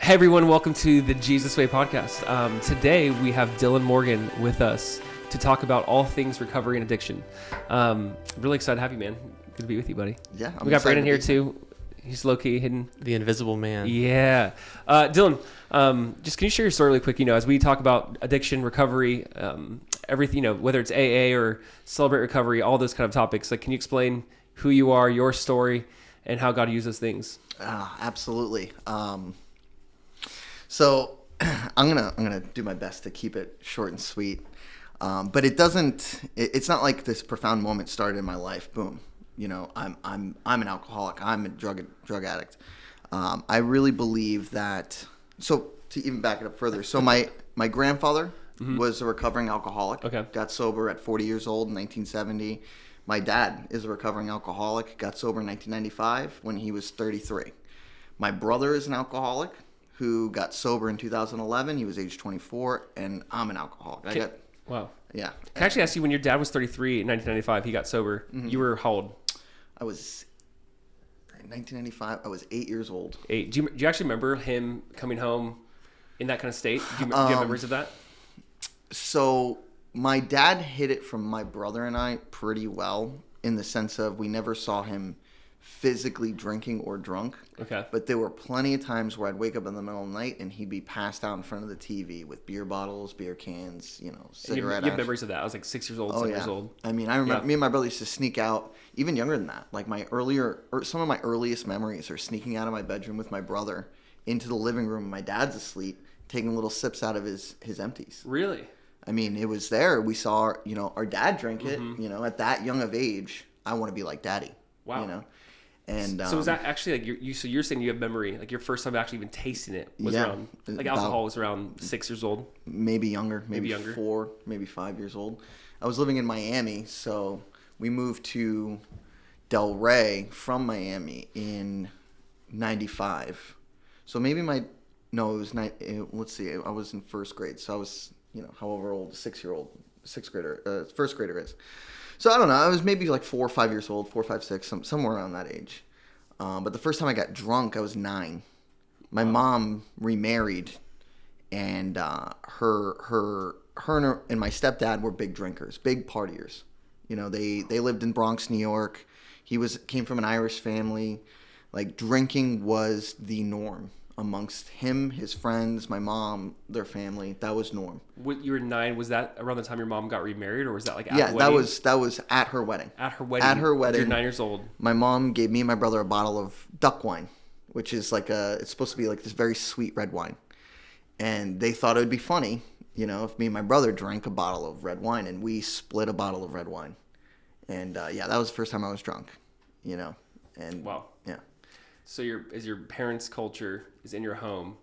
Hey everyone, welcome to the Jesus Way podcast. Today we have Dylan Morgan with us to talk about all things recovery and addiction. Really excited to have you, man. Good to be with you, buddy. Yeah, we got Brandon here too. He's low-key hidden. The invisible man. Yeah. Dylan, just can you share your story really quick? As we talk about addiction, recovery, everything, whether it's AA or Celebrate Recovery, all those kind of topics. Like, can you explain who you are, your story, and how God uses things? Absolutely. So I'm gonna do my best to keep it short and sweet. But it's not like this profound moment started in my life. Boom. I'm an alcoholic. I'm a drug addict. I really believe that. So to even back it up further, so my grandfather was a recovering alcoholic. Okay. Got sober at 40 years old in 1970. My dad is a recovering alcoholic. Got sober in 1995 when he was 33. My brother is an alcoholic who got sober in 2011. He was age 24, and I'm an alcoholic. Wow. Yeah. Can I actually ask you, when your dad was 33 in 1995, he got sober. You were how old? I was, in 1995, I was 8 years old. 8. Do you actually remember him coming home in that kind of state? Do you have memories of that? So my dad hid it from my brother and I pretty well, in the sense of we never saw him physically drinking or drunk. Okay. But there were plenty of times where I'd wake up in the middle of the night and he'd be passed out in front of the TV with beer bottles, beer cans, cigarette You have memories of that. I was like 6 years old, 7 years old. I mean, I remember me and my brother used to sneak out, even younger than that. Like some of my earliest memories are sneaking out of my bedroom with my brother into the living room when my dad's asleep, taking little sips out of his empties. Really? I mean, it was there. We saw, our dad drink it, at that young of age. I want to be like daddy. Wow. And so was that actually like so you're saying you have memory, like your first time actually even tasting it was around, like alcohol was around 6 years old? Maybe younger, maybe 4, maybe 5 years old. I was living in Miami, so we moved to Delray from Miami in 95. So maybe let's see, I was in first grade, so I was, however old sixth grader, first grader is. So I don't know. I was maybe like 4 or 5 years old, 4, 5, 6, somewhere around that age. But the first time I got drunk, I was 9. My mom remarried, and her and my stepdad were big drinkers, big partiers. They lived in Bronx, New York. He came from an Irish family. Like, drinking was the norm amongst him, his friends, my mom, their family. That was norm. When you were 9, was that around the time your mom got remarried, or was that like at the the wedding? wedding? that was at her wedding. At her wedding. At her wedding. You're 9 years old. My mom gave me and my brother a bottle of duck wine, which is it's supposed to be like this very sweet red wine. And they thought it would be funny, if me and my brother drank a bottle of red wine, and we split a bottle of red wine. And that was the first time I was drunk, and wow. Yeah. So as your parents' culture is in your home,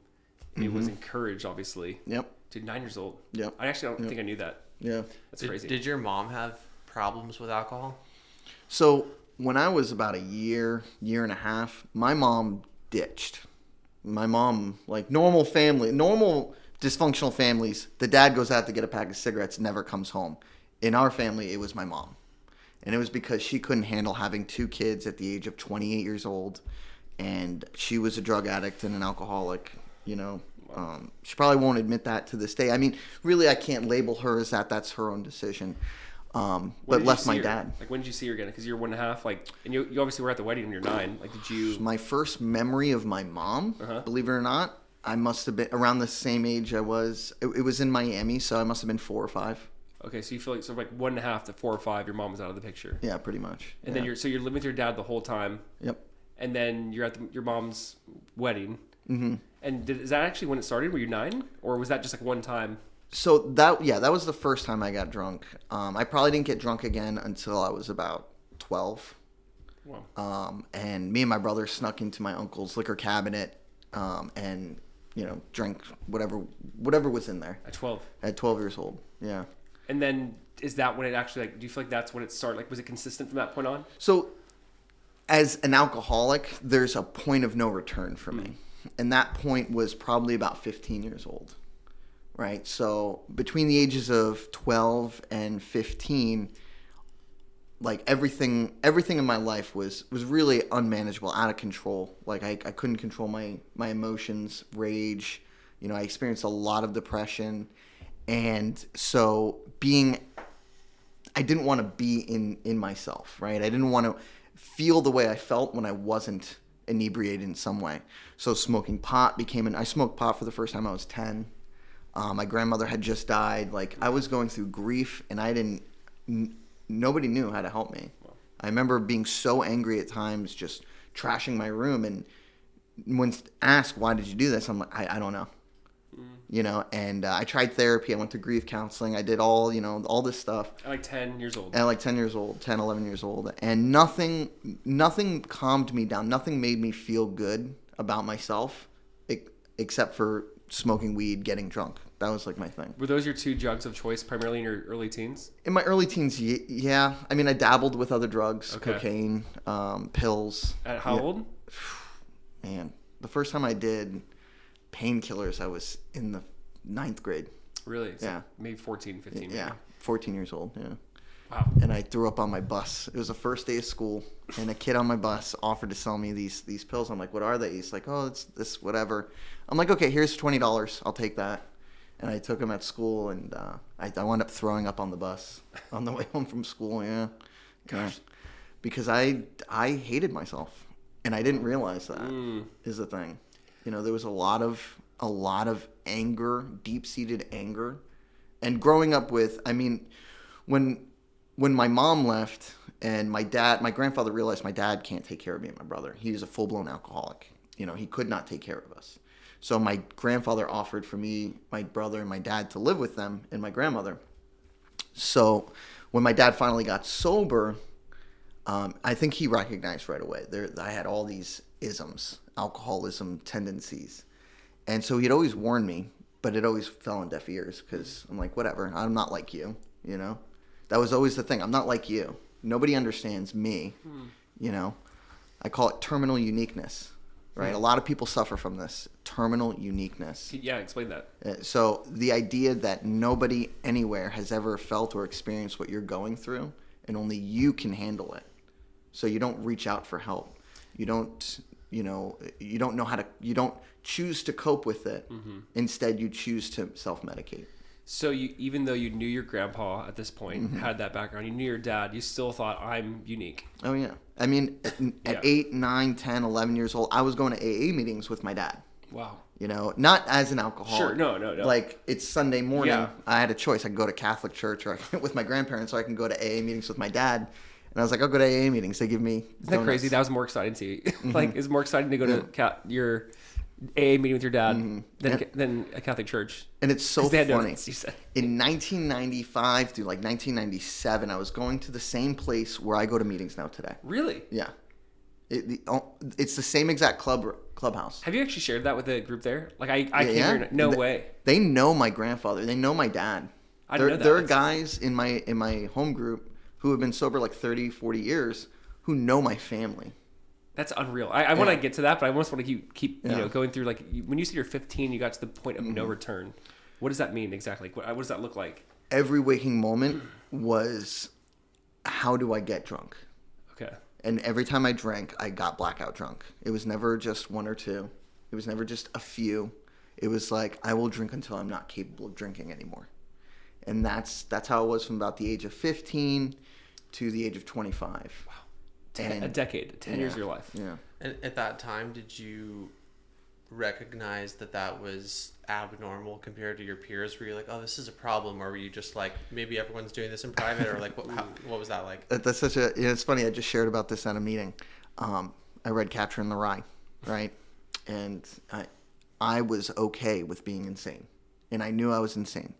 it was encouraged, obviously. Yep. Dude, 9 years old. Yep. I actually don't think I knew that. Yeah. That's crazy. Did your mom have problems with alcohol? So when I was about a year and a half, my mom ditched. My mom, like normal dysfunctional families, the dad goes out to get a pack of cigarettes, never comes home. In our family, it was my mom. And it was because she couldn't handle having 2 kids at the age of 28 years old. And she was a drug addict and an alcoholic, Wow. She probably won't admit that to this day. I mean, really, I can't label her as that. That's her own decision. But left my dad. Like, when did you see her again? Because you're 1.5, like, and you obviously were at the wedding when you're 9. Like, did you? My first memory of my mom, believe it or not, I must have been around the same age I was. It was in Miami, so I must have been 4 or 5. Okay, so you feel like 1.5 to 4 or 5, your mom was out of the picture. Yeah, pretty much. And then you're living with your dad the whole time. Yep. And then you're at your mom's wedding. Mm-hmm. And is that actually when it started? Were you 9, or was that just like one time? So that was the first time I got drunk. I probably didn't get drunk again until I was about 12. Wow. And me and my brother snuck into my uncle's liquor cabinet, and drank whatever was in there. At 12. At 12 years old. Yeah. And then is that when it actually, like, do you feel like that's when it started? Like, was it consistent from that point on? So as an alcoholic, there's a point of no return for me. And that point was probably about 15 years old, right? So between the ages of 12 and 15, like everything in my life was really unmanageable, out of control. Like I couldn't control my emotions, rage. You know, I experienced a lot of depression, and so I didn't want to be in myself, right? I didn't want to feel the way I felt when I wasn't inebriated in some way. So smoking pot I smoked pot for the first time I was 10. My grandmother had just died. Like, I was going through grief, and nobody knew how to help me. I remember being so angry at times, just trashing my room, and when asked, why did you do this? I'm like, I don't know. You know, and I tried therapy. I went to grief counseling. I did all this stuff. At like 10 years old. At like 10 years old, 10, 11 years old. And nothing calmed me down. Nothing made me feel good about myself except for smoking weed, getting drunk. That was like my thing. Were those your two drugs of choice primarily in your early teens? In my early teens, yeah. I mean, I dabbled with other drugs, okay. Cocaine, pills. At how old? Man, the first time I did painkillers, I was in the 9th grade. Really? So yeah. Maybe 14, 15. Maybe. Yeah, 14 years old, yeah. Wow. And I threw up on my bus. It was the first day of school, and a kid on my bus offered to sell me these pills. I'm like, what are they? He's like, oh, it's this whatever. I'm like, okay, here's $20. I'll take that. And I took them at school, and I wound up throwing up on the bus on the way home from school, yeah. Gosh. Because I hated myself, and I didn't realize that is the thing. You know, there was a lot of anger, deep-seated anger. And growing up with, I mean, when my mom left and my grandfather realized my dad can't take care of me and my brother. He was a full-blown alcoholic. You know, he could not take care of us. So my grandfather offered for me, my brother, and my dad to live with them and my grandmother. So when my dad finally got sober, I think he recognized right away. I had all these isms, alcoholism tendencies. And so he'd always warn me, but it always fell on deaf ears because I'm like, whatever, I'm not like you, you know? That was always the thing. I'm not like you. Nobody understands me, you know? I call it terminal uniqueness, right? A lot of people suffer from this, terminal uniqueness. Yeah, explain that. So the idea that nobody anywhere has ever felt or experienced what you're going through, and only you can handle it. So you don't reach out for help. You don't choose to cope with it. Instead, you choose to self-medicate. So even though you knew your grandpa at this point, had that background, you knew your dad, you still thought, I'm unique. Oh, yeah. I mean, at 8, 9, 10, 11 years old, I was going to AA meetings with my dad. Wow. You know, not as an alcoholic. Sure, no. Like, it's Sunday morning. Yeah. I had a choice. I could go to Catholic church or with my grandparents, or I can go to AA meetings with my dad. And I was like, I'll go to AA meetings. They give me Isn't that donuts. crazy? That was more exciting to you. Like, it's more exciting to go to your AA meeting with your dad than a Catholic church. And it's so they had funny. Donuts, you said. In 1995 through like 1997, I was going to the same place where I go to meetings now today. Really? Yeah. It's the same exact clubhouse. Have you actually shared that with the group there? Like, I came here. No way. They know my grandfather. They know my dad. I didn't know that. There are guys in my home group who have been sober like 30, 40 years who know my family. That's unreal. I want to get to that, but I almost want to keep going through, like, when you said you're 15, you got to the point of no return. What does that mean exactly? What does that look like? Every waking moment was, how do I get drunk? Okay. And every time I drank, I got blackout drunk. It was never just one or two. It was never just a few. It was like, I will drink until I'm not capable of drinking anymore. And that's how it was from about the age of 15 to the age of 25. Wow. A decade, 10 years of your life. Yeah. And at that time, did you recognize that was abnormal compared to your peers? Were you like, oh, this is a problem? Or were you just like, maybe everyone's doing this in private? Or like, what was that like? That's it's funny. I just shared about this at a meeting. I read Catcher in the Rye, right? And I was okay with being insane. And I knew I was insane.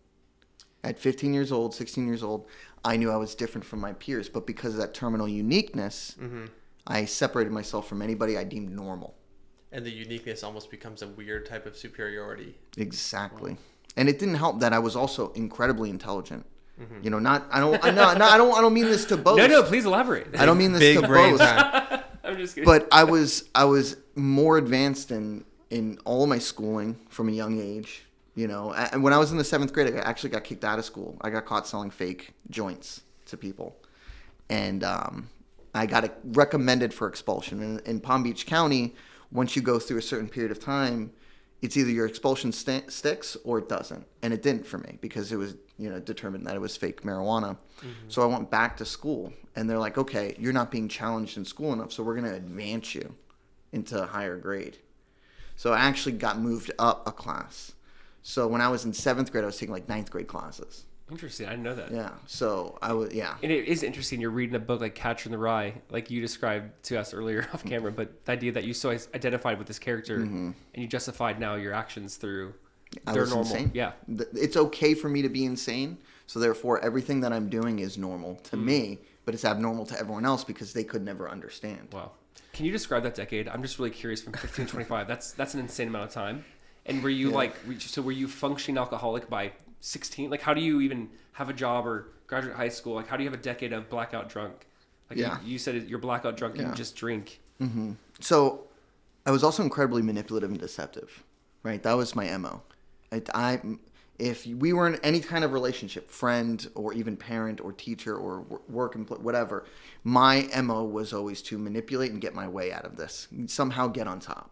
At 15 years old, 16 years old, I knew I was different from my peers. But because of that terminal uniqueness, I separated myself from anybody I deemed normal. And the uniqueness almost becomes a weird type of superiority. Exactly. And it didn't help that I was also incredibly intelligent. You know, I don't mean this to boast. No, please elaborate. I don't mean this to boast. I'm just kidding. But I was more advanced in all of my schooling from a young age. You know, and when I was in the 7th grade, I actually got kicked out of school. I got caught selling fake joints to people. and I got recommended for expulsion. In Palm Beach County, once you go through a certain period of time, it's either your expulsion sticks or it doesn't. And it didn't for me because it was, determined that it was fake marijuana. Mm-hmm. So I went back to school, and they're like, okay, you're not being challenged in school enough, so we're going to advance you into a higher grade. So I actually got moved up a class. So when I was in 7th grade, I was taking like 9th grade classes. Interesting. I didn't know that. Yeah. So I was, yeah. And it is interesting. You're reading a book like Catcher in the Rye, like you described to us earlier off camera, but the idea that you so identified with this character and you justified now your actions through their normal. Insane. Yeah. It's okay for me to be insane. So therefore, everything that I'm doing is normal to me, but it's abnormal to everyone else because they could never understand. Wow. Can you describe that decade? I'm just really curious. From 15 to 25, that's an insane amount of time. And were you were you functioning alcoholic by 16? Like, how do you even have a job or graduate high school? Like, how do you have a decade of blackout drunk? Like, you said you're blackout drunk and you just drink. Mm-hmm. So I was also incredibly manipulative and deceptive, right? That was my MO. If we were in any kind of relationship, friend or even parent or teacher or work and whatever, my MO was always to manipulate and get my way out of this, somehow get on top,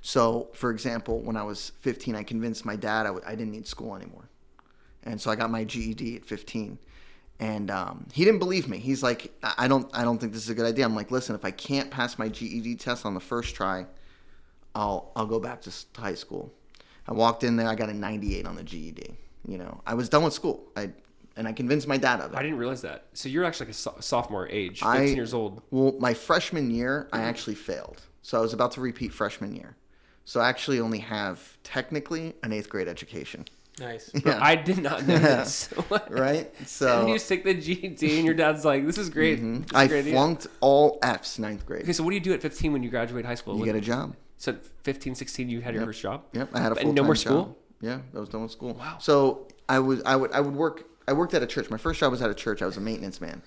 So, for example, when I was 15, I convinced my dad I didn't need school anymore. And so I got my GED at 15. And he didn't believe me. He's like, I don't think this is a good idea. I'm like, listen, if I can't pass my GED test on the first try, I'll go back to high school. I walked in there. I got a 98 on the GED. I was done with school. And I convinced my dad of it. I didn't realize that. So you're actually like a sophomore age, 15 years old. Well, my freshman year, I actually failed. So I was about to repeat freshman year. So I actually only have, technically, an 8th grade education. Nice. Yeah. I did not know this. Right? So and you just take the GED and your dad's like, this is great. Mm-hmm. This is I great flunked all Fs 9th grade. Okay, so what do you do at 15 when you graduate high school? You get a job. So at 15, 16, you had your first job? Yep, I had a full-time and no more job. school? Yeah, I was done with school. Wow. So I would work. I worked at a church. My first job was at a church. I was a maintenance man.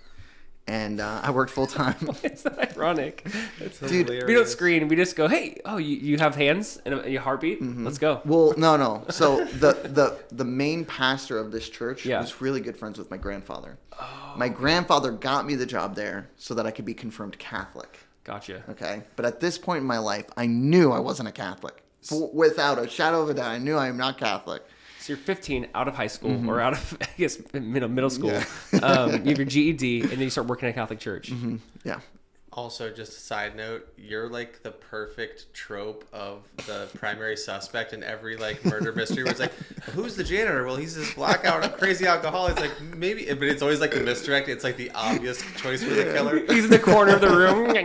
And I worked full time. It's ironic. It's Dude, we don't screen. We just go, hey, you have hands and a heartbeat? Mm-hmm. Let's go. Well, no. So the main pastor of this church was really good friends with my grandfather. Oh. My grandfather got me the job there so that I could be confirmed Catholic. Gotcha. Okay. But at this point in my life, I knew I wasn't a Catholic. Without a shadow of a doubt, I knew I am not Catholic. So you're 15, out of high school, or out of, I guess, middle school. Yeah. You have your GED, and then you start working at a Catholic church. Mm-hmm. Yeah. Also, just a side note, you're like the perfect trope of the primary suspect in every like murder mystery where it's like, who's the janitor? Well, he's this blackout, crazy alcoholic. It's like, maybe, but it's always like the misdirect. It's like the obvious choice for the killer. He's in the corner of the room.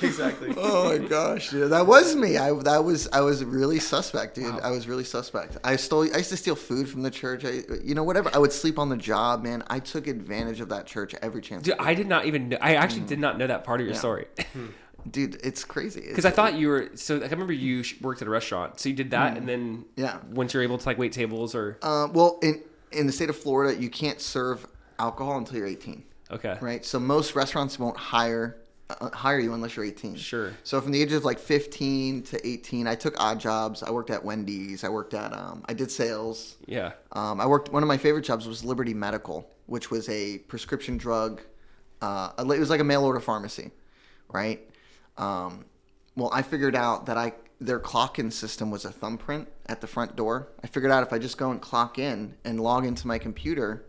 Exactly. Oh my gosh, dude. That was me. I was really suspect, dude. Wow. I was really suspect. I used to steal food from the church. Whatever. I would sleep on the job, man. I took advantage of that church every chance. Dude, I did not even know. I actually did not know that part of your story. Dude, it's crazy. Because I thought you were, so I remember you worked at a restaurant. So you did that, and then once you're able to like wait tables or... well, in the state of Florida, you can't serve alcohol until you're 18. Okay. Right? So most restaurants won't hire you unless you're 18. Sure. So from the age of like 15 to 18, I took odd jobs. I worked at Wendy's. I worked at, I did sales. Yeah. One of my favorite jobs was Liberty Medical, which was a prescription drug. It was like a mail order pharmacy. Right? Well, I figured out that their clock-in system was a thumbprint at the front door. I figured out if I just go and clock in and log into my computer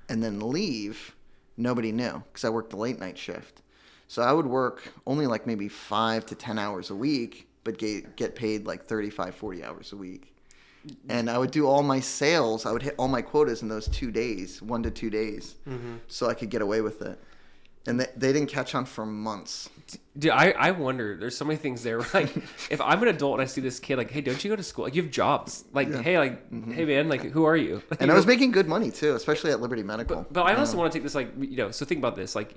and then leave, nobody knew because I worked the late night shift. So I would work only like maybe 5 to 10 hours a week, but get paid like 35, 40 hours a week. And I would do all my sales. I would hit all my quotas in those 2 days, 1 to 2 days, so I could get away with it. And they didn't catch on for months. Dude, I wonder. There's so many things there. Like, if I'm an adult and I see this kid, like, hey, don't you go to school? Like, you have jobs. Like, hey, hey, man, like, who are you? Like, and I was making good money too, especially at Liberty Medical. But I also want to take this, like, so think about this. Like,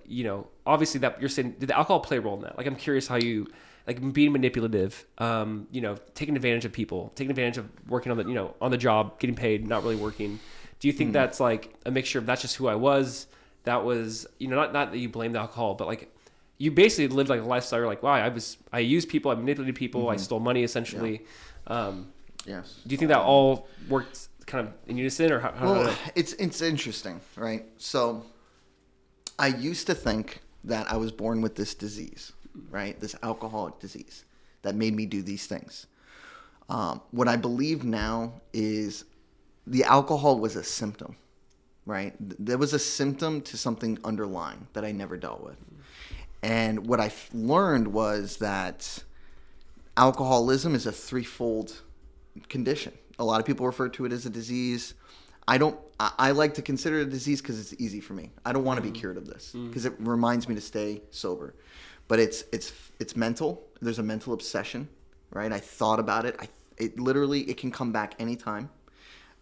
obviously that you're saying, did the alcohol play a role in that? Like, I'm curious how you, like, being manipulative, taking advantage of people, taking advantage of working on the, on the job, getting paid, not really working. Do you think that's like a mixture of that's just who I was? That was, not that you blame the alcohol, but like you basically lived like a lifestyle. You're like, wow, I used people, I manipulated people, I stole money essentially. Yeah. Yes. Do you think that all worked kind of in unison, or how? Well, it's interesting, right? So I used to think that I was born with this disease, right? This alcoholic disease that made me do these things. What I believe now is the alcohol was a symptom, right? There was a symptom to something underlying that I never dealt with. And what I learned was that alcoholism is a threefold condition. A lot of people refer to it as a disease. I like to consider it a disease because it's easy for me. I don't want to be cured of this because it reminds me to stay sober. But it's mental. There's a mental obsession, right? I thought about it. It can come back anytime.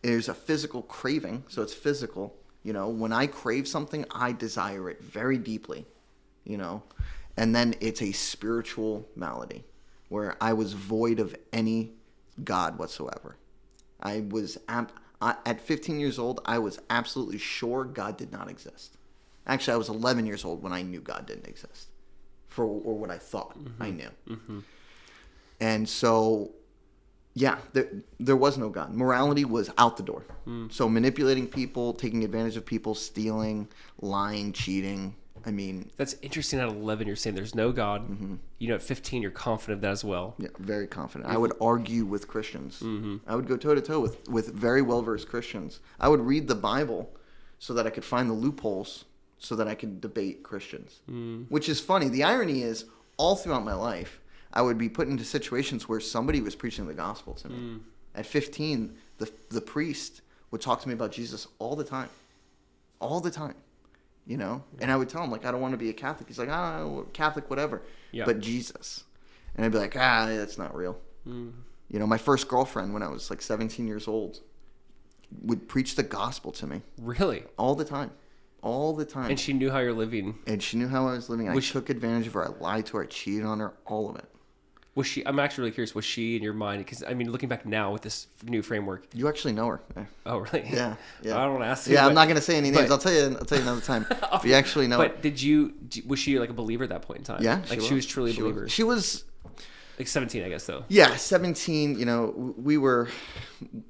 There's a physical craving, so it's physical. When I crave something, I desire it very deeply, And then it's a spiritual malady where I was void of any God whatsoever. At 15 years old, I was absolutely sure God did not exist. Actually, I was 11 years old when I knew God didn't exist, or what I thought I knew. Mm-hmm. And so, yeah, there was no God. Morality was out the door. So manipulating people, taking advantage of people, stealing, lying, cheating. I mean, that's interesting. At 11, you're saying there's no God. Mm-hmm. At 15, you're confident of that as well. Yeah, very confident. I would argue with Christians. Mm-hmm. I would go toe to toe with very well versed Christians. I would read the Bible so that I could find the loopholes, so that I could debate Christians. Which is funny. The irony is, all throughout my life, I would be put into situations where somebody was preaching the gospel to me. At 15, the priest would talk to me about Jesus all the time. All the time. And I would tell him, I don't want to be a Catholic. He's like, Catholic, whatever. Yeah. But Jesus. And I'd be like, that's not real. My first girlfriend when I was 17 years old would preach the gospel to me. Really? All the time. All the time. And she knew how you're living. And she knew how I was living. I took advantage of her. I lied to her. I cheated on her. All of it. I'm actually really curious, was she in your mind? Because, looking back now with this new framework. You actually know her. Oh, really? Yeah. I don't want to ask you. Yeah, I'm not going to say any names. I'll tell you another time. But you actually know her. But was she a believer at that point in time? Yeah. She was truly a believer. She was 17, I guess, though. Yeah, 17, we were,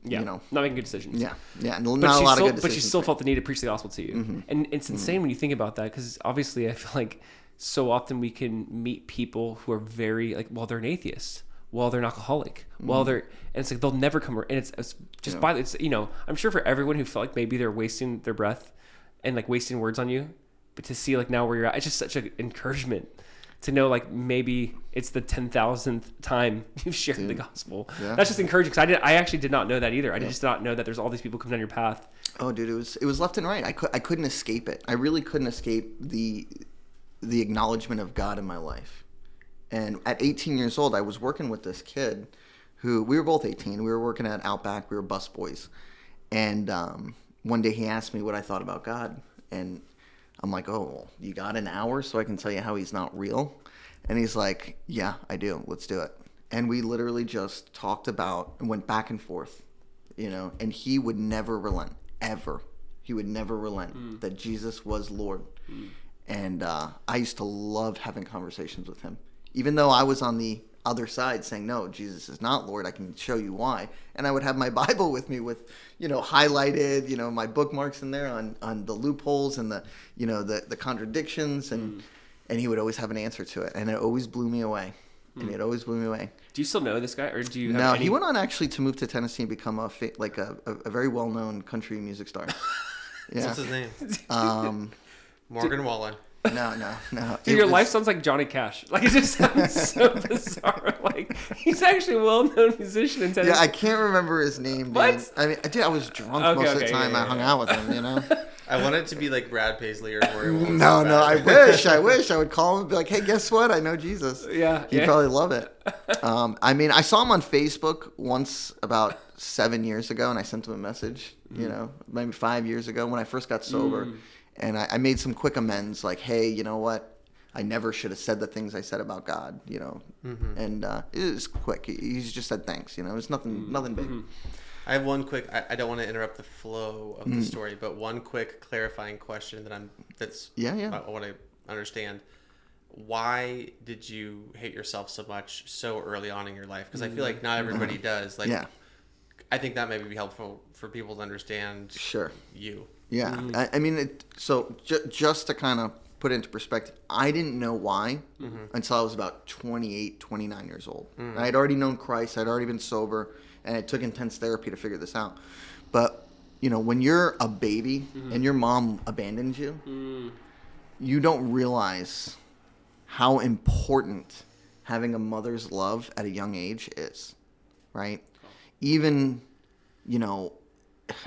not making good decisions. Yeah, not a lot of good decisions. But she still felt the need to preach the gospel to you. Mm-hmm. And it's insane when you think about that, because obviously I feel like so often we can meet people who are very, they're an atheist. Well, they're an alcoholic. Well, and it's they'll never come. And it's just I'm sure for everyone who felt like maybe they're wasting their breath and wasting words on you, but to see now where you're at, it's just such an encouragement to know maybe it's the 10,000th time you've shared the gospel. Yeah. That's just encouraging, because I actually did not know that either. I just did not know that there's all these people coming down your path. Oh, dude, it was left and right. I couldn't escape it. I really couldn't escape the acknowledgement of God in my life. And at 18 years old, I was working with this kid who, we were both 18. We were working at Outback. We were bus boys. And one day he asked me what I thought about God. And I'm like, well, you got an hour so I can tell you how he's not real? And he's like, yeah, I do. Let's do it. And we literally just talked about and went back and forth, and he would never relent, ever. He would never relent that Jesus was Lord. And I used to love having conversations with him. Even though I was on the other side saying, no, Jesus is not Lord, I can show you why. And I would have my Bible with me with, highlighted, my bookmarks in there on the loopholes and the contradictions. And he would always have an answer to it. And it always blew me away. Do you still know this guy, or do you have No, he went on actually to move to Tennessee and become a very well-known country music star. Yeah. What's his name? Morgan Wallen. No. Dude, your life sounds like Johnny Cash. It just sounds so bizarre. He's actually a well-known musician in Tennessee. Yeah, I can't remember his name, dude. What? I was drunk most of the time I hung out with him, I want it to be like Brad Paisley or Rory Williams. No, I wish. I would call him and be like, hey, guess what? I know Jesus. Yeah. He'd probably love it. I saw him on Facebook once about 7 years ago, and I sent him a message, maybe 5 years ago when I first got sober. And I made some quick amends, hey, you know what? I never should have said the things I said about God, And it was quick. He's just said thanks, It was nothing big. I have one quick. I don't want to interrupt the flow of the story, but one quick clarifying question I want to understand. Why did you hate yourself so much so early on in your life? Because I feel like not everybody does. I think that may be helpful for people to understand. Sure. You. Yeah. I mean, just to kind of put it into perspective, I didn't know why until I was about 28, 29 years old. I had already known Christ. I'd already been sober, and it took intense therapy to figure this out. But, when you're a baby and your mom abandons you, you don't realize how important having a mother's love at a young age is, right? Even,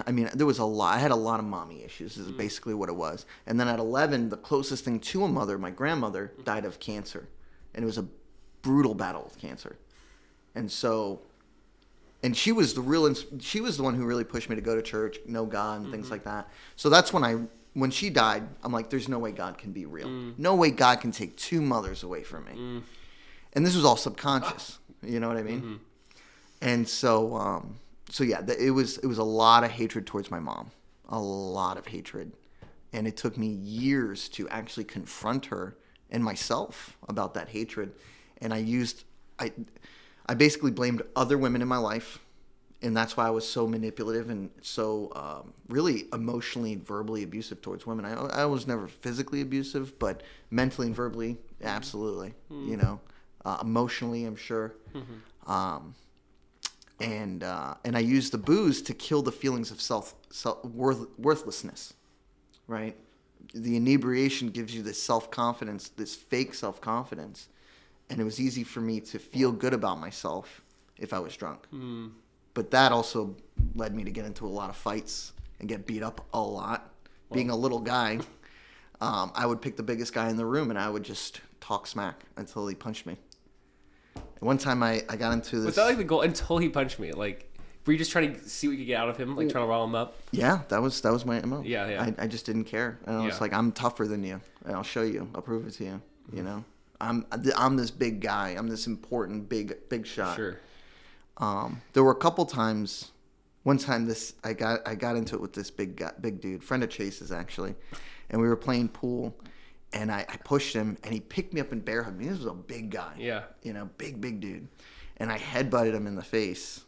I mean, there was a lot. I had a lot of mommy issues is basically what it was. And then at 11, the closest thing to a mother, my grandmother, died of cancer. And it was a brutal battle with cancer. And so, and she was she was the one who really pushed me to go to church, know God, and things like that. So that's when she died, I'm like, there's no way God can be real. No way God can take two mothers away from me. And this was all subconscious. You know what I mean? And so, yeah, it was a lot of hatred towards my mom, a lot of hatred. And it took me years to actually confront her and myself about that hatred. And I basically blamed other women in my life. And that's why I was so manipulative and so really emotionally and verbally abusive towards women. I was never physically abusive, but mentally and verbally, absolutely. Emotionally, I'm sure. And I used the booze to kill the feelings of worthlessness, right? The inebriation gives you this self-confidence, this fake self-confidence. And it was easy for me to feel good about myself if I was drunk. But that also led me to get into a lot of fights and get beat up a lot. Being a little guy, I would pick the biggest guy in the room and I would just talk smack until he punched me. One time I got into this. Was that like the goal? Until he punched me? Like, were you just trying to see what you could get out of him? Like, trying to rile him up? Yeah, that was my MO. Yeah. I just didn't care. And I was like, I'm tougher than you. And I'll show you. I'll prove it to you. I'm this big guy. I'm this important big shot. Sure. There were a couple times. One time I got into it with this big dude, friend of Chase's actually, and we were playing pool. And I pushed him, and he picked me up and bear hugged me. This was a big guy. Yeah. Big dude. And I headbutted him in the face.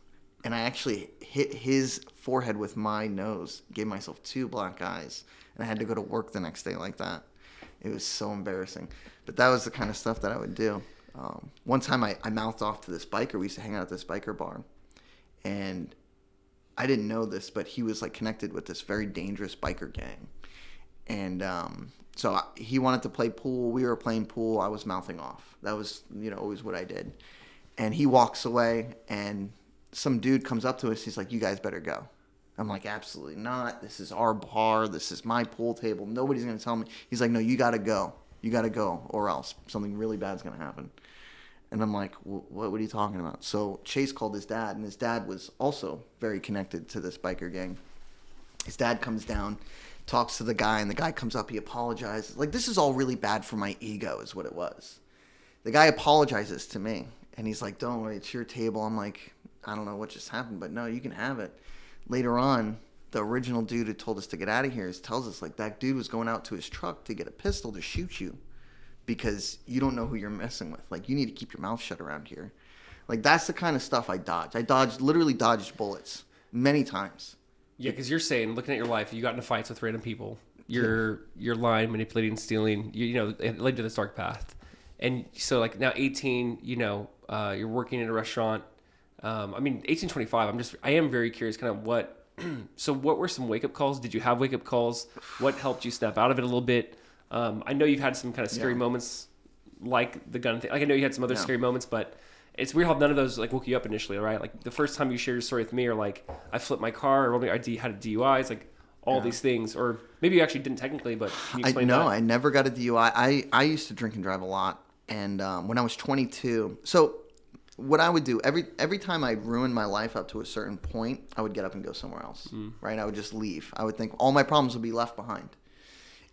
And I actually hit his forehead with my nose. Gave myself 2 black eyes. And I had to go to work the next day like that. It was so embarrassing. But that was the kind of stuff that I would do. One time I mouthed off to this biker. We used to hang out at this biker bar. And I didn't know this, but he was like connected with this very dangerous biker gang. And so he wanted to play pool. We were playing pool. I was mouthing off. That was, always what I did. And he walks away, and some dude comes up to us. He's like, "You guys better go." I'm like, "Absolutely not. This is our bar. This is my pool table. Nobody's going to tell me." He's like, "No, you got to go. You got to go, or else something really bad's going to happen." And I'm like, what are you talking about? So Chase called his dad, and his dad was also very connected to this biker gang. His dad comes down, talks to the guy, and the guy comes up, he apologizes. Like, this is all really bad for my ego is what it was. The guy apologizes to me, and he's like, "Don't worry, it's your table." I'm like, I don't know what just happened, but no, you can have it. Later on, the original dude who told us to get out of here tells us, like, that dude was going out to his truck to get a pistol to shoot you because you don't know who you're messing with. Like, you need to keep your mouth shut around here. Like, that's the kind of stuff I dodged. Literally dodged bullets many times. Yeah, because you're saying, looking at your life, you got into fights with random people. You're lying, manipulating, stealing. It led to this dark path. And so, like, now 18, you're working in a restaurant. 18, 25, I am very curious kind of what were some wake-up calls? Did you have wake-up calls? What helped you snap out of it a little bit? I know you've had some kind of scary moments like the gun thing. Like, I know you had some other scary moments, but it's weird how none of those, like, woke you up initially, right? Like, the first time you shared your story with me, or, like, I flipped my car, or I had a DUI, it's like all these things. Or maybe you actually didn't technically, but can you explain that? No, I never got a DUI. I used to drink and drive a lot. And when I was 22, so what I would do, every time I ruined my life up to a certain point, I would get up and go somewhere else, right? I would just leave. I would think all my problems would be left behind.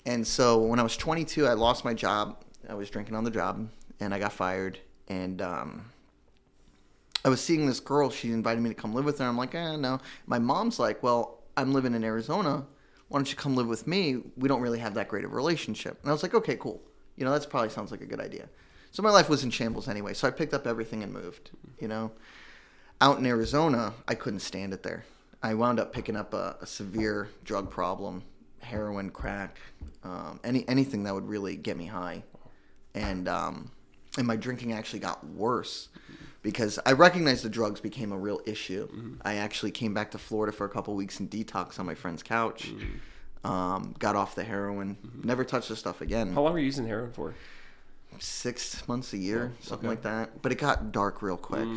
And so when I was 22, I lost my job. I was drinking on the job, and I got fired. And I was seeing this girl. She invited me to come live with her. I'm like, no. My mom's like, "Well, I'm living in Arizona. Why don't you come live with me? We don't really have that great of a relationship." And I was like, "Okay, cool. That probably sounds like a good idea." So my life was in shambles anyway. So I picked up everything and moved, out in Arizona, I couldn't stand it there. I wound up picking up a severe drug problem, heroin, crack, anything that would really get me high. And my drinking actually got worse because I recognized the drugs became a real issue. I actually came back to Florida for a couple weeks and detoxed on my friend's couch. Got off the heroin. Never touched the stuff again. How long were you using heroin for? 6 months, a year, something okay. like that. But it got dark real quick.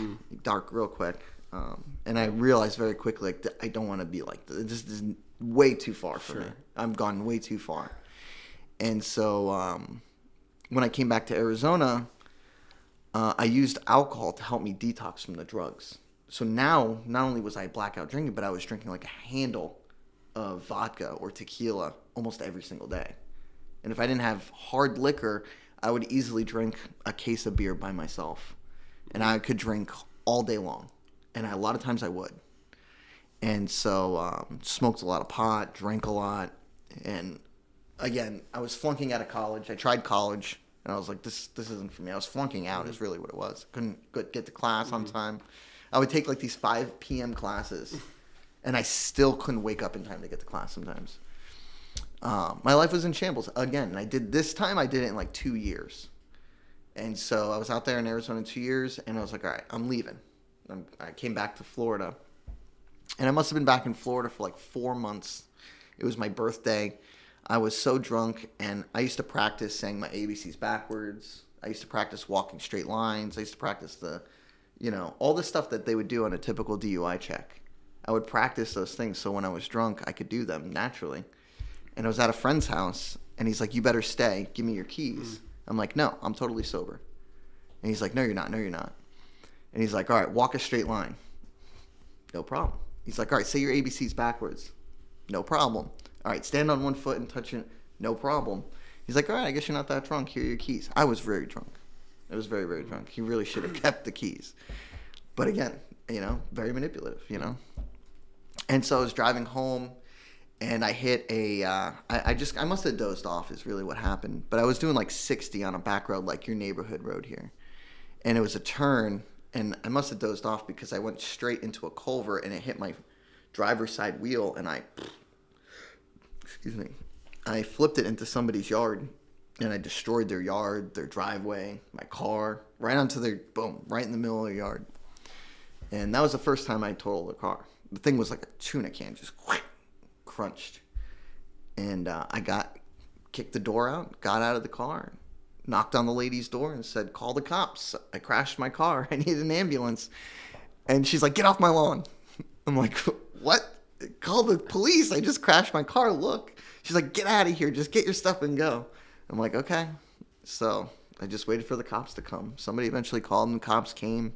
And I realized very quickly, like, I don't want to be like this. This is way too far for me. I've gone way too far. And so when I came back to Arizona, I used alcohol to help me detox from the drugs. So now, not only was I blackout drinking, but I was drinking like a handle of vodka or tequila almost every single day. And if I didn't have hard liquor, I would easily drink a case of beer by myself. And I could drink all day long. And a lot of times I would. And so smoked a lot of pot, drank a lot. And again, I was flunking out of college. I tried college. And I was like, this isn't for me. I was flunking out is really what it was. Couldn't get to class on time. I would take like these 5 p.m. classes. And I still couldn't wake up in time to get to class sometimes. My life was in shambles. Again, I did it in like 2 years. And so I was out there in Arizona 2 years. And I was like, all right, I'm leaving. I came back to Florida. And I must have been back in Florida for like 4 months. It was my birthday. I was so drunk, and I used to practice saying my ABCs backwards. I used to practice walking straight lines. I used to practice all the stuff that they would do on a typical DUI check. I would practice those things so when I was drunk, I could do them naturally. And I was at a friend's house, and he's like, you better stay. Give me your keys. I'm like, no, I'm totally sober. And he's like, no, you're not. No, you're not. And he's like, all right, walk a straight line. No problem. He's like, all right, say your ABCs backwards. No problem. All right, stand on one foot and touch it. No problem. He's like, all right, I guess you're not that drunk. Here are your keys. I was very drunk. I was very, very drunk. He really should have kept the keys. But again, very manipulative, And so I was driving home, and I hit I must have dozed off is really what happened. But I was doing like 60 on a back road, like your neighborhood road here. And it was a turn, and I must have dozed off because I went straight into a culvert, and it hit my driver's side wheel, and I flipped it into somebody's yard, and I destroyed their yard, their driveway, my car, right in the middle of their yard. And that was the first time I totaled a car. The thing was like a tuna can, just crunched. And I kicked the door out, got out of the car, knocked on the lady's door and said, call the cops. I crashed my car. I need an ambulance. And she's like, get off my lawn. I'm like, what? Call the police. I just crashed my car. Look. She's like, get out of here. Just get your stuff and go. I'm like, okay. So I just waited for the cops to come. Somebody eventually called, and the cops came.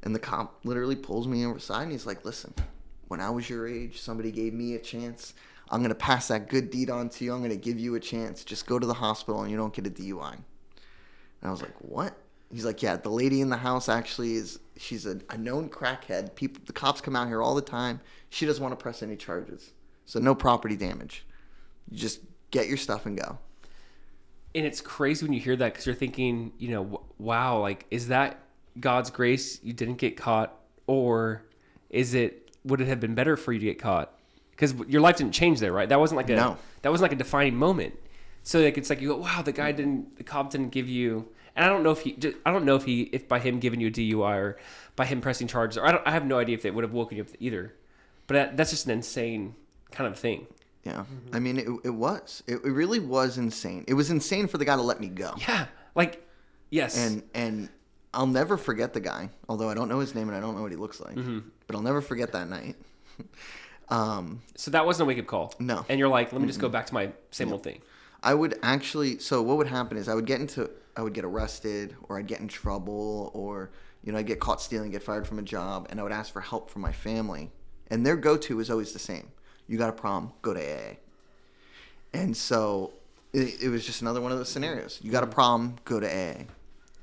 And the cop literally pulls me over the side, and he's like, listen, when I was your age, somebody gave me a chance. I'm going to pass that good deed on to you. I'm going to give you a chance. Just go to the hospital and you don't get a DUI. And I was like, what? He's like, yeah, the lady in the house actually she's a known crackhead. The cops come out here all the time. She doesn't want to press any charges. So no property damage. You just get your stuff and go. And it's crazy when you hear that because you're thinking, wow, like, is that God's grace you didn't get caught? Or would it have been better for you to get caught? Because your life didn't change there, right? That wasn't like a defining moment. So like, it's like you go, wow, the cop didn't give you. And I don't know if by him giving you a DUI or by him pressing charges, or I have no idea if they would have woken you up either. But that's just an insane kind of thing. Yeah. Mm-hmm. I mean, it really was insane. It was insane for the guy to let me go. Yeah. Like, yes. And I'll never forget the guy, although I don't know his name and I don't know what he looks like. Mm-hmm. But I'll never forget that night. So that wasn't a wake-up call? No. And you're like, let me just go back to my same old thing. I would actually, so what would happen is I would get arrested, or I'd get in trouble, or, I'd get caught stealing, get fired from a job, and I would ask for help from my family. And their go-to was always the same. You got a problem, go to AA. And so it was just another one of those scenarios. You got a problem, go to AA.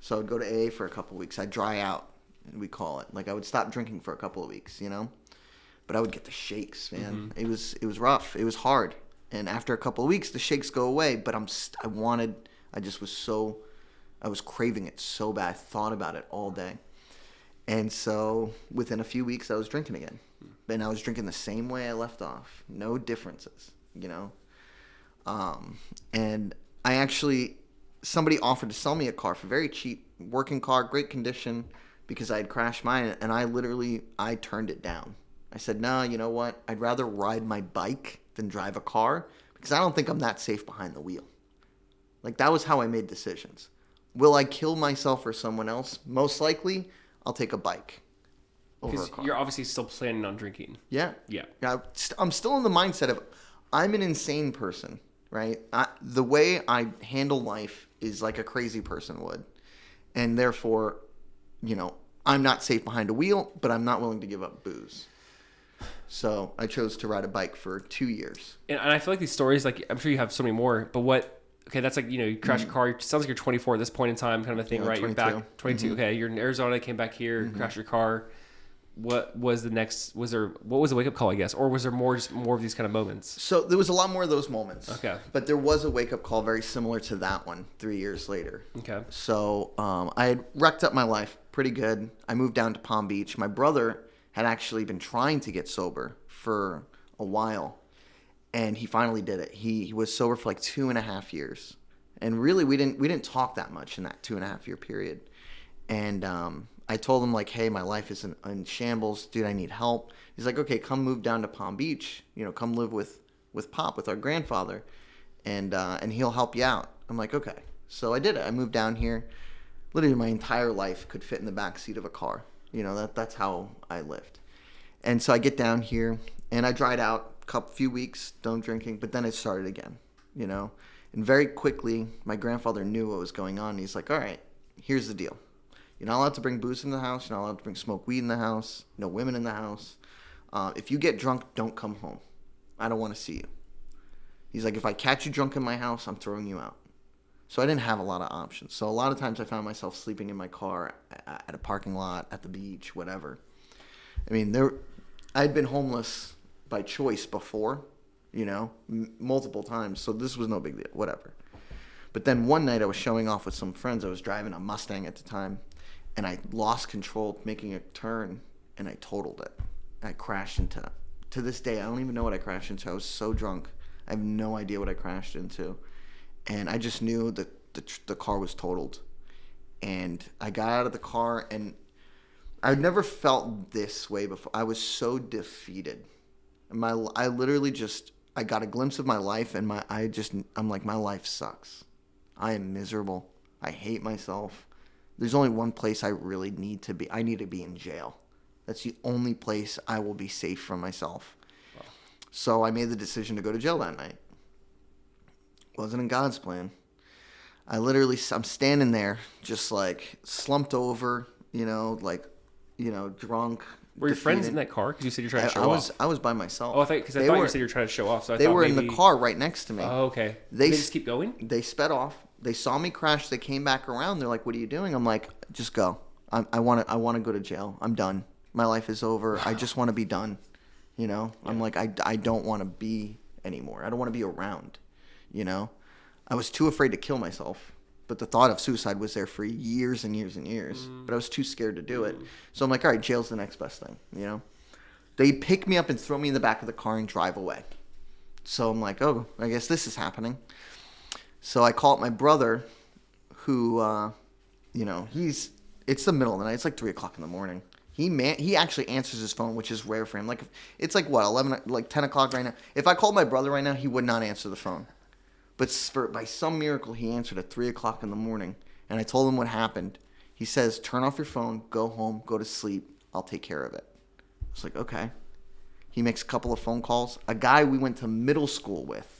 So I'd go to AA for a couple of weeks. I'd dry out, we call it. Like, I would stop drinking for a couple of weeks, But I would get the shakes, man. Mm-hmm. It was rough. It was hard. And after a couple of weeks, the shakes go away. But I was craving it so bad. I thought about it all day. And so within a few weeks, I was drinking again. And I was drinking the same way I left off. No differences, you know. And I actually, somebody offered to sell me a car for very cheap, working car, great condition, because I had crashed mine. And I turned it down. I said, no, you know what? I'd rather ride my bike than drive a car because I don't think I'm that safe behind the wheel. Like, that was how I made decisions. Will I kill myself or someone else? Most likely, I'll take a bike over a Because car. you're obviously still planning on drinking. Yeah. Yeah. I'm still in the mindset of I'm an insane person, right? The way I handle life is like a crazy person would. And therefore, you know, I'm not safe behind a wheel, but I'm not willing to give up booze. So I chose to ride a bike for 2 years. And I feel like these stories, like, I'm sure you have so many more, but okay, that's like, you know, you crash your car. It sounds like you're 24 at this point in time, kind of a thing, right? 22. You're back 22. Okay, you're in Arizona, came back here, crashed your car. What was the next? What was the wake up call, I guess, or was there more of these kind of moments? So there was a lot more of those moments. Okay, but there was a wake up call very similar to that one 3 years later. Okay. So I had wrecked up my life pretty good. I moved down to Palm Beach. My brother had actually been trying to get sober for a while, and he finally did it. He was sober for like 2.5 years, and really we didn't talk that much in that 2.5 year period. And I told him, like, hey, my life is in shambles, dude. I need help. He's like, okay, come move down to Palm Beach. You know, come live with Pop, with our grandfather, and he'll help you out. I'm like, okay. So I did it. I moved down here. Literally, my entire life could fit in the back seat of a car. You know, that's how I lived. And so I get down here, and I dried out a few weeks, done drinking, but then it started again. You know, and very quickly, my grandfather knew what was going on. He's like, all right, here's the deal. You're not allowed to bring booze in the house. You're not allowed to bring smoke weed in the house. No women in the house. If you get drunk, don't come home. I don't want to see you. He's like, if I catch you drunk in my house, I'm throwing you out. So I didn't have a lot of options. So a lot of times I found myself sleeping in my car at a parking lot, at the beach, whatever. I mean, I'd been homeless by choice before, you know, multiple times. So this was no big deal, whatever. But then one night I was showing off with some friends. I was driving a Mustang at the time. And I lost control making a turn, and I totaled it. I crashed to this day, I don't even know what I crashed into. I was so drunk. I have no idea what I crashed into. And I just knew that the car was totaled. And I got out of the car, and I've never felt this way before. I was so defeated. I literally I got a glimpse of my life, and I'm like, my life sucks. I am miserable. I hate myself. There's only one place I really need to be. I need to be in jail. That's the only place I will be safe from myself. Wow. So I made the decision to go to jail that night. Wasn't in God's plan. I'm standing there just like slumped over, you know, like, you know, drunk. Were your friends in that car? Because you said you're trying to show off. I was by myself. Oh, I thought you said you were trying to show off. So they were in the car right next to me. Oh, okay. They just keep going? They sped off. They saw me crash. They came back around. They're like, "What are you doing?" I'm like, "Just go. I want to go to jail. I'm done. My life is over. I just want to be done." You know. Yeah. I'm like, I don't want to be anymore. I don't want to be around. You know. I was too afraid to kill myself, but the thought of suicide was there for years and years and years. But I was too scared to do it. So I'm like, all right, jail's the next best thing. You know. They pick me up and throw me in the back of the car and drive away. So I'm like, oh, I guess this is happening. So I call up my brother, who, you know, it's the middle of the night. It's like 3 o'clock in the morning. He actually answers his phone, which is rare for him. Like, it's like, what, 10 o'clock right now? If I called my brother right now, he would not answer the phone. But by some miracle, he answered at 3 o'clock in the morning. And I told him what happened. He says, turn off your phone, go home, go to sleep. I'll take care of it. I was like, okay. He makes a couple of phone calls. A guy we went to middle school with.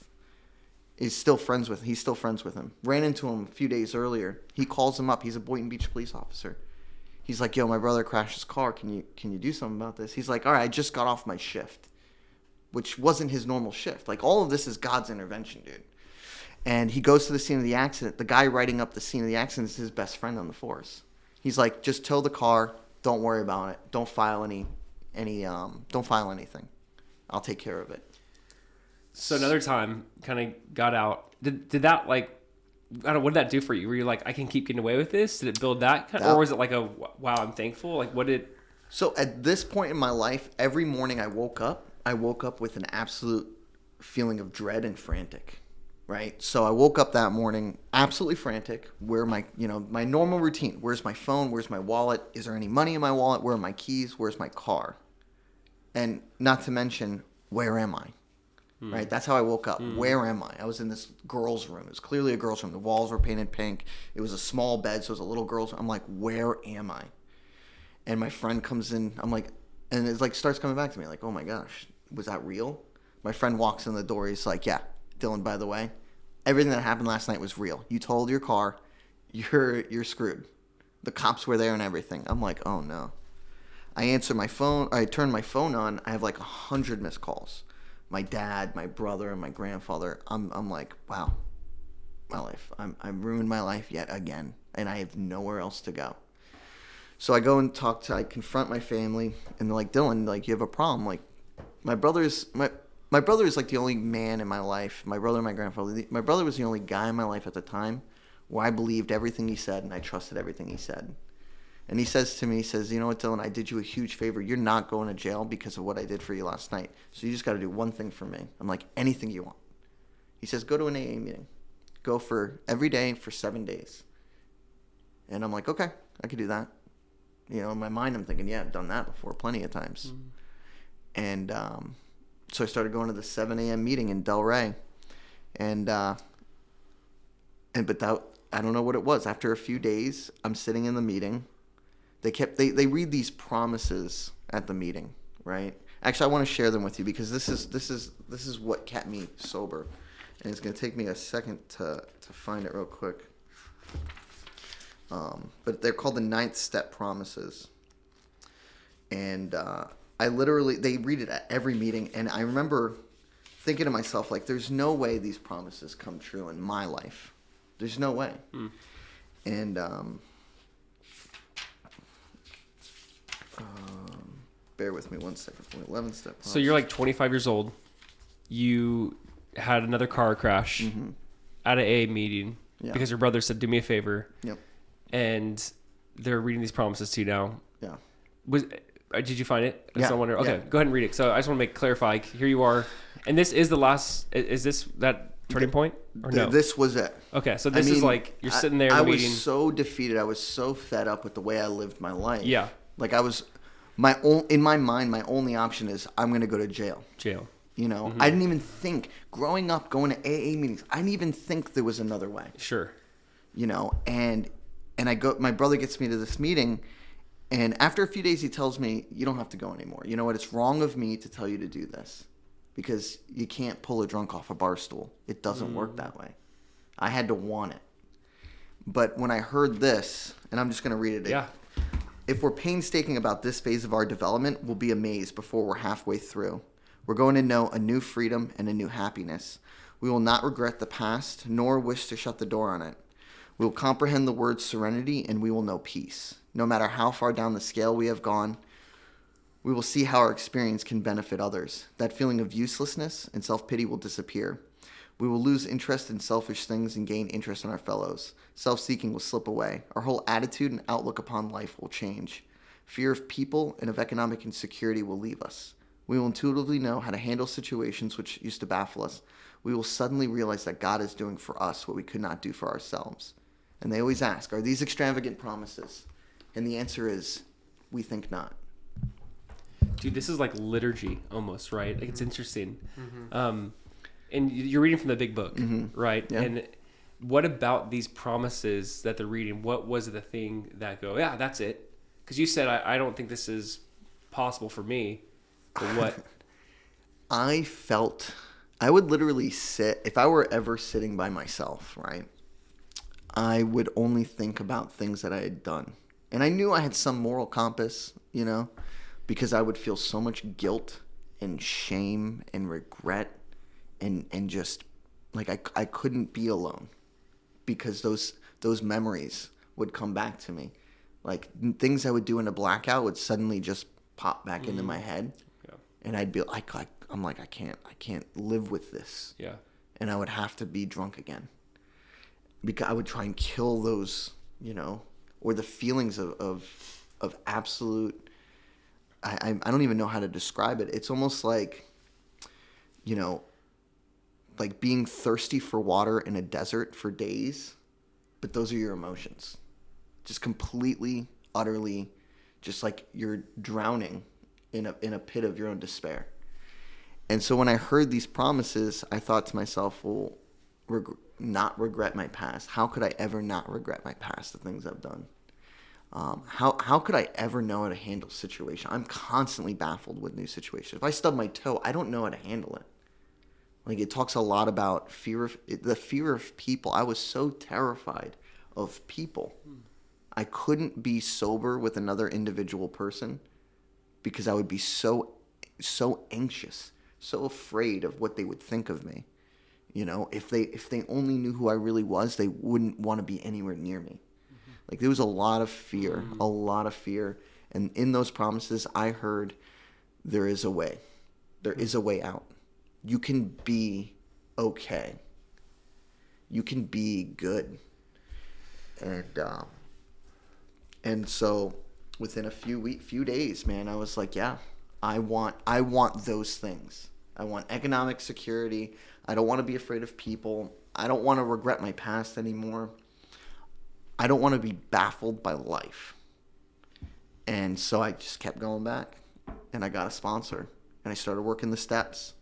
He's still friends with him. Ran into him a few days earlier. He calls him up. He's a Boynton Beach police officer. He's like, yo, my brother crashed his car. Can you do something about this? He's like, all right, I just got off my shift, which wasn't his normal shift. Like, all of this is God's intervention, dude. And he goes to the scene of the accident. The guy writing up the scene of the accident is his best friend on the force. He's like, just tow the car. Don't worry about it. Don't file don't file anything. I'll take care of it. So another time, kind of got out. Did that, like, I don't know, what did that do for you? Were you like, I can keep getting away with this? Did it build that kind of, or was it like a, wow, I'm thankful? Like what did... So at this point in my life, every morning I woke up with an absolute feeling of dread and frantic, right? So I woke up that morning absolutely frantic. Where my normal routine? Where's my phone? Where's my wallet? Is there any money in my wallet? Where are my keys? Where's my car? And not to mention, where am I? Right? That's how I woke up. Where am I? I was in this girl's room. It was clearly a girl's room. The walls were painted pink. It was a small bed, so it was a little girl's room. I'm like, where am I? And my friend comes in. I'm like, and it like starts coming back to me. Like, oh my gosh, was that real? My friend walks in the door. He's like, yeah, Dylan, by the way, everything that happened last night was real. You totaled your car. You're screwed. The cops were there and everything. I'm like, oh no. I answer my phone. I turn my phone on. I have like 100 missed calls. My dad, my brother, and my grandfather. I'm like, wow, my life. I've ruined my life yet again, and I have nowhere else to go. So I go and I confront my family, and they're like, Dylan, like you have a problem. Like my brother is like the only man in my life. My brother and my grandfather. My brother was the only guy in my life at the time where I believed everything he said and I trusted everything he said. And he says to me, you know what, Dylan, I did you a huge favor. You're not going to jail because of what I did for you last night. So you just got to do one thing for me. I'm like, anything you want. He says, go to an AA meeting. Go for every day for 7 days. And I'm like, okay, I could do that. You know, in my mind, I'm thinking, yeah, I've done that before plenty of times. And so I started going to the 7 a.m. meeting in Delray. But I don't know what it was. After a few days, I'm sitting in the meeting. They read these promises at the meeting, right? Actually, I want to share them with you because this is what kept me sober, and it's going to take me a second to find it real quick. But they're called the 9th step promises, and they read it at every meeting, and I remember thinking to myself like, "There's no way these promises come true in my life. There's no way." And bear with me 1 second. 11 step. So you're like 25 years old. You had another car crash at an AA meeting because your brother said, "Do me a favor." Yep. And they're reading these promises to you now. Yeah. Did you find it? Yeah. Okay, go ahead and read it. So I just want to clarify. Here you are, and this is the last. Is this that turning point or no? This was it. Okay, so this is like you're sitting there in the meeting. I was so defeated. I was so fed up with the way I lived my life. Yeah. Like in my mind, my only option is I'm going to go to jail. You know, I didn't even think growing up going to AA meetings. I didn't even think there was another way. Sure. You know, and I go. My brother gets me to this meeting, and after a few days, he tells me, "You don't have to go anymore. You know what? It's wrong of me to tell you to do this, because you can't pull a drunk off a bar stool. It doesn't work that way. I had to want it." But when I heard this, and I'm just going to read it. Yeah. If we're painstaking about this phase of our development, we'll be amazed before we're halfway through. We're going to know a new freedom and a new happiness. We will not regret the past, nor wish to shut the door on it. We will comprehend the word serenity, and we will know peace. No matter how far down the scale we have gone, we will see how our experience can benefit others. That feeling of uselessness and self-pity will disappear. We will lose interest in selfish things and gain interest in our fellows. Self-seeking will slip away. Our whole attitude and outlook upon life will change. Fear of people and of economic insecurity will leave us. We will intuitively know how to handle situations which used to baffle us. We will suddenly realize that God is doing for us what we could not do for ourselves. And they always ask, are these extravagant promises? And the answer is, we think not. Dude, this is like liturgy almost, right? Like it's interesting. And you're reading from the big book, right? Yeah. And what about these promises that they're reading? What was the thing that yeah, that's it? Because you said, I don't think this is possible for me. But what? I would literally sit, if I were ever sitting by myself, right? I would only think about things that I had done. And I knew I had some moral compass, you know, because I would feel so much guilt and shame and regret and just like I couldn't be alone because those memories would come back to me. Like things I would do in a blackout would suddenly just pop back into my head. Yeah. And I'd be like, I'm like, I can't live with this. Yeah. And I would have to be drunk again. because I would try and kill those, or the feelings of absolute. I don't even know how to describe it. It's almost like, like being thirsty for water in a desert for days, but those are your emotions. Just completely, utterly, just like you're drowning in a pit of your own despair. And so when I heard these promises, I thought to myself, well, not regret my past. How could I ever not regret my past, the things I've done? How could I ever know how to handle situation? I'm constantly baffled with new situations. If I stub my toe, I don't know how to handle it. Like, it talks a lot about the fear of people. I was so terrified of people. I couldn't be sober with another individual person because I would be so anxious, so afraid of what they would think of me. If they only knew who I really was, they wouldn't want to be anywhere near me. Like, there was a lot of fear. And in those promises, I heard there is a way. There is a way out. You can be okay. You can be good. And so within a few days, man, I was like, yeah, I want those things. I want economic security. I don't want to be afraid of people. I don't want to regret my past anymore. I don't want to be baffled by life. And so I just kept going back, and I got a sponsor, and I started working the steps,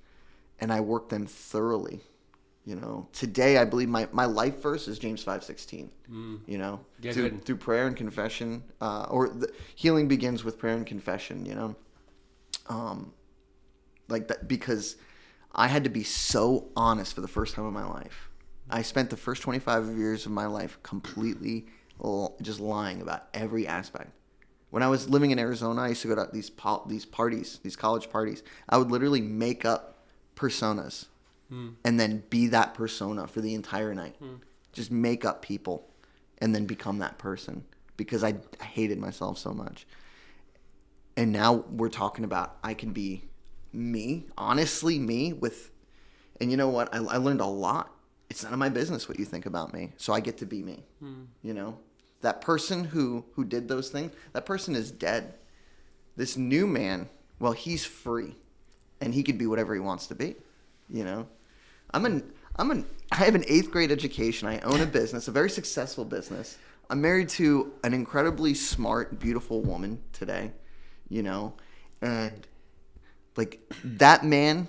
and I worked them thoroughly. Today I believe my life verse is James 5:16. Through prayer and confession, healing begins with prayer and confession. Like that, because I had to be so honest for the first time in my life. I spent the first 25 years of my life completely just lying about every aspect. When I was living in Arizona, I used to go to these parties, these college parties. I would literally make up personas and then be that persona for the entire night. Just make up people and then become that person because I hated myself so much. And now we're talking about I can be me, honestly me, and you know what? I learned a lot. It's none of my business what you think about me. So I get to be me. That person who did those things, that person is dead. This new man, well, he's free, and he could be whatever he wants to be. I have an 8th grade education. I own a business, a very successful business. I'm married to an incredibly smart, beautiful woman today. And like that man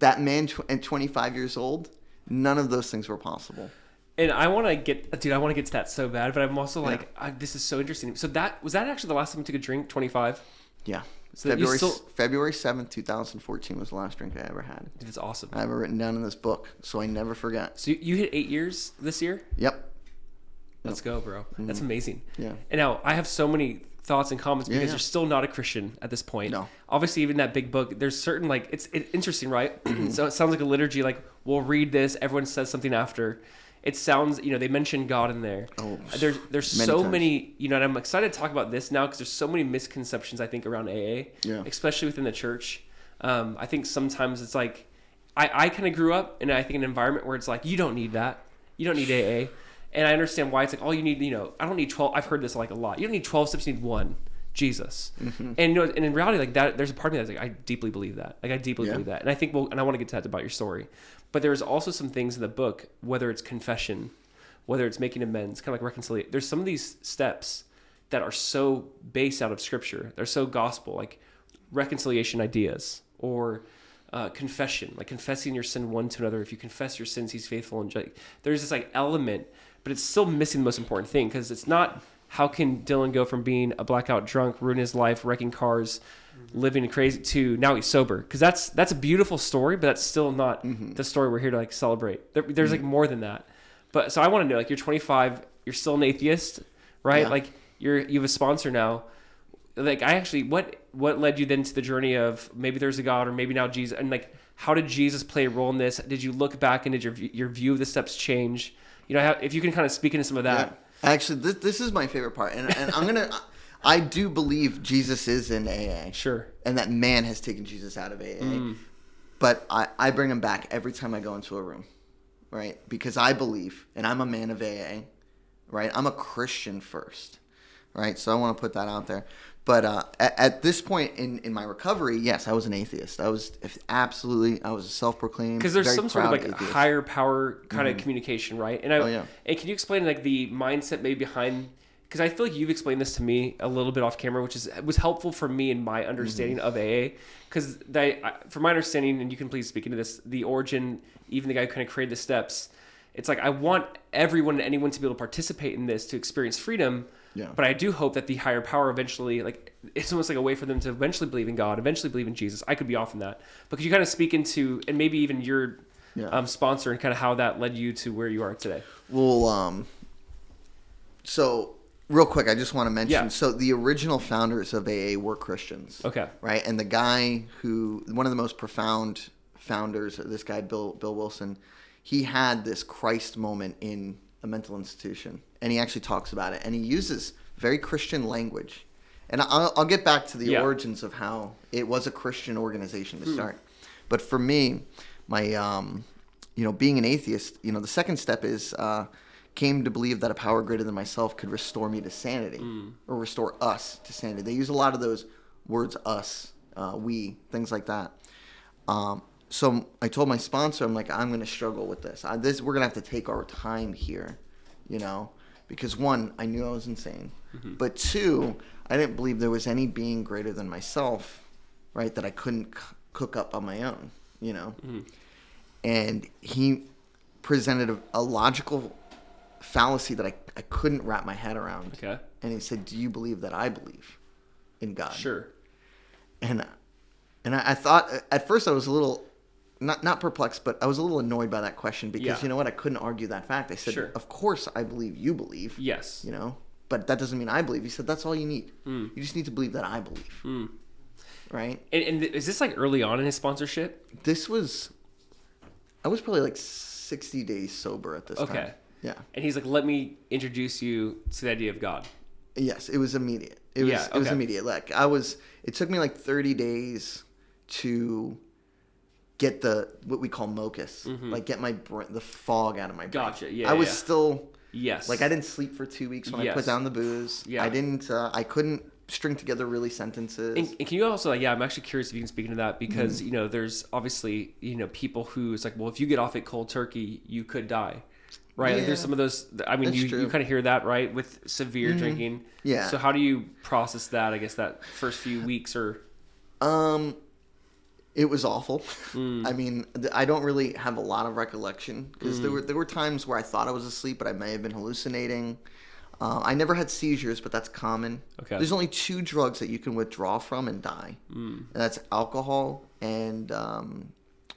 at 25 years old, none of those things were possible. And I want to get to that so bad, but I'm also like, this is so interesting. So was that actually the last time you took a drink, 25? Yeah. So February 7th, 2014 was the last drink I ever had. Dude, it's awesome. I have it written down in this book, so I never forget. So you hit 8 years this year? Yep. Let's go, bro. That's amazing. Yeah. And now I have so many thoughts and comments because you're still not a Christian at this point. No. Obviously, even that big book, there's certain, like, it's interesting, right? So it sounds like a liturgy, like, we'll read this, everyone says something after. It sounds, they mention God in there. Oh, there's so many, and I'm excited to talk about this now because there's so many misconceptions, I think, around AA, especially within the church. I think sometimes it's like, I kind of grew up in, I think, an environment where it's like, you don't need that. You don't need AA. And I understand why it's like, all you need, I don't need 12. I've heard this like a lot. You don't need 12 steps, you need one. Jesus. And and in reality, like that, there's a part of me that's like, I deeply believe that. Like, I deeply believe that. And I think, and I want to get to that about your story. But there's also some things in the book, whether it's confession, whether it's making amends, kind of like reconciliation. There's some of these steps that are so based out of Scripture. They're so gospel, like reconciliation ideas or confession, like confessing your sin one to another. If you confess your sins, He's faithful and just. There's this like element, but it's still missing the most important thing because it's not. How can Dylan go from being a blackout drunk, ruining his life, wrecking cars, living crazy, to now he's sober? Because that's a beautiful story, but that's still not the story we're here to like celebrate. There's like more than that. But so I want to know, like, you're 25, you're still an atheist, right? Yeah. Like you have a sponsor now. Like, what led you then to the journey of maybe there's a God or maybe now Jesus, and like how did Jesus play a role in this? Did you look back and did your view of the steps change? If you can kind of speak into some of that. Yeah. Actually, this is my favorite part, and I do believe Jesus is in AA. Sure. And that man has taken Jesus out of AA. But I bring him back every time I go into a room. right? Because I believe, and I'm a man of AA, right? I'm a Christian first, right? So I want to put that out there. But at this point in my recovery, yes, I was an atheist. I was a self-proclaimed, because there's very some sort of like atheist. higher power kind of communication, right? And yeah. And can you explain like the mindset maybe behind? Because I feel like you've explained this to me a little bit off camera, which was helpful for me in my understanding of AA. Because from my understanding, and you can please speak into this, the origin, even the guy who kind of created the steps, it's like I want everyone and anyone to be able to participate in this to experience freedom. Yeah. But I do hope that the higher power eventually, like, it's almost like a way for them to eventually believe in God, eventually believe in Jesus. I could be off in that. But could you kind of speak into, and maybe even your sponsor and kind of how that led you to where you are today? Well, so real quick, I just want to mention, so the original founders of AA were Christians. Okay. Right? And the guy one of the most profound founders, this guy, Bill Wilson, he had this Christ moment in a mental institution. And he actually talks about it. And he uses very Christian language. And I'll get back to the origins of how it was a Christian organization to start. But for me, my, being an atheist, the second step is came to believe that a power greater than myself could restore me to sanity or restore us to sanity. They use a lot of those words, us, we, things like that. So I told my sponsor, I'm like, I'm going to struggle with this. We're going to have to take our time here, because one, I knew I was insane. But two, I didn't believe there was any being greater than myself, right, that I couldn't cook up on my own, And he presented a logical fallacy that I couldn't wrap my head around. Okay. And he said, do you believe that I believe in God? Sure. And I thought, at first I was a little, not perplexed, but I was a little annoyed by that question because, you know what, I couldn't argue that fact. I said, of course I believe you believe. Yes. But that doesn't mean I believe. He said, that's all you need. You just need to believe that I believe. Right? And is this like early on in his sponsorship? I was probably like 60 days sober at this time. Okay. Yeah. And he's like, let me introduce you to the idea of God. Yes, it was immediate. It was immediate. Like it took me like 30 days to get what we call mucus, like get the fog out of my brain. Gotcha. Yeah. I was still like I didn't sleep for 2 weeks when I put down the booze. Yeah. I couldn't string together really sentences. And can you also I'm actually curious if you can speak into that because there's obviously people who it's like, well, if you get off it cold turkey, you could die. Right, like there's some of those. I mean, you kind of hear that, right, with severe drinking. Yeah. So how do you process that? I guess that first few weeks or. It was awful. I mean, I don't really have a lot of recollection because there were times where I thought I was asleep, but I may have been hallucinating. I never had seizures, but that's common. Okay. There's only 2 drugs that you can withdraw from and die, and that's alcohol and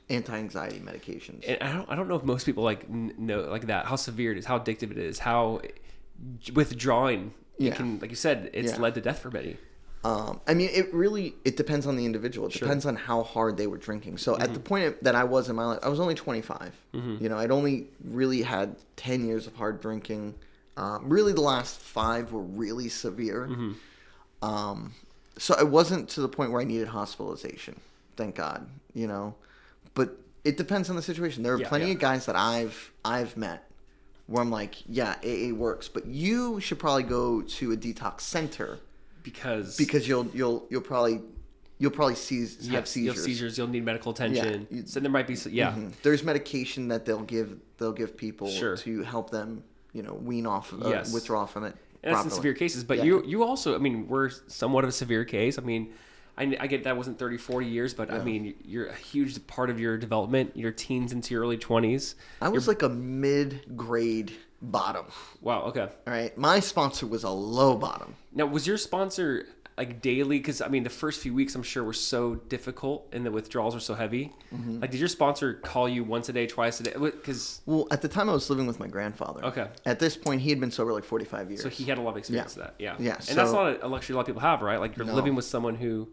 anti-anxiety medications. And I don't know if most people know like that, how severe it is, how addictive it is, how withdrawing it can, like you said, it's led to death for many. I mean, it depends on the individual. It depends on how hard they were drinking. So at the point that I was in my life, I was only 25. I'd only really had 10 years of hard drinking. Really the last 5 were really severe. So I wasn't to the point where I needed hospitalization. Thank God, But it depends on the situation. There are plenty of guys that I've met where I'm like, yeah, AA works, but you should probably go to a detox center because you'll probably have seizures. You'll have seizures. You'll need medical attention. Yeah. So there might be There's medication that they'll give people to help them wean off withdraw from it. And that's in severe cases. But you also, I mean, we're somewhat of a severe case. I mean, I get that wasn't 30, 40 years, but I mean, you're a huge part of your development, your teens into your early 20s. I was like a mid-grade bottom. Wow, okay. All right. My sponsor was a low bottom. Now, was your sponsor like daily? Because, I mean, the first few weeks, I'm sure, were so difficult and the withdrawals were so heavy. Like, did your sponsor call you once a day, twice a day? Well, at the time, I was living with my grandfather. Okay. At this point, he had been sober like 45 years. So he had a lot of experience with that. Yeah. Yeah. And that's not a luxury a lot of people have, right? Like, you're living with someone who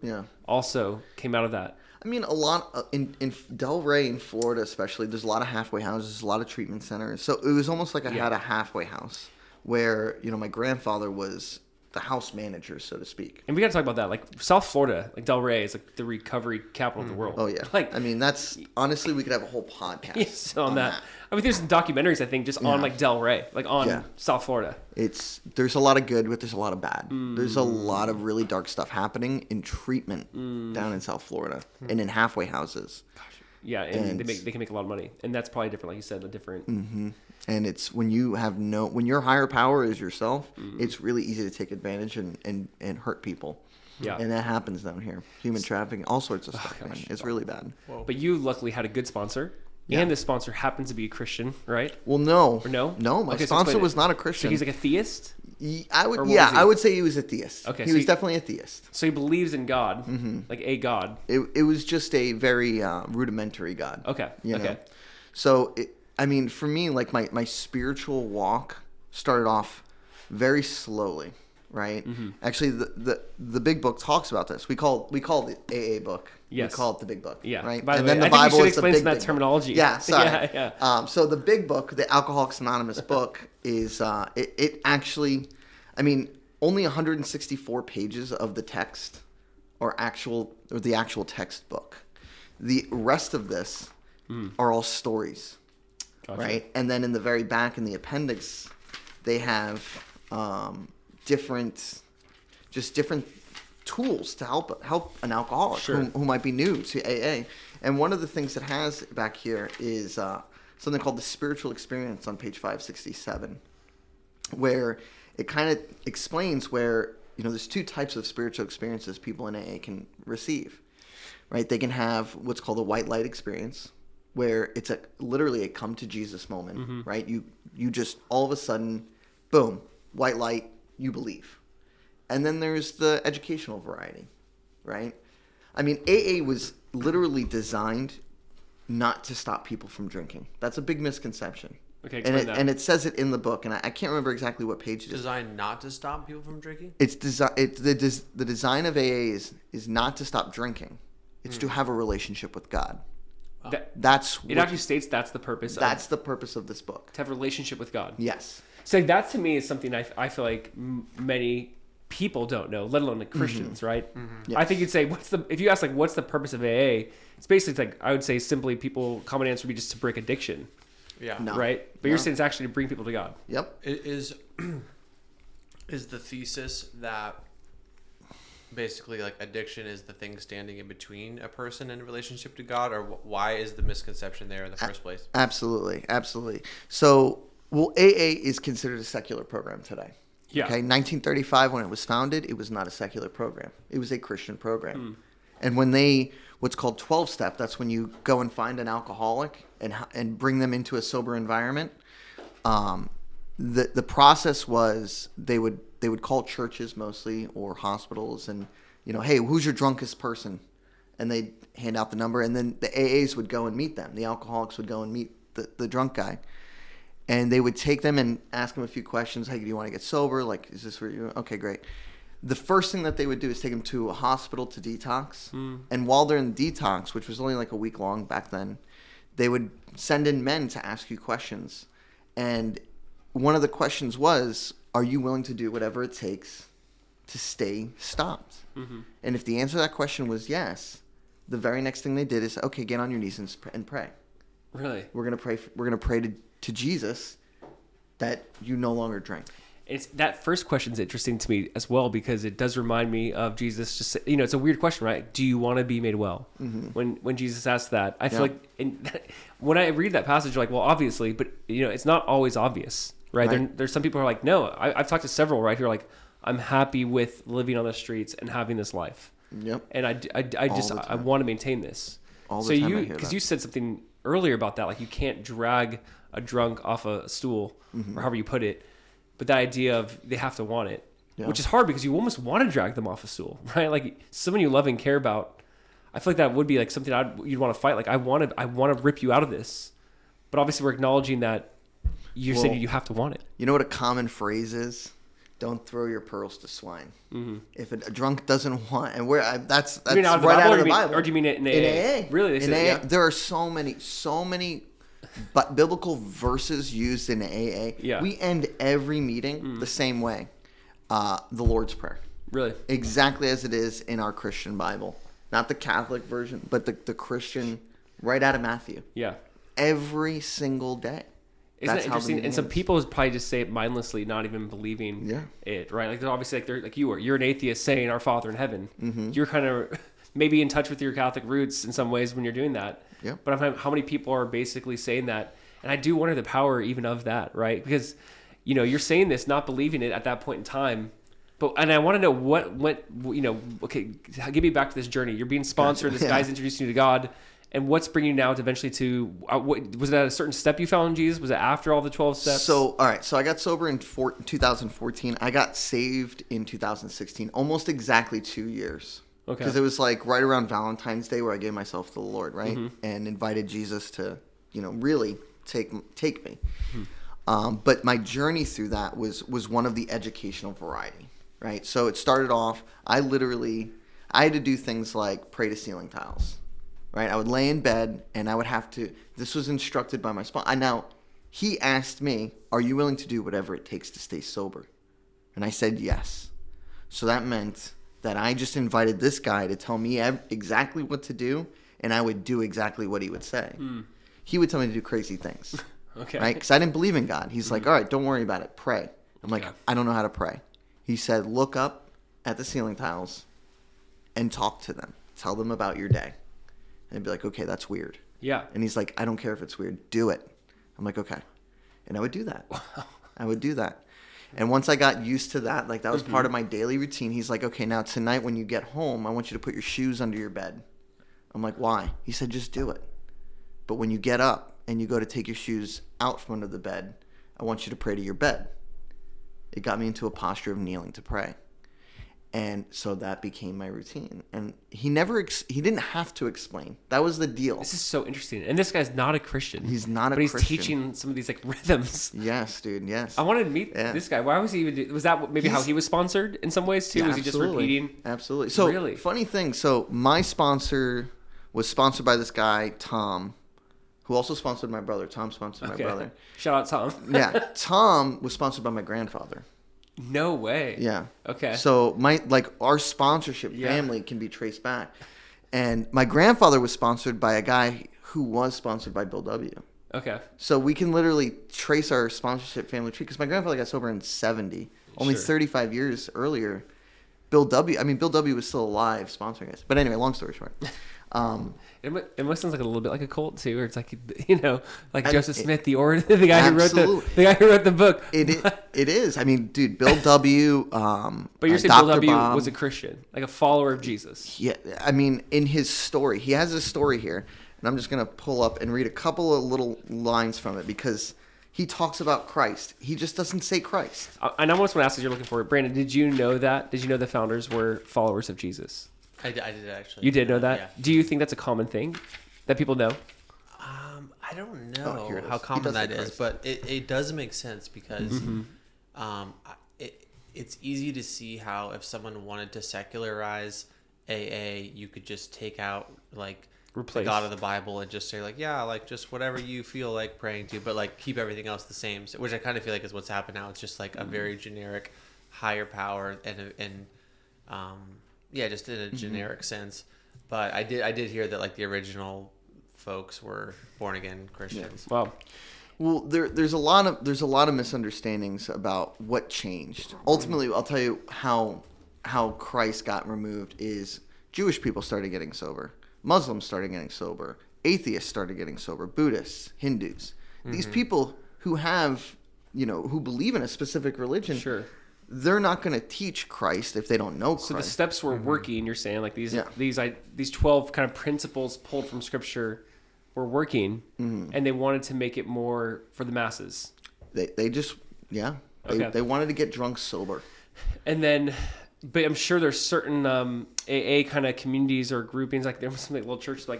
also came out of that. I mean, a lot in Delray in Florida, especially, there's a lot of halfway houses, a lot of treatment centers. So it was almost like I had a halfway house where, my grandfather was the house managers, so to speak. And we got to talk about that. Like South Florida, like Delray is like the recovery capital of the world. Oh yeah. Like, I mean, that's honestly, we could have a whole podcast on that. I mean, there's some documentaries I think just on like Delray, like on South Florida. There's a lot of good, but there's a lot of bad. There's a lot of really dark stuff happening in treatment down in South Florida and in halfway houses. Gosh. Yeah, and they can make a lot of money, and that's probably different, like you said, a different. And it's when you have when your higher power is yourself, it's really easy to take advantage and hurt people. Yeah, and that happens down here. Human trafficking, all sorts of stuff. Man. It's really bad. Whoa. But you luckily had a good sponsor. Yeah. And this sponsor happens to be a Christian, right? Well, no. Or no? No, my sponsor was not a Christian. So he's like a theist? I would say he was a theist. Okay, he was definitely a theist. So he believes in God, like a God. It was just a very rudimentary God. Okay. You know? So, for me, like my spiritual walk started off very slowly, right? Actually, the big book talks about this. We call it the AA book. Yes. We call it the big book. Yeah. Right. By the way, I think you should explain some of that terminology. Yeah. Sorry. Yeah. So the big book, the Alcoholics Anonymous book, is it actually, only 164 pages of the text are the actual textbook. The rest of this are all stories. Gotcha. Right. And then in the very back in the appendix, they have different tools to help an alcoholic who might be new to AA. And one of the things it has back here is something called the spiritual experience on page 567, where it kind of explains where, there's two types of spiritual experiences people in AA can receive, right? They can have what's called a white light experience, where it's literally a come to Jesus moment, right? You just all of a sudden, boom, white light, you believe. And then there's the educational variety, right? AA was literally designed not to stop people from drinking. That's a big misconception. Okay, and it says it in the book, and I can't remember exactly what page it is. Designed not to stop people from drinking? The design of AA is not to stop drinking. It's to have a relationship with God. It actually states that's the purpose. That's the purpose of this book. To have a relationship with God. Yes. So that to me is something I feel like many people don't know, let alone the Christians, right? Yes. I think you'd say, if you ask like what's the purpose of AA, it's basically like I would say simply common answer would be just to break addiction. Yeah. No. Right? But you're saying it's actually to bring people to God. Yep. Is the thesis that basically like addiction is the thing standing in between a person and a relationship to God, or why is the misconception there in the first place? Absolutely. So, AA is considered a secular program today. Yeah. Okay. 1935, when it was founded, it was not a secular program. It was a Christian program. And when what's called 12-step, that's when you go and find an alcoholic and bring them into a sober environment. The process was they would call churches mostly or hospitals and, hey, who's your drunkest person? And they'd hand out the number, and then the AAs would go and meet them. The alcoholics would go and meet the drunk guy. And they would take them and ask them a few questions. Hey, do you want to get sober? Like, is this where you? Okay, great. The first thing that they would do is take them to a hospital to detox. And while they're in detox, which was only like a week long back then, they would send in men to ask you questions. And one of the questions was, are you willing to do whatever it takes to stay stopped? And if the answer to that question was yes, the very next thing they did is, okay, get on your knees and pray. Really? We're gonna pray. We're gonna pray to Jesus that you no longer drink. That first question is interesting to me as well, because it does remind me of Jesus. Just it's a weird question, right? Do you want to be made well? When Jesus asked that, I feel like when I read that passage, like, well, obviously, but it's not always obvious, right? There's some people who are like, no. I've talked to several right who are like, I'm happy with living on the streets and having this life. Yep. And I want to maintain this. All the time. Because you said something earlier about that, like you can't drag a drunk off a stool, or however you put it. But that idea of they have to want it, which is hard because you almost want to drag them off a stool, right? Like someone you love and care about. I feel like that would be like something you'd want to fight. Like I want to rip you out of this, but obviously we're acknowledging that you're saying you have to want it. You know what a common phrase is? Don't throw your pearls to swine. If a drunk doesn't want, and that's right out of the Bible. Or do you mean it in AA? Really? In AA, there are so many but biblical verses used in AA. Yeah. We end every meeting the same way. The Lord's Prayer. Really? Exactly as it is in our Christian Bible. Not the Catholic version, but the Christian, right out of Matthew. Yeah. Every single day. Isn't that interesting? And some people would probably just say it mindlessly, not even believing it, right? Like they're obviously they're like you are. You're an atheist saying "Our Father in Heaven." Mm-hmm. You're kind of maybe in touch with your Catholic roots in some ways when you're doing that. Yeah. But how many people are basically saying that? And I do wonder the power even of that, right? Because you're saying this, not believing it at that point in time. And I want to know what okay, give me back to this journey. You're being sponsored. This guy's introducing you to God. And what's bringing you now to eventually to, was it at a certain step you found in Jesus? Was it after all the 12 steps? So, all right. So I got sober in 2014. I got saved in 2016, almost exactly 2 years. Okay. Because it was like right around Valentine's Day where I gave myself to the Lord, right? Mm-hmm. And invited Jesus to, really take me. Mm-hmm. But my journey through that was one of the educational variety, right? So it started off, I had to do things like pray to ceiling tiles. Right, I would lay in bed and I would have to. This was instructed by my sponsor. Now, he asked me, "Are you willing to do whatever it takes to stay sober?" And I said yes. So that meant that I just invited this guy to tell me exactly what to do, and I would do exactly what he would say. He would tell me to do crazy things. Okay. Right, because I didn't believe in God. He's like, "All right, don't worry about it. Pray." I'm like, "I don't know how to pray." He said, "Look up at the ceiling tiles and talk to them. Tell them about your day." And I'd be like, okay, that's weird. Yeah. And he's like, I don't care if it's weird. Do it. I'm like, okay. And I would do that. Wow. I would do that. And once I got used to that, like that was part of my daily routine. He's like, okay, now tonight when you get home, I want you to put your shoes under your bed. I'm like, why? He said, just do it. But when you get up and you go to take your shoes out from under the bed, I want you to pray to your bed. It got me into a posture of kneeling to pray. And so that became my routine. And he didn't have to explain. That was the deal. This is so interesting. And this guy's not a Christian. He's not a Christian. But he's teaching some of these like rhythms. Yes, dude. Yes. I wanted to meet this guy. Why was he even was that maybe how he was sponsored in some ways too? Was he just repeating? Absolutely. So really? Funny thing. So my sponsor was sponsored by this guy, Tom, who also sponsored my brother. Tom sponsored my brother. Shout out Tom. Yeah. Tom was sponsored by my grandfather. No way. Yeah. Okay. So our sponsorship family can be traced back. And my grandfather was sponsored by a guy who was sponsored by Bill W. Okay. So we can literally trace our sponsorship family tree because my grandfather got sober in 70, only 35 years earlier. Bill W was still alive sponsoring us. But anyway, long story short. It must sound like a little bit like a cult too, where it's like like Joseph Smith, the guy who wrote the book. It is. I mean, dude, Bill W. But you're saying Bill W. was a Christian, like a follower of Jesus. Yeah, I mean, in his story, he has a story here, and I'm just gonna pull up and read a couple of little lines from it because he talks about Christ. He just doesn't say Christ. And I almost want to ask, as you're looking for it, Brandon, did you know that? Did you know the founders were followers of Jesus? I did actually. You did know that? Yeah. Do you think that's a common thing that people know? I don't know how common that is, but it does make sense because it's easy to see how if someone wanted to secularize AA, you could just take out the God of the Bible and just say just whatever you feel like praying to, but keep everything else the same. So, which I kind of feel like is what's happened now. It's just a very generic higher power and just in a generic sense. But I did hear that the original folks were born again Christians. Yeah. Wow. Well, there's a lot of misunderstandings about what changed. Ultimately, I'll tell you how Christ got removed is Jewish people started getting sober, Muslims started getting sober, atheists started getting sober, Buddhists, Hindus. These people who have who believe in a specific religion. Sure. They're not going to teach Christ if they don't know Christ. So the steps were working. You're saying these 12 kind of principles pulled from Scripture were working, and they wanted to make it more for the masses. They just they wanted to get drunk sober. And then, but I'm sure there's certain AA kind of communities or groupings there must be little churches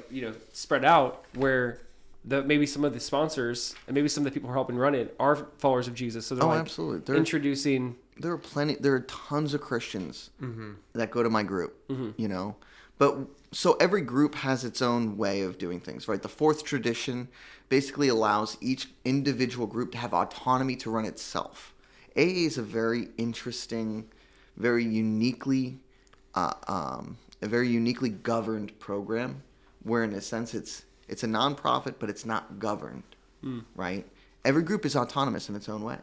spread out where maybe some of the sponsors and maybe some of the people who are helping run it are followers of Jesus. So they're absolutely. They're introducing. There are tons of Christians that go to my group, But so every group has its own way of doing things, right? The fourth tradition basically allows each individual group to have autonomy to run itself. AA is a very interesting very uniquely, a very uniquely governed program, where in a sense it's a nonprofit, but it's not governed, right? Every group is autonomous in its own way.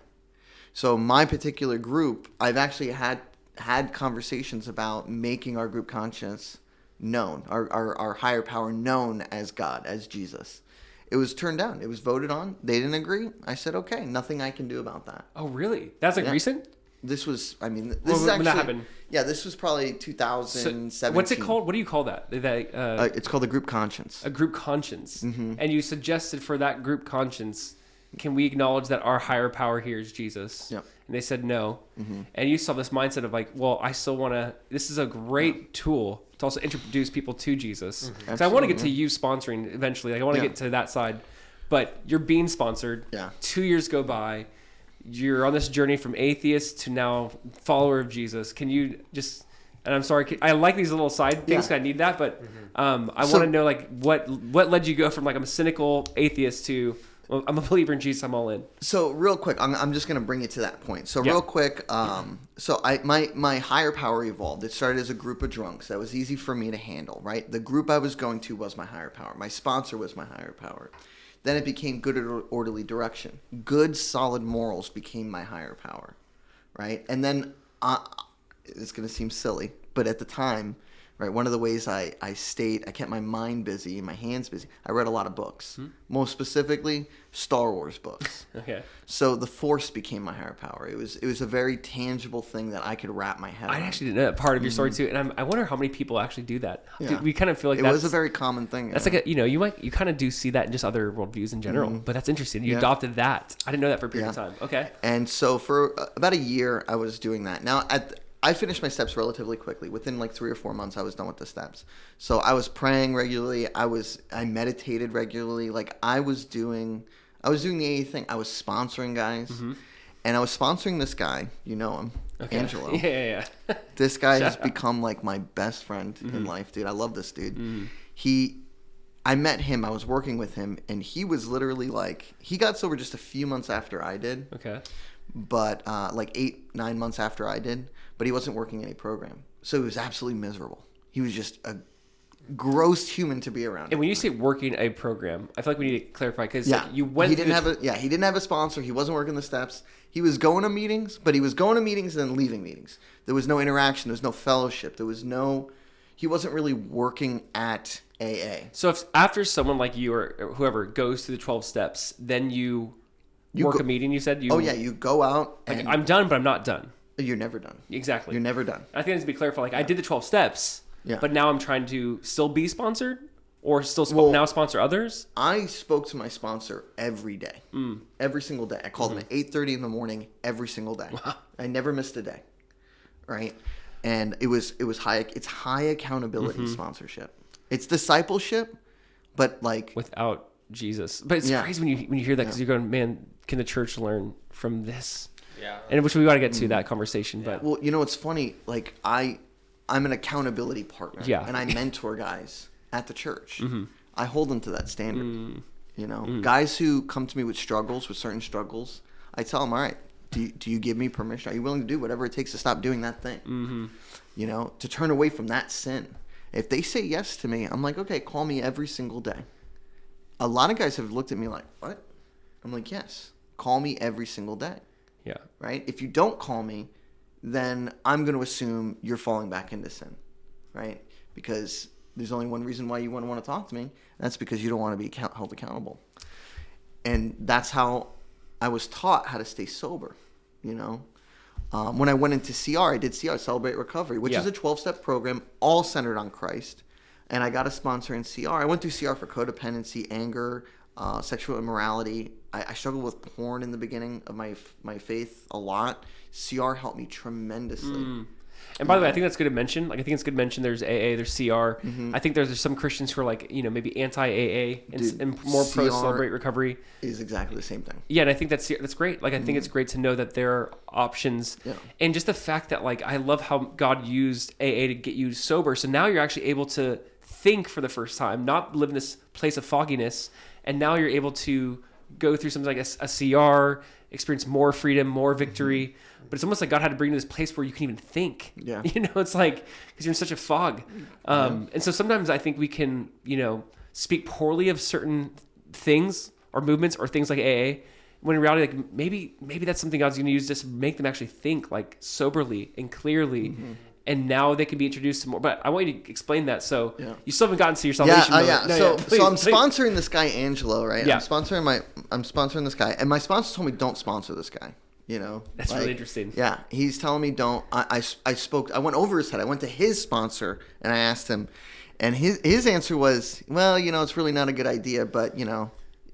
So my particular group, I've actually had conversations about making our group conscience known, our higher power known as God, as Jesus. It was turned down. It was voted on. They didn't agree. I said, okay, nothing I can do about that. Oh, really? That's like recent? This was, this is when actually, that happened? Yeah, this was probably 2017. So what's it called? What do you call that? It's called a group conscience. A group conscience. Mm-hmm. And you suggested for that group conscience, can we acknowledge that our higher power here is Jesus? Yep. And they said no. Mm-hmm. And you saw this mindset of like, well, I still want to, this is a great tool to also introduce people to Jesus. Because I want to get to you sponsoring eventually. Like I want to get to that side. But you're being sponsored. Yeah. 2 years go by. You're on this journey from atheist to now follower of Jesus. Can you just, and I'm sorry, I like these little side things. I need that. But I want to know like what led you go from like I'm a cynical atheist to, well, I'm a believer in Jesus, I'm all in. So real quick, I'm just going to bring it to that point. So real quick, so my higher power evolved. It started as a group of drunks. That was easy for me to handle, right? The group I was going to was my higher power. My sponsor was my higher power. Then it became good orderly direction. Good, solid morals became my higher power, right? And then it's going to seem silly, but at the time, right, one of the ways I kept my mind busy and my hands busy, I read a lot of books. Most specifically, Star Wars books. Okay. So the Force became my higher power. It was a very tangible thing that I could wrap my head around. I actually didn't know that part of your story too, and I wonder how many people actually do that. Yeah. We kind of feel like it was a very common thing. That's like you kind of do see that in just other worldviews in general, but that's interesting. You adopted that. I didn't know that for a period of time. Okay. And so for about a year, I was doing that. Now I finished my steps relatively quickly. Within like 3 or 4 months, I was done with the steps. So I was praying regularly. I meditated regularly. Like I was doing the AA thing. I was sponsoring guys, and I was sponsoring this guy. You know him, Angelo. Yeah. This guy has become like my best friend in life, dude. I love this dude. I met him. I was working with him, and he was literally like, he got sober just a few months after I did. Okay. But like 8-9 months after I did. But he wasn't working any program, so he was absolutely miserable. He was just a gross human to be around. And when you say working a program, I feel like we need to clarify because you went. He didn't have a sponsor. He wasn't working the steps. He was going to meetings, but he was going to meetings and then leaving meetings. There was no interaction. There was no fellowship. He wasn't really working at AA. So if after someone like you or whoever goes through the 12 steps, then you work a meeting. You said you. Oh yeah, you go out. Like, I'm done, but I'm not done. You're never done. Exactly. You're never done. I think it needs to be clarified. Like I did the 12 steps, but now I'm trying to still be sponsored or still now sponsor others. I spoke to my sponsor every day, every single day. I called him at 8:30 in the morning every single day. Wow. I never missed a day, right? And it was high. It's high accountability sponsorship. It's discipleship, but like without Jesus. But it's crazy when you hear that because you're going, man, can the church learn from this? Yeah. And which we got to get to that conversation, but well, you know, it's funny. Like I'm an accountability partner, and I mentor guys at the church. I hold them to that standard. You know, guys who come to me with certain struggles, I tell them, all right, do you give me permission? Are you willing to do whatever it takes to stop doing that thing? You know, to turn away from that sin. If they say yes to me, I'm like, okay, call me every single day. A lot of guys have looked at me like, what? I'm like, yes, call me every single day. Yeah. Right? If you don't call me, then I'm going to assume you're falling back into sin. Right? Because there's only one reason why you want to talk to me. And that's because you don't want to be held accountable. And that's how I was taught how to stay sober. You know? When I went into CR, I did CR, Celebrate Recovery, which is a 12-step program all centered on Christ. And I got a sponsor in CR. I went through CR for codependency, anger, sexual immorality. I struggled with porn in the beginning of my faith a lot. CR helped me tremendously. And by the way, I think that's good to mention. Like, I think it's good to mention there's AA, there's CR. I think there's some Christians who are like, you know, maybe anti-AA and more pro-Celebrate Recovery. Is exactly the same thing. Yeah, and I think that's great. Like, I think it's great to know that there are options. Yeah. And just the fact that, like, I love how God used AA to get you sober. So now you're actually able to think for the first time, not live in this place of fogginess. And now you're able to go through something like a CR, experience more freedom, more victory. But it's almost like God had to bring you to this place where you can even think. Yeah. It's like, because you're in such a fog. And so sometimes I think we can, speak poorly of certain things or movements or things like AA, when in reality, like maybe that's something God's going to use just to make them actually think like soberly and clearly. And now they can be introduced to more. But I want you to explain that. So you still haven't gotten to your salvation. So I'm sponsoring this guy Angelo, right? Yeah. I'm sponsoring this guy, and my sponsor told me don't sponsor this guy. That's really interesting. Yeah, he's telling me don't. I went over his head. I went to his sponsor and I asked him, and his answer was, well, it's really not a good idea, but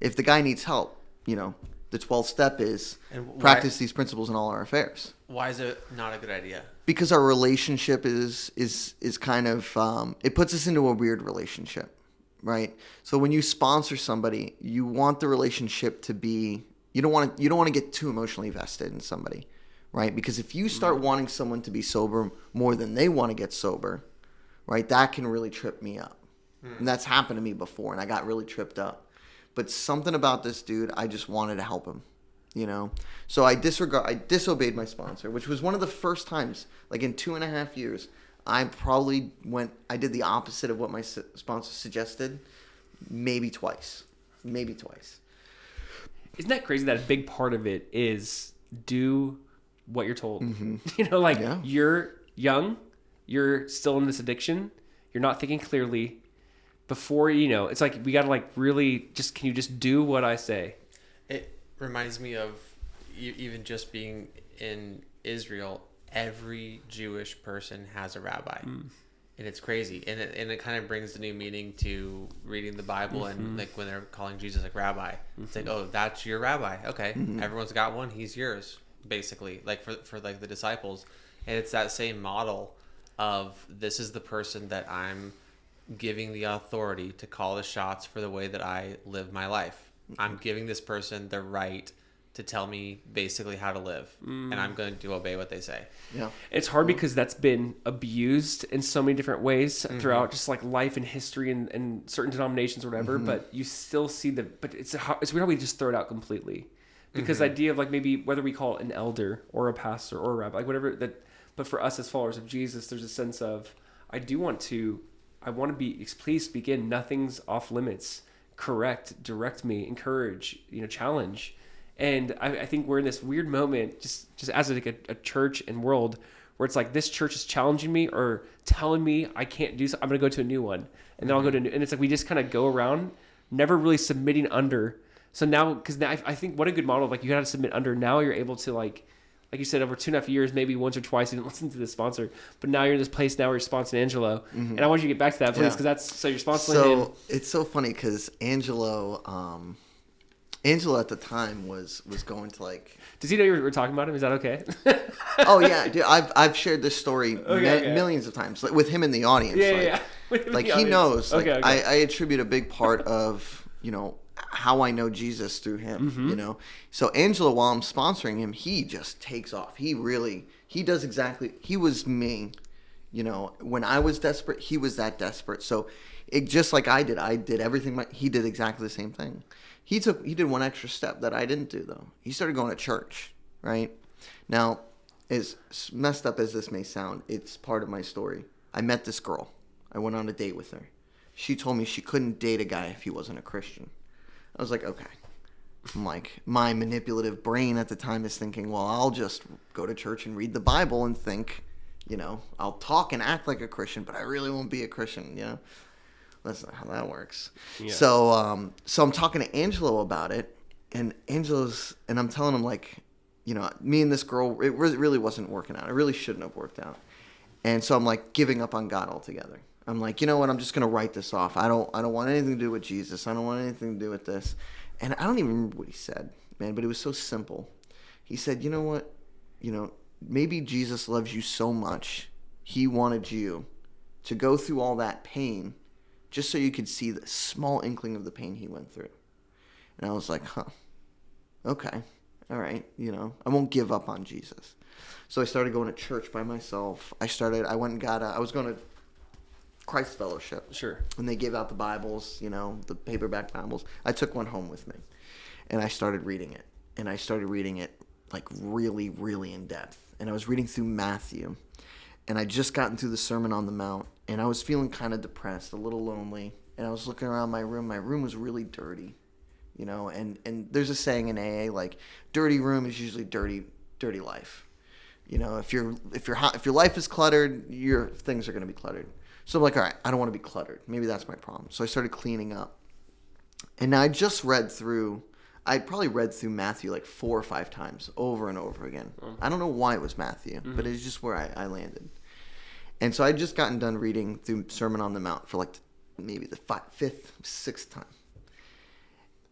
if the guy needs help, the 12th step is practice these principles in all our affairs. Why is it not a good idea? Because our relationship is kind of it puts us into a weird relationship, right? So when you sponsor somebody, you want the relationship to be, you don't want to get too emotionally vested in somebody, right? Because if you start wanting someone to be sober more than they want to get sober, right, that can really trip me up. And that's happened to me before, and I got really tripped up. But something about this dude, I just wanted to help him. So I disobeyed my sponsor, which was one of the first times, like in 2.5 years, I did the opposite of what my sponsor suggested, maybe twice. Isn't that crazy that a big part of it is do what you're told? You're young, you're still in this addiction, you're not thinking clearly. Before, it's like we got to like really just, can you just do what I say? It reminds me of even just being in Israel. Every Jewish person has a rabbi, and it's crazy. And it kind of brings a new meaning to reading the Bible, and like when they're calling Jesus like rabbi, it's like, oh, that's your rabbi. Okay, everyone's got one. He's yours, basically. Like for like the disciples, and it's that same model of this is the person that I'm giving the authority to call the shots for the way that I live my life. I'm giving this person the right to tell me basically how to live, and I'm going to obey what they say. Yeah, it's hard because that's been abused in so many different ways throughout just like life and history and certain denominations or whatever. But you still see but it's weird how we just throw it out completely, because the idea of like maybe whether we call it an elder or a pastor or a rabbi, like whatever that, but for us as followers of Jesus, there's a sense of I want to be, please speak in, nothing's off limits, correct, direct me, encourage, challenge. And I think we're in this weird moment, just as like a church and world, where it's like this church is challenging me or telling me I can't do something. I'm going to go to a new one, and then I'll go to a new, and it's like we just kind of go around, never really submitting under. So now, because now I think what a good model, like you got to submit under. Now you're able to like you said, over 2.5 years, maybe once or twice you didn't listen to the sponsor, but now you're in this place now where you're sponsoring Angelo, and I want you to get back to that, please, because that's so you're sponsoring him. So it's so funny because Angelo at the time was going to like. Does he know you were talking about him? Is that okay? Oh yeah, dude, I've shared this story millions of times, like with him in the audience. Yeah. Like he knows. Like I attribute a big part of how I know Jesus through him. So Angelo, while I'm sponsoring him, he just takes off. He does exactly. He was me. When I was desperate, he was that desperate. So it just like I did everything. He did exactly the same thing. He did one extra step that I didn't do though. He started going to church. Right now, as messed up as this may sound, it's part of my story. I met this girl. I went on a date with her. She told me she couldn't date a guy if he wasn't a Christian. I was like, okay. I'm like, my manipulative brain at the time is thinking, well, I'll just go to church and read the Bible and think, I'll talk and act like a Christian, but I really won't be a Christian, That's not how that works. Yeah. So I'm talking to Angelo about it, and I'm telling him like, me and this girl, it really wasn't working out. It really shouldn't have worked out. And so I'm like giving up on God altogether. I'm like, you know what? I'm just going to write this off. I don't want anything to do with Jesus. I don't want anything to do with this. And I don't even remember what he said, man, but it was so simple. He said, you know what? Maybe Jesus loves you so much. He wanted you to go through all that pain just so you could see the small inkling of the pain he went through. And I was like, huh, okay, all right, I won't give up on Jesus. So I started going to church by myself. I was going to Christ Fellowship. Sure. And they gave out the Bibles, the paperback Bibles. I took one home with me, and I started reading it. And I started reading it like really, really in depth. And I was reading through Matthew, and I just gotten through the Sermon on the Mount, and I was feeling kind of depressed, a little lonely. And I was looking around my room. My room was really dirty, and there's a saying in AA, like, dirty room is usually dirty life. If your life is cluttered, your things are going to be cluttered. So I'm like, all right, I don't want to be cluttered. Maybe that's my problem. So I started cleaning up. And I just I'd probably read through Matthew like 4 or 5 times over and over again. I don't know why it was Matthew, but it's just where I landed. And so I'd just gotten done reading through Sermon on the Mount for like maybe the 5th, 6th time.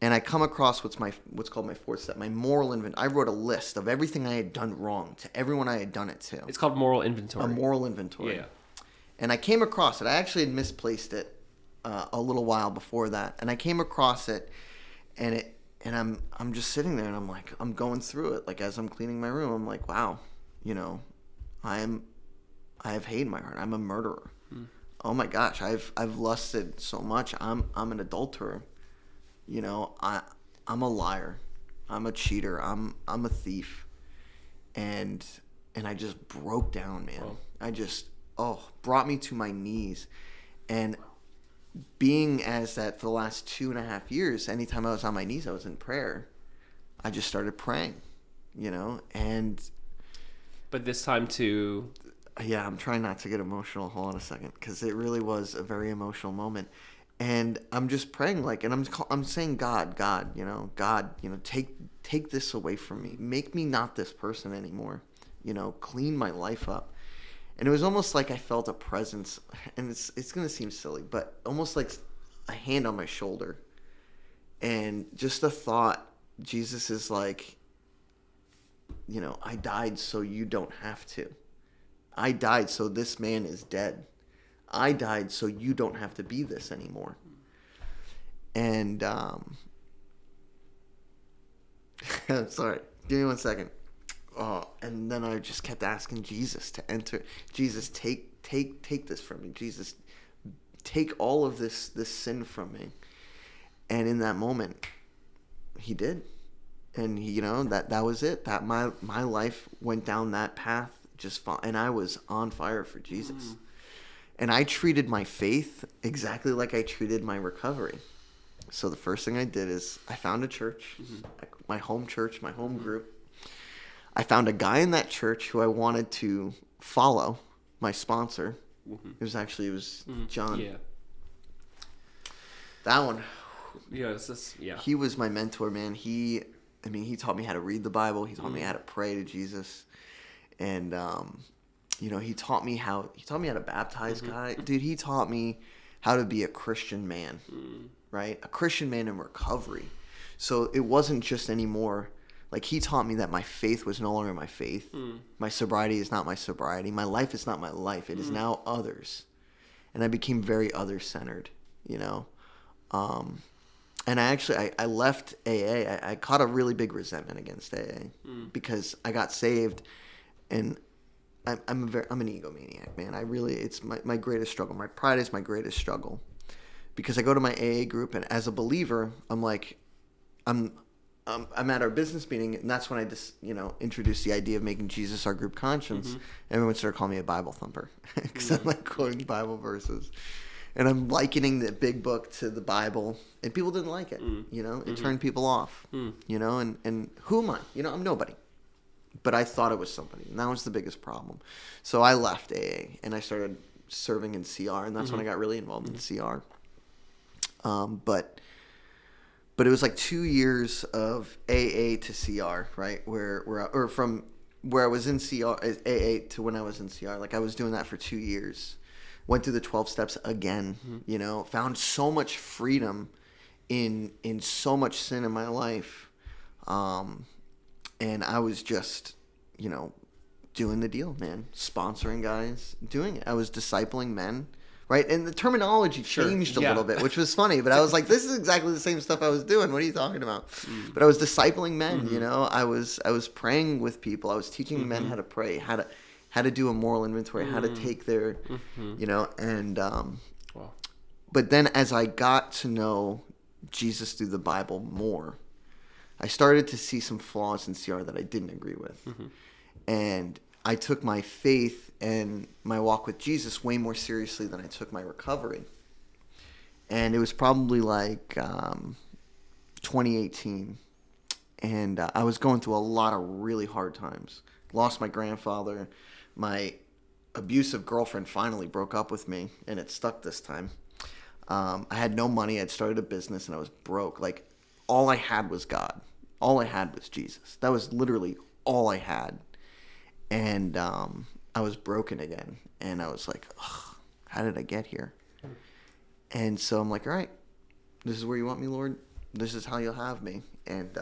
And I come across what's called my 4th step, my moral inventory. I wrote a list of everything I had done wrong to everyone I had done it to. It's called moral inventory. A moral inventory. Yeah. And I came across it. I actually had misplaced it a little while before that. And I came across it, and I'm just sitting there, and I'm like, I'm going through it. Like, as I'm cleaning my room, I'm like, wow, I have hate in my heart. I'm a murderer. Oh my gosh, I've lusted so much. I'm an adulterer. I'm a liar. I'm a cheater. I'm a thief. And I just broke down, man. Wow. I just brought me to my knees. And being as that for the last 2.5 years, anytime I was on my knees, I was in prayer. I just started praying, and but this time to yeah, I'm trying not to get emotional. Hold on a second, because it really was a very emotional moment. And I'm just praying, and I'm saying, God, take this away from me. Make me not this person anymore. Clean my life up. And it was almost like I felt a presence, and it's going to seem silly, but almost like a hand on my shoulder. And just a thought, Jesus is like, I died so you don't have to. I died so this man is dead. I died so you don't have to be this anymore. And sorry, give me 1 second. And then I just kept asking Jesus to enter. Jesus, take this from me. Jesus, take all of this sin from me. And in that moment, he did. And that was it. That my life went down that path just fine, and I was on fire for Jesus. And I treated my faith exactly like I treated my recovery. So the first thing I did is I found a church, my home church, my home group. I found a guy in that church who I wanted to follow, my sponsor. It was John. Yeah. That one. Yeah, He was my mentor, man. He taught me how to read the Bible. He taught me how to pray to Jesus. And he taught me how to baptize guys. Dude, he taught me how to be a Christian man. Right? A Christian man in recovery. So it wasn't just anymore. Like, he taught me that my faith was no longer my faith. My sobriety is not my sobriety. My life is not my life. It is now others. And I became very other-centered, And I left AA. I caught a really big resentment against AA because I got saved, and I'm an egomaniac, man. It's my greatest struggle. My pride is my greatest struggle, because I go to my AA group, and as a believer, I'm like, I'm at our business meeting, and that's when I just introduced the idea of making Jesus our group conscience. Everyone started calling me a Bible thumper because I'm like quoting Bible verses. And I'm likening the big book to the Bible, and people didn't like it. It turned people off. And who am I? I'm nobody. But I thought it was somebody, and that was the biggest problem. So I left AA, and I started serving in CR, and that's when I got really involved in CR. But it was like 2 years of AA to CR, right? Or from where I was in CR, AA to when I was in CR. Like, I was doing that for 2 years. Went through the 12 steps again, found so much freedom in so much sin in my life. And I was just, doing the deal, man. Sponsoring guys, doing it. I was discipling men, right? And the terminology changed a little bit, which was funny. But I was like, this is exactly the same stuff I was doing. What are you talking about? But I was discipling men, I was praying with people. I was teaching men how to pray, how to do a moral inventory, how to take their, you know, and Wow. but then as I got to know Jesus through the Bible more, I started to see some flaws in CR that I didn't agree with. And I took my faith and my walk with Jesus way more seriously than I took my recovery. And it was probably like 2018. And I was going through a lot of really hard times. Lost my grandfather. My abusive girlfriend finally broke up with me, and it stuck this time. I had no money. I'd started a business, and I was broke. Like, all I had was God. All I had was Jesus. That was literally all I had. And I was broken again. And I was like, ugh, how did I get here? And so I'm like, all right, this is where you want me, Lord. This is how you'll have me. And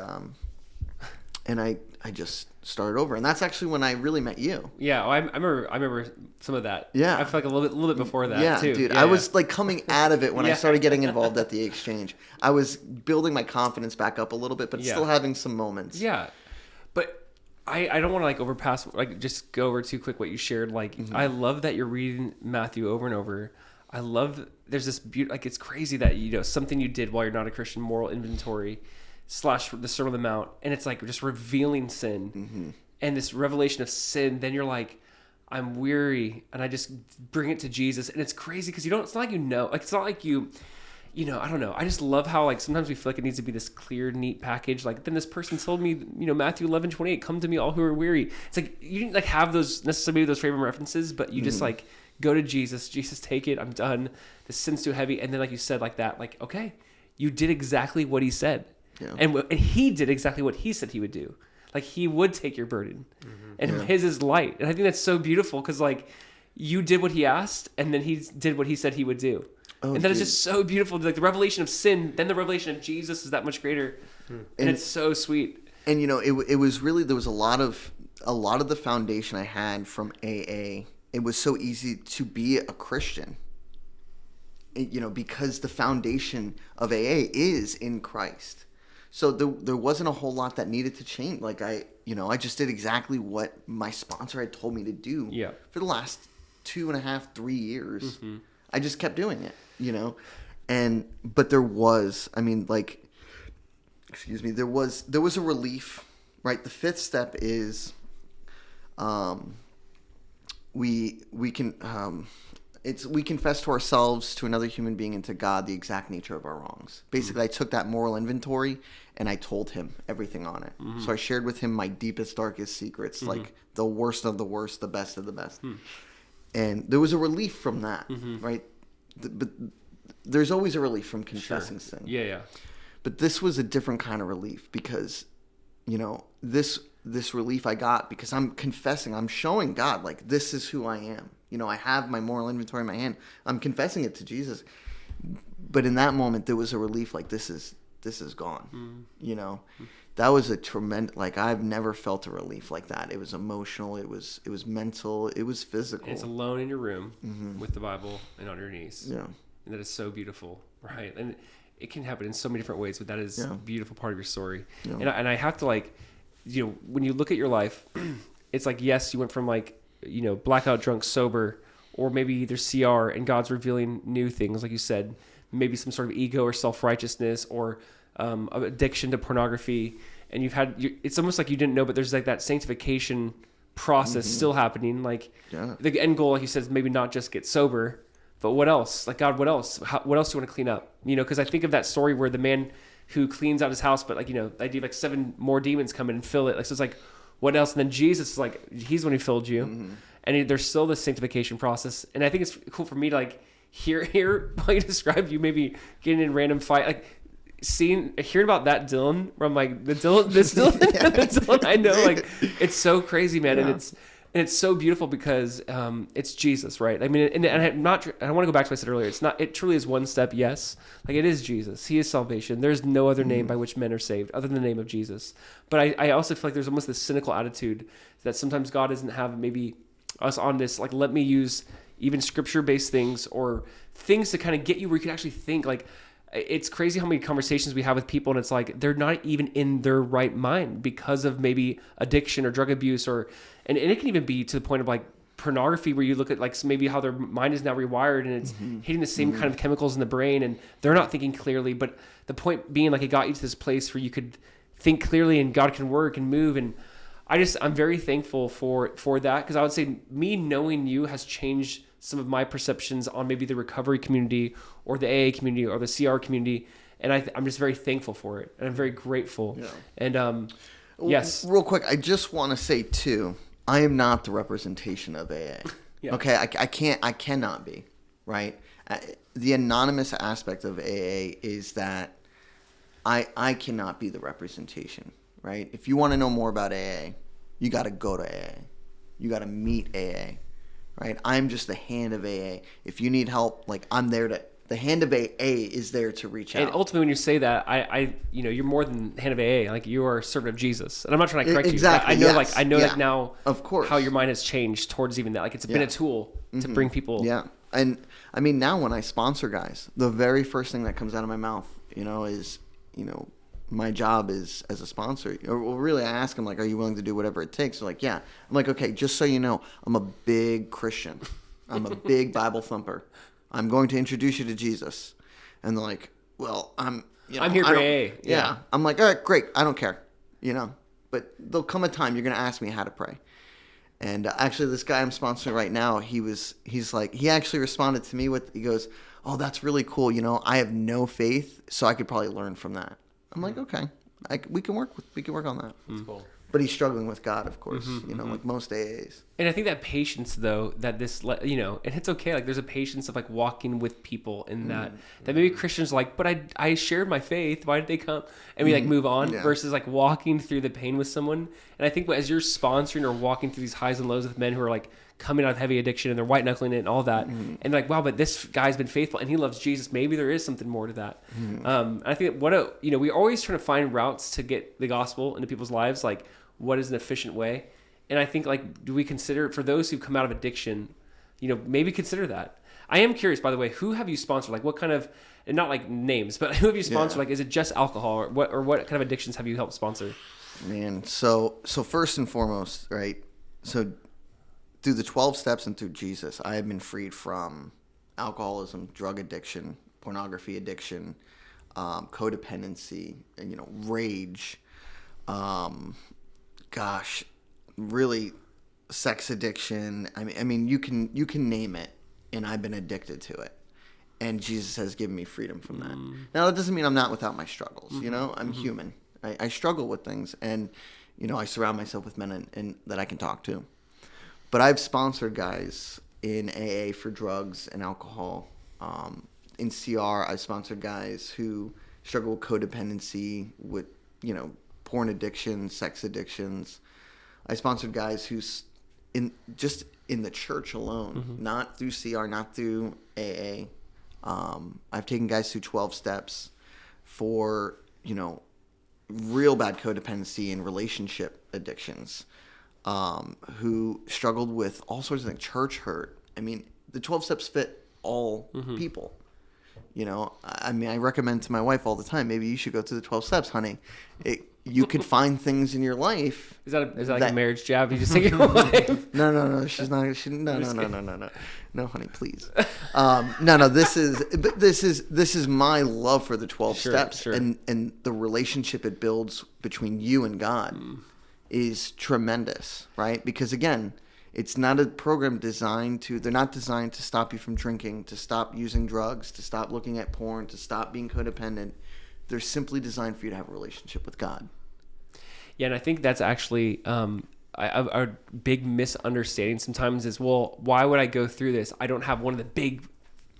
I just started over. And that's actually when I really met you. Yeah, I remember some of that. Yeah. I feel like a little bit before that too. Dude, Yeah, I was like coming out of it when I Yeah. started getting involved at the exchange. I was building my confidence back up a little bit, but still having some moments. Yeah. But I don't want to like overpass, like just go over too quick what you shared. Like, I love that you're reading Matthew over and over. I love there's this beauty, like it's crazy that, you know, something you did while you're not a Christian, moral inventory / the Sermon on the Mount, and it's like just revealing sin and this revelation of sin. Then you're like, I'm weary, and I just bring it to Jesus, and it's crazy because it's not like like it's not like you know, I don't know. I just love how like sometimes we feel like it needs to be this clear, neat package. Like then this person told me, you know, Matthew 11:28, come to me all who are weary. It's like you didn't like have those necessarily those frame references, but you just like go to Jesus. Jesus, take it. I'm done. The sin's too heavy. And then like you said like that, like, okay, you did exactly what he said. Yeah. And he did exactly what he said he would do. Like he would take your burden, and his is light. And I think that's so beautiful because like you did what he asked, and then he did what he said he would do. Oh, and that is just so beautiful. Like the revelation of sin, then the revelation of Jesus is that much greater, and it's so sweet. And you know, it was really, there was a lot of the foundation I had from AA. It was so easy to be a Christian. You know, because the foundation of AA is in Christ. So there wasn't a whole lot that needed to change. Like I just did exactly what my sponsor had told me to do for the last 2.5, 3 years. I just kept doing it, you know, but there was, I mean, like, excuse me, there was a relief, right? The fifth step is, we confess to ourselves, to another human being, and to God the exact nature of our wrongs. Basically, I took that moral inventory and I told him everything on it. So I shared with him my deepest, darkest secrets, like the worst of the worst, the best of the best. And there was a relief from that, right? But there's always a relief from confessing sin. Yeah. But this was a different kind of relief because, you know, this relief I got because I'm confessing, I'm showing God, like, this is who I am. You know, I have my moral inventory in my hand. I'm confessing it to Jesus. But in that moment, there was a relief, like, this is gone. You know, that was a tremendous, like, I've never felt a relief like that. It was emotional. It was mental. It was physical. And it's alone in your room with the Bible and on your knees. Yeah. And that is so beautiful, right? And it can happen in so many different ways, but that is a beautiful part of your story. Yeah. And I have to, like, you know, when you look at your life, it's like, yes, you went from, like, you know, blackout drunk, sober, or maybe either CR, and God's revealing new things, like you said, maybe some sort of ego or self-righteousness or addiction to pornography. And it's almost like you didn't know, but there's like that sanctification process still happening. Like the end goal, like you said, is maybe not just get sober, but what else? Like, God, what else? What else do you want to clean up? You know, because I think of that story where the man who cleans out his house, but like, you know, the idea of like 7 more demons come in and fill it. Like, so it's like, what else? And then Jesus is like, he's the one who filled you. And there's still this sanctification process. And I think it's cool for me to like hear how you describe you maybe getting in random fight, like hearing about that Dylan, where I'm like, this Dylan, the Dylan I know, like, it's so crazy, man. And it's so beautiful because it's Jesus, right? I mean, and I want to go back to what I said earlier. It truly is one step, yes. Like, it is Jesus. He is salvation. There's no other name by which men are saved other than the name of Jesus. But I also feel like there's almost this cynical attitude that sometimes God doesn't have maybe us on this, like, let me use even scripture-based things or things to kind of get you where you can actually think. Like, it's crazy how many conversations we have with people and it's like they're not even in their right mind because of maybe addiction or drug abuse and it can even be to the point of like pornography, where you look at like maybe how their mind is now rewired and it's hitting the same kind of chemicals in the brain, and they're not thinking clearly. But the point being, like, it got you to this place where you could think clearly and God can work and move. And I'm very thankful for that, because I would say me knowing you has changed some of my perceptions on maybe the recovery community or the AA community or the CR community. And I'm just very thankful for it, and I'm very grateful. Yeah. And yes. Real quick, I just want to say too, I am not the representation of AA. Yeah. Okay, I cannot be, right? The anonymous aspect of AA is that I cannot be the representation, right? If you want to know more about AA, you got to go to AA. You got to meet AA, right? I'm just the hand of AA. If you need help, like, I'm there to. The hand of AA is there to reach out. And ultimately, when you say that, I you're more than the hand of AA. Like, you are a servant of Jesus. And I'm not trying to correct you. I know, yes. I know that now. Of course. How your mind has changed towards even that. Like, it's been a tool to bring people. Yeah. And I mean, now when I sponsor guys, the very first thing that comes out of my mouth, is, my job is as a sponsor. Or really, I ask them, like, are you willing to do whatever it takes? They're like, yeah. I'm like, okay, just so you know, I'm a big Christian. I'm a big Bible thumper. I'm going to introduce you to Jesus. And they're like, well, I'm here for AA. Yeah. I'm like, all right, great. I don't care, But there'll come a time you're going to ask me how to pray. And actually, this guy I'm sponsoring right now, he actually responded to me he goes, oh, that's really cool. I have no faith, so I could probably learn from that. I'm like, okay, we can work on that. That's cool. But he's struggling with God, of course, like most AAs. And I think that patience, though, that this, and it's okay. Like, there's a patience of, like, walking with people in that maybe Christians are like, but I shared my faith. Why did they come? And we, like, move on versus, like, walking through the pain with someone. And I think as you're sponsoring or walking through these highs and lows with men who are, like, coming out of heavy addiction and they're white knuckling it and all that, and they're like, wow, but this guy's been faithful and he loves Jesus. Maybe there is something more to that. I think we're always trying to find routes to get the gospel into people's lives. Like, what is an efficient way? And I think, like, do we consider, for those who've come out of addiction, maybe consider that. I am curious, by the way, who have you sponsored? Like, what kind of, and not like names, but who have you sponsored? Yeah. Like, is it just alcohol, or what kind of addictions have you helped sponsor? Man, so first and foremost, right? So through the 12 steps and through Jesus, I have been freed from alcoholism, drug addiction, pornography addiction, codependency, and rage. Really, sex addiction. I mean, you can name it, and I've been addicted to it, and Jesus has given me freedom from that. Now, that doesn't mean I'm not without my struggles. I'm human. I struggle with things, and I surround myself with men and that I can talk to. But I've sponsored guys in AA for drugs and alcohol. In CR, I've sponsored guys who struggle with codependency, with porn addiction, sex addictions. I sponsored guys who's in the church alone, not through CR, not through AA. I've taken guys through 12 steps for, real bad codependency and relationship addictions, who struggled with all sorts of things, church hurt. I mean, the 12 steps fit all people. I recommend to my wife all the time, maybe you should go through the 12 steps, honey. You could find things in your life. Is that like a marriage jab? You just take your wife? No. She's not. No, honey, please. No. This is my love for the 12 steps, and the relationship it builds between you and God is tremendous, right? Because again, it's not a program they're not designed to stop you from drinking, to stop using drugs, to stop looking at porn, to stop being codependent. They're simply designed for you to have a relationship with God. Yeah, and I think that's actually a big misunderstanding sometimes is, well, why would I go through this? I don't have one of the big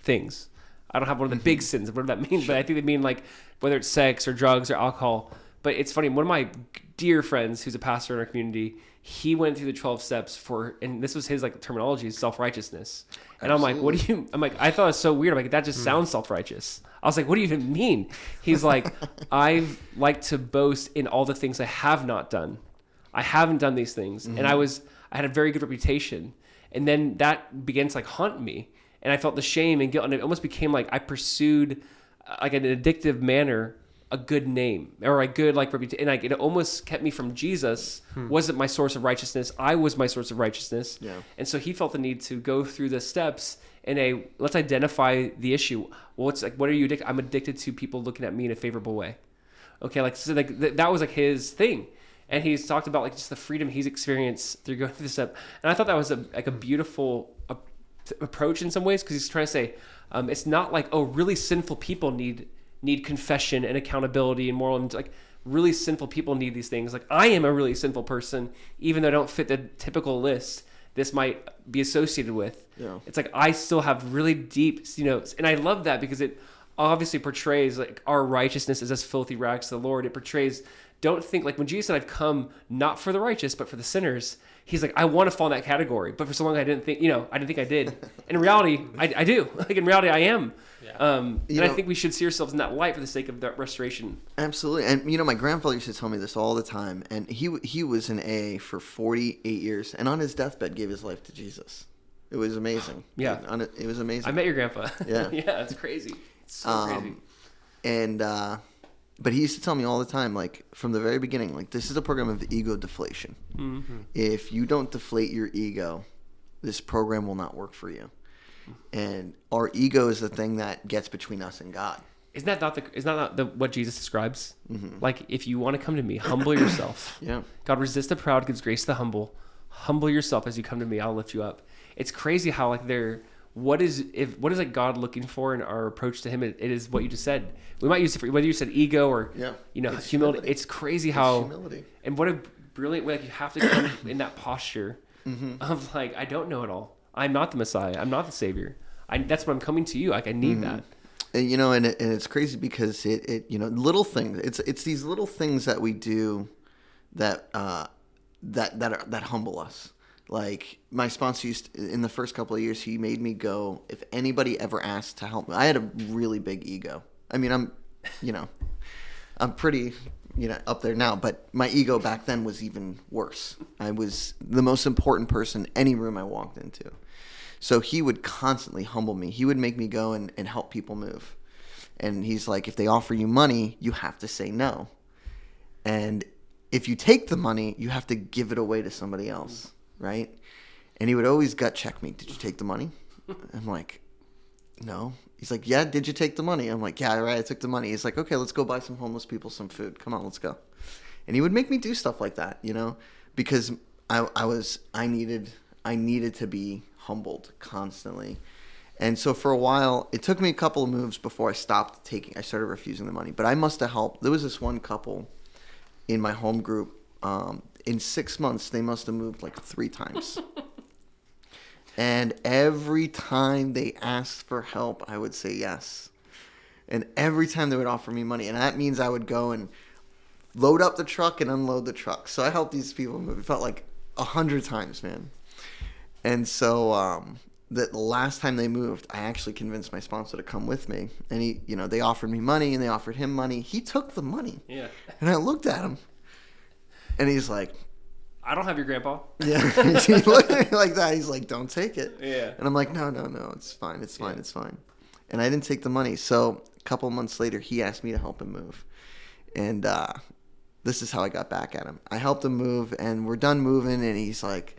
things. I don't have one of the big sins, whatever that means. Sure. But I think they mean, like, whether it's sex or drugs or alcohol. But it's funny, one of my dear friends who's a pastor in our community, he went through the 12 steps and this was his, like, terminology, self-righteousness. And Absolutely. I'm like, I thought it was so weird. I'm like, that just sounds self-righteous. I was like, what do you even mean? He's like, I like to boast in all the things I have not done. I haven't done these things. And I had a very good reputation. And then that began to, like, haunt me. And I felt the shame and guilt. And it almost became like I pursued, like, an addictive manner a good name or a good like reputation, and like it almost kept me from Jesus. Wasn't my source of righteousness. I was my source of righteousness. Yeah. And so he felt the need to go through the steps in let's identify the issue. Well, it's like, what are you addicted? I'm addicted to people looking at me in a favorable way. Okay, like so, like that was like his thing, and he's talked about like just the freedom he's experienced through going through this step. And I thought that was a beautiful approach in some ways, because he's trying to say it's not like, oh, really sinful people need confession and accountability and moral, and like really sinful people need these things. Like I am a really sinful person, even though I don't fit the typical list this might be associated with. Yeah. It's like I still have really deep, and I love that because it obviously portrays like our righteousness is as filthy rags to the Lord. It portrays, don't think like when Jesus said, I've come not for the righteous, but for the sinners. He's like, I want to fall in that category, but for so long I didn't think I did. And in reality, I do. Like in reality, I am. Yeah. And I think we should see ourselves in that light for the sake of that restoration. Absolutely. And my grandfather used to tell me this all the time, and he was in AA for 48 years, and on his deathbed gave his life to Jesus. It was amazing. Yeah. It was amazing. I met your grandpa. Yeah. Yeah, it's crazy. It's so crazy. And but he used to tell me all the time, like from the very beginning, like this is a program of ego deflation. Mm-hmm. If you don't deflate your ego, this program will not work for you. And our ego is the thing that gets between us and God. Isn't that not what Jesus describes? Mm-hmm. Like, if you want to come to me, humble yourself. Yeah. God resists the proud, gives grace to the humble. Humble yourself as you come to me. I'll lift you up. It's crazy how like what is like God looking for in our approach to Him? It is what you just said. We might use it for whether you said ego or it's humility. It's crazy how humility. And what a brilliant way. Like you have to come in that posture of like, I don't know it all. I'm not the Messiah. I'm not the Savior. That's what I'm coming to you. Like I need that. And, and it's crazy because it little things. It's these little things that we do that humble us. Like my sponsor in the first couple of years, he made me go. If anybody ever asked to help me, I had a really big ego. I mean, I'm pretty up there now, but my ego back then was even worse. I was the most important person in any room I walked into. So he would constantly humble me. He would make me go and help people move. And he's like, if they offer you money, you have to say no. And if you take the money, you have to give it away to somebody else, right? And he would always gut check me. Did you take the money? I'm like, no. He's like, yeah, did you take the money? I'm like, yeah, right, I took the money. He's like, okay, let's go buy some homeless people some food. Come on, let's go. And he would make me do stuff like that, because I needed to be humbled constantly. And so for a while, it took me a couple of moves before I started refusing the money. But I must have helped. There was this one couple in my home group. In 6 months, they must have moved like 3 times. And every time they asked for help, I would say yes. And every time they would offer me money. And that means I would go and load up the truck and unload the truck. So I helped these people move. It felt like 100 times, man. And so the last time they moved, I actually convinced my sponsor to come with me. And they offered me money and they offered him money. He took the money. Yeah. And I looked at him. And he's like, I don't have your grandpa. Yeah. He looked at me like that. He's like, don't take it. Yeah. And I'm like, no. It's fine. It's fine. It's fine. And I didn't take the money. So a couple of months later, he asked me to help him move. And this is how I got back at him. I helped him move and we're done moving. And he's like,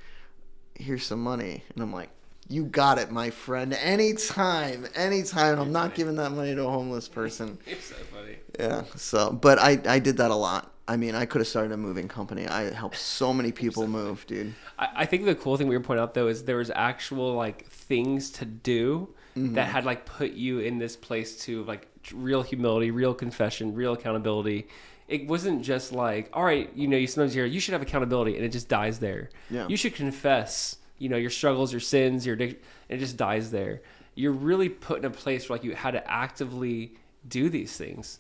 here's some money. And I'm like, you got it, my friend. Anytime. I'm not giving that money to a homeless person. You're so funny. Yeah. So, but I did that a lot. I mean, I could have started a moving company. I helped so many people move, dude. I think the cool thing we were pointing out, though, is there was actual, like, things to do that had, like, put you in this place to, like, real humility, real confession, real accountability. It wasn't just like, all right, you sometimes hear, you should have accountability, and it just dies there. Yeah. You should confess, your struggles, your sins, your addiction, and it just dies there. You're really put in a place where, like, you had to actively do these things.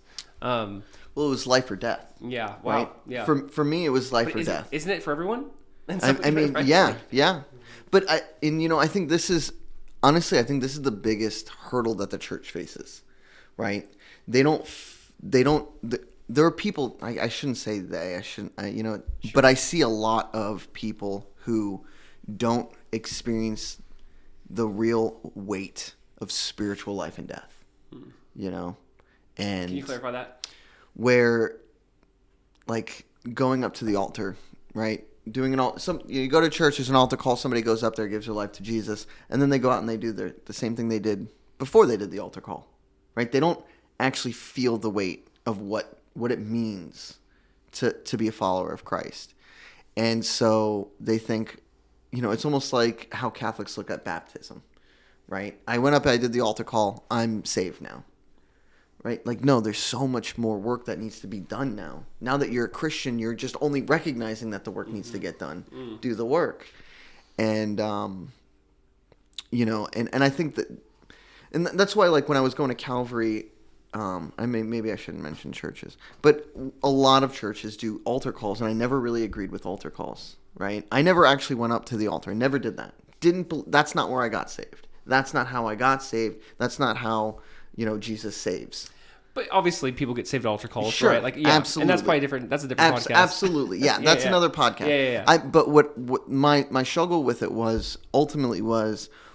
Well, it was life or death. Yeah. Wow. Right? Yeah. For me, it was life or death. Isn't it for everyone? I mean, yeah. But I think this is honestly, I think this is the biggest hurdle that the church faces, right? There are people. I shouldn't say they. I shouldn't. Sure. But I see a lot of people who don't experience the real weight of spiritual life and death. And can you clarify that? where like going up to the altar, right? Doing an altar. You go to church, there's an altar call. Somebody goes up there, gives their life to Jesus, and then they go out and they do the same thing they did before they did the altar call, right? They don't actually feel the weight of what it means to be a follower of Christ, and so they think, it's almost like how Catholics look at baptism, right? I went up, I did the altar call, I'm saved now. Right? Like, no, there's so much more work that needs to be done now. Now that you're a Christian, you're just only recognizing that the work needs to get done. Do the work. And, and I think that, and that's why, like, when I was going to Calvary, maybe I shouldn't mention churches, but a lot of churches do altar calls, and I never really agreed with altar calls, right? I never actually went up to the altar. I never did that. That's not where I got saved. That's not how I got saved. That's not how Jesus saves. But obviously, people get saved at altar calls, sure, right? Like, absolutely. And that's probably different. That's a different podcast. Absolutely, yeah. That's another podcast. Yeah. But what my struggle with it was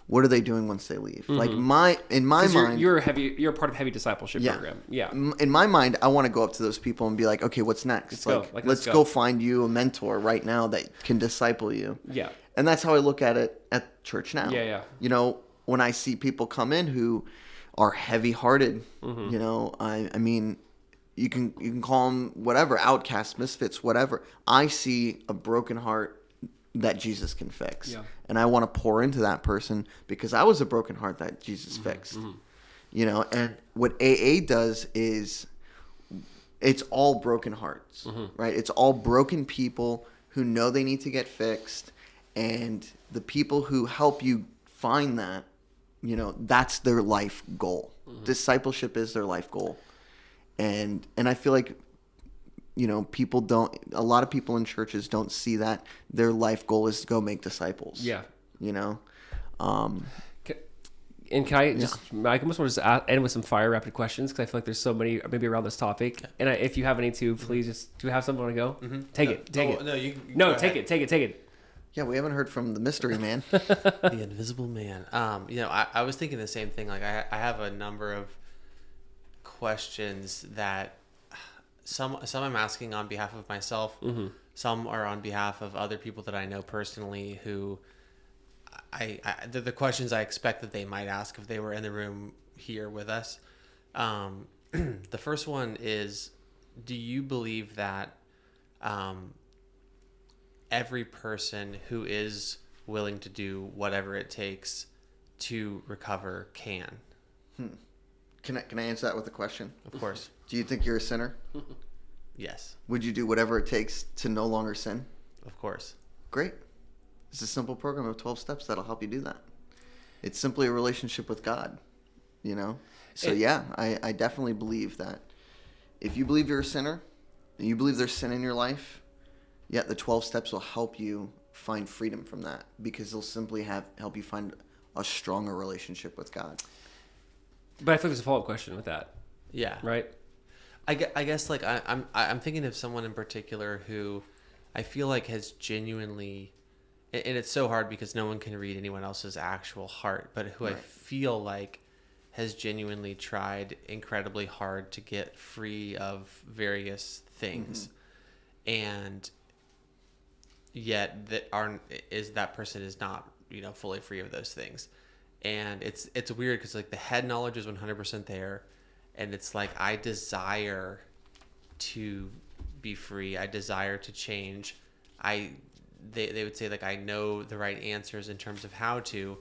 what are they doing once they leave? Like in my mind, you're a part of heavy discipleship program. Yeah. In my mind, I want to go up to those people and be like, okay, what's next? Let's go find you a mentor right now that can disciple you. Yeah. And that's how I look at it at church now. Yeah. When I see people come in who are heavy-hearted, I mean, you can call them whatever, outcasts, misfits, whatever. I see a broken heart that Jesus can fix. Yeah. And I want to pour into that person because I was a broken heart that Jesus fixed. And what AA does is it's all broken hearts, right? It's all broken people who know they need to get fixed, and the people who help you find that, that's their life goal. Discipleship is their life goal. And I feel like, a lot of people in churches don't see that their life goal is to go make disciples. Yeah. And can I just, I almost want to end with some fire rapid questions because I feel like there's so many maybe around this topic. And if you have any too, please just, do you have something to go? Take it. No, you take it. Yeah, we haven't heard from the mystery man. The invisible man. I was thinking the same thing. Like I have a number of questions that some I'm asking on behalf of myself. Some are on behalf of other people that I know personally who they're the questions I expect that they might ask if they were in the room here with us. The first one is, do you believe that every person who is willing to do whatever it takes to recover can? Can I answer that with a question? Of course. Do you think you're a sinner? Yes. Would you do whatever it takes to no longer sin? Of course. Great. It's a simple program of 12 steps that'll help you do that. It's simply a relationship with God, So I definitely believe that if you believe you're a sinner and you believe there's sin in your life, the 12 steps will help you find freedom from that because they'll simply help you find a stronger relationship with God. But I think there's a follow-up question with that. Yeah. Right? I guess like I'm thinking of someone in particular who I feel like has genuinely, and it's so hard because no one can read anyone else's actual heart, but who I feel like has genuinely tried incredibly hard to get free of various things. And yet that person is not, fully free of those things. And it's weird because like the head knowledge is 100% there. And it's like, I desire to be free. I desire to change. They would say like, I know the right answers in terms of how to,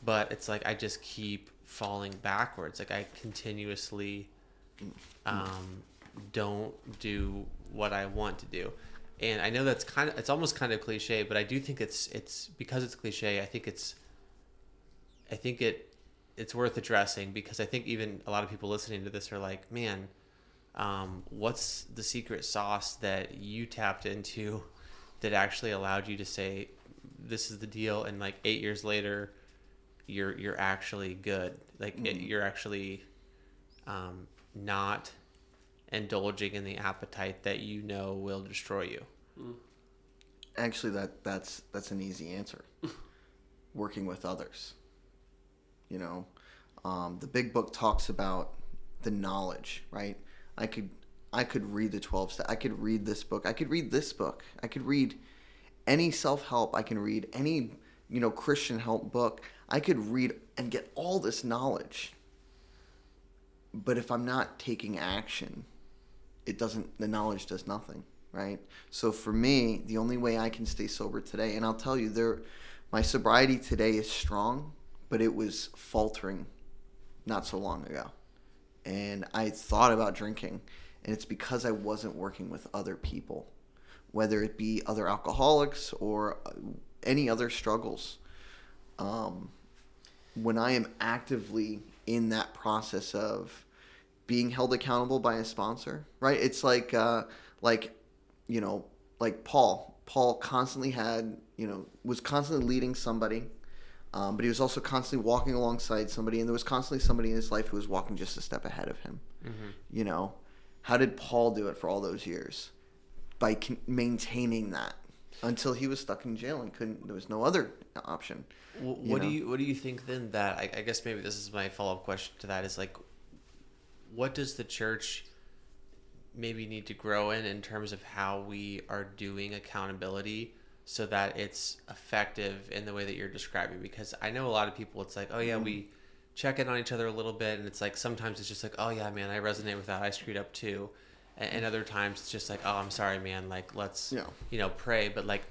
but it's like, I just keep falling backwards. Like I continuously, don't do what I want to do. And I know it's almost kind of cliche, but I do think it's because it's cliche. I think it's worth addressing because I think even a lot of people listening to this are like, man, what's the secret sauce that you tapped into that actually allowed you to say, this is the deal. And like 8 years later, you're actually good. Like you're actually, not indulging in the appetite that will destroy you. Actually, that's an easy answer. Working with others. The big book talks about the knowledge, right? I could read the 12 steps. I could read this book. I could read this book. I could read any self-help. I can read any, Christian help book. I could read and get all this knowledge. But if I'm not taking action, the knowledge does nothing, right? So for me, the only way I can stay sober today, and I'll tell you, my sobriety today is strong, but it was faltering not so long ago. And I thought about drinking, and it's because I wasn't working with other people, whether it be other alcoholics or any other struggles. When I am actively in that process of being held accountable by a sponsor, right? It's like Paul. Paul constantly was constantly leading somebody, but he was also constantly walking alongside somebody, and there was constantly somebody in his life who was walking just a step ahead of him. Mm-hmm. How did Paul do it for all those years? By maintaining that until he was stuck in jail and there was no other option. What do you think then that, I guess maybe this is my follow-up question to that, is like, what does the church maybe need to grow in terms of how we are doing accountability so that it's effective in the way that you're describing? Because I know a lot of people, it's like, oh yeah, we check in on each other a little bit, and it's like sometimes it's just like, oh yeah, man, I resonate with that, I screwed up too. And other times it's just like, oh, I'm sorry, man, like let's pray. But like,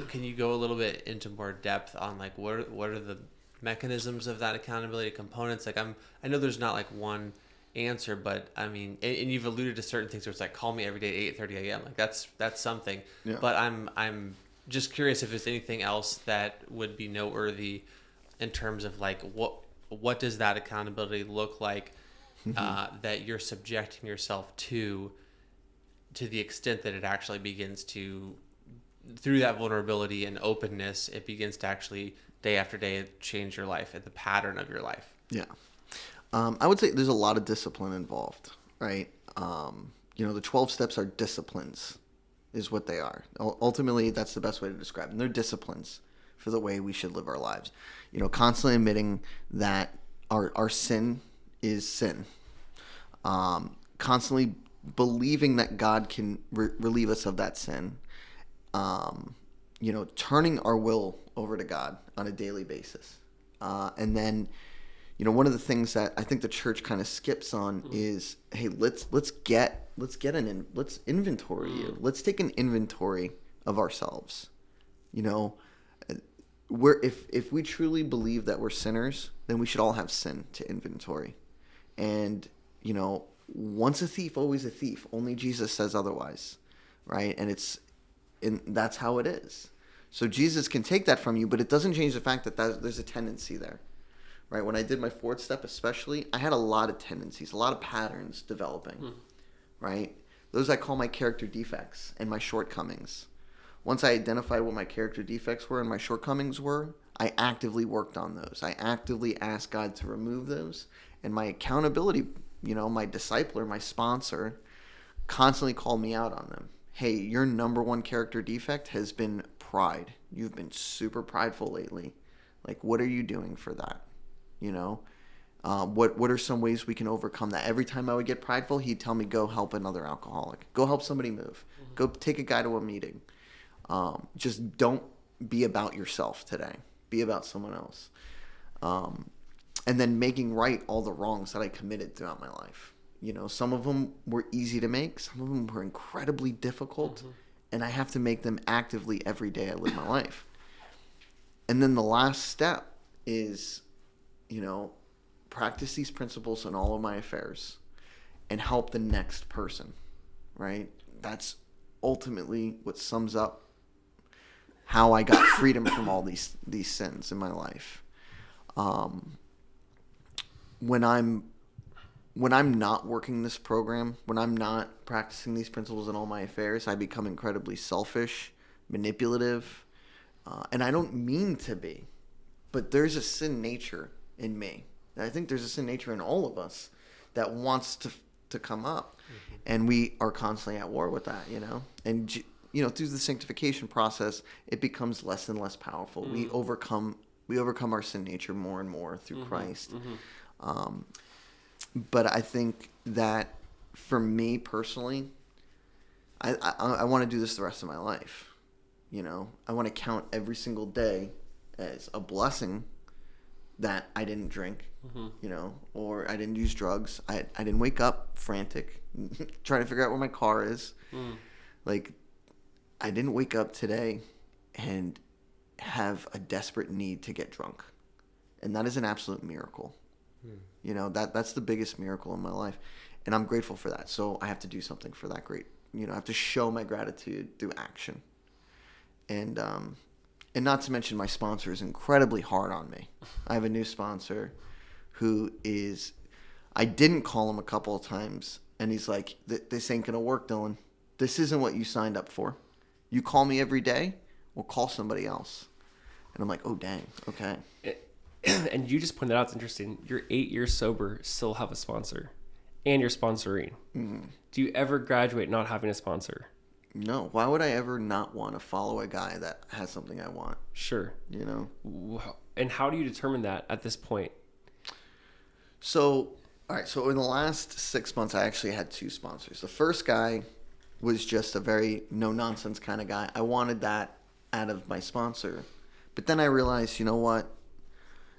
can you go a little bit into more depth on like what are the mechanisms of that accountability components? Like I know there's not like one answer, but I mean, and you've alluded to certain things where it's like, call me every day at 8:30 a.m. Like that's something. Yeah. But I'm just curious if there's anything else that would be noteworthy in terms of like what does that accountability look like that you're subjecting yourself to the extent that it actually begins to, through that vulnerability and openness, it begins to actually day after day change your life and the pattern of your life. Yeah. I would say there's a lot of discipline involved, right? The 12 steps are disciplines, is what they are. Ultimately, that's the best way to describe them. They're disciplines for the way we should live our lives. Constantly admitting that our sin is sin. Constantly believing that God can relieve us of that sin. Turning our will over to God on a daily basis. And then, one of the things that I think the church kind of skips on is, hey, let's inventory you. Let's take an inventory of ourselves. If we truly believe that we're sinners, then we should all have sin to inventory. And, once a thief, always a thief. Only Jesus says otherwise, right? And that's how it is. So Jesus can take that from you, but it doesn't change the fact that there's a tendency there, right? When I did my 4th step especially, I had a lot of tendencies, a lot of patterns developing, right? Those I call my character defects and my shortcomings. Once I identified what my character defects were and my shortcomings were, I actively worked on those. I actively asked God to remove those. And my accountability, my discipler, my sponsor, constantly called me out on them. Hey, your number one character defect has been pride. You've been super prideful lately. Like, what are you doing for that? What are some ways we can overcome that? Every time I would get prideful, he'd tell me, go help another alcoholic. Go help somebody move. Go take a guy to a meeting. Just don't be about yourself today. Be about someone else. And then making right all the wrongs that I committed throughout my life. Some of them were easy to make. Some of them were incredibly difficult. And I have to make them actively every day I live my life. And then the last step is, practice these principles in all of my affairs and help the next person, right? That's ultimately what sums up how I got freedom from all these sins in my life. When I'm not working this program, when I'm not practicing these principles in all my affairs, I become incredibly selfish, manipulative, and I don't mean to be, but there's a sin nature in me. And I think there's a sin nature in all of us that wants to come up, and we are constantly at war with that, And through the sanctification process, it becomes less and less powerful. We overcome our sin nature more and more through Christ. But I think that for me personally, I want to do this the rest of my life. You know, I want to count every single day as a blessing that I didn't drink, you know, or I didn't use drugs. I didn't wake up frantic, trying to figure out where my car is. Like, I didn't wake up today and have a desperate need to get drunk. And that is an absolute miracle. You know, that's the biggest miracle in my life. And I'm grateful for that. So I have to do something for that great, you know, I have to show my gratitude through action. And not to mention my sponsor is incredibly hard on me. I have a new sponsor who is, I didn't call him a couple of times, and he's like, this ain't going to work, Dylan. This isn't what you signed up for. You call me every day, we'll call somebody else. And I'm like, oh, dang, okay. And you just pointed out, it's interesting, you're 8 years sober, still have a sponsor, and you're sponsoring. Do you ever graduate not having a sponsor? No. Why would I ever not want to follow a guy that has something I want? Sure. You know? And how do you determine that at this point? So, all right. So in the last 6 months, I actually had 2 sponsors. The first guy was just a very no-nonsense kind of guy. I wanted that out of my sponsor. But then I realized, you know what?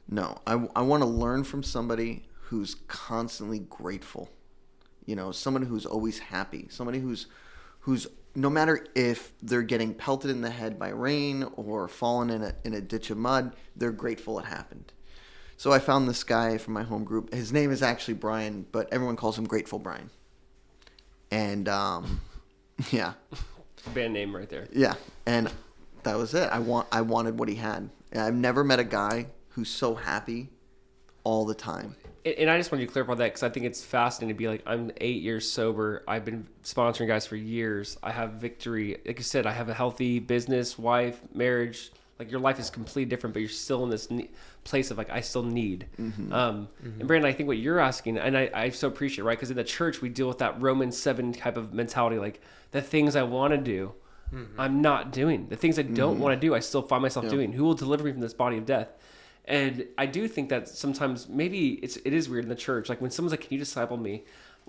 No. I want to learn from somebody who's constantly grateful. You know, someone who's always happy. Somebody who's no matter if they're getting pelted in the head by rain or falling in a ditch of mud, they're grateful it happened. So I found this guy from my home group. His name is actually Brian, but everyone calls him Grateful Brian. And yeah, band name right there. Yeah, and that was it. I wanted what he had. And I've never met a guy who's so happy all the time. And I just wanted to clarify that because I think it's fascinating to be like, I'm 8 years sober. I've been sponsoring guys for years. I have victory. Like you said, I have a healthy business, wife, marriage. Like your life is completely different, but you're still in this place of like, I still need. And Brandon, I think what you're asking, and I so appreciate it, right? Because in the church, we deal with that Romans 7 type of mentality. Like the things I want to do, I'm not doing. The things I don't want to do, I still find myself doing. Who will deliver me from this body of death? And I do think that sometimes maybe it is weird in the church. Like when someone's like, can you disciple me?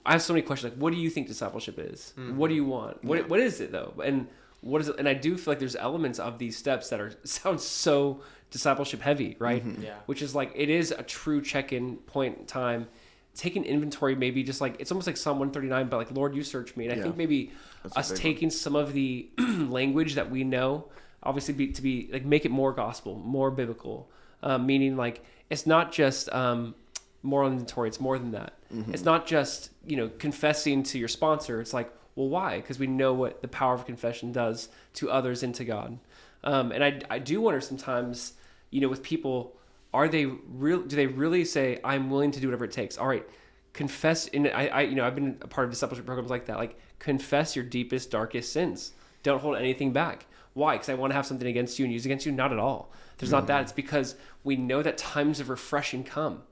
I have so many questions. Like, what do you think discipleship is? What do you want? What is it though? And what is it? And I do feel like there's elements of these steps that sound so discipleship heavy, right? Yeah. Which is like, it is a true check-in point in time. Taking inventory, maybe just like, it's almost like Psalm 139, but like, Lord, you search me. And I think maybe us taking some of the language that we know, obviously to be like, make it more gospel, more biblical. Meaning like it's not just moral inventory, it's more than that. It's not just, you know, confessing to your sponsor. It's like, well, why? Because we know what the power of confession does to others and to God. And I do wonder sometimes, you know, with people, do they really say, I'm willing to do whatever it takes? All right, confess. And I've been a part of discipleship programs like that. Like, confess your deepest, darkest sins. Don't hold anything back. Why? Because I want to have something against you and use against you? Not at all. There's not that. It's because we know that times of refreshing come,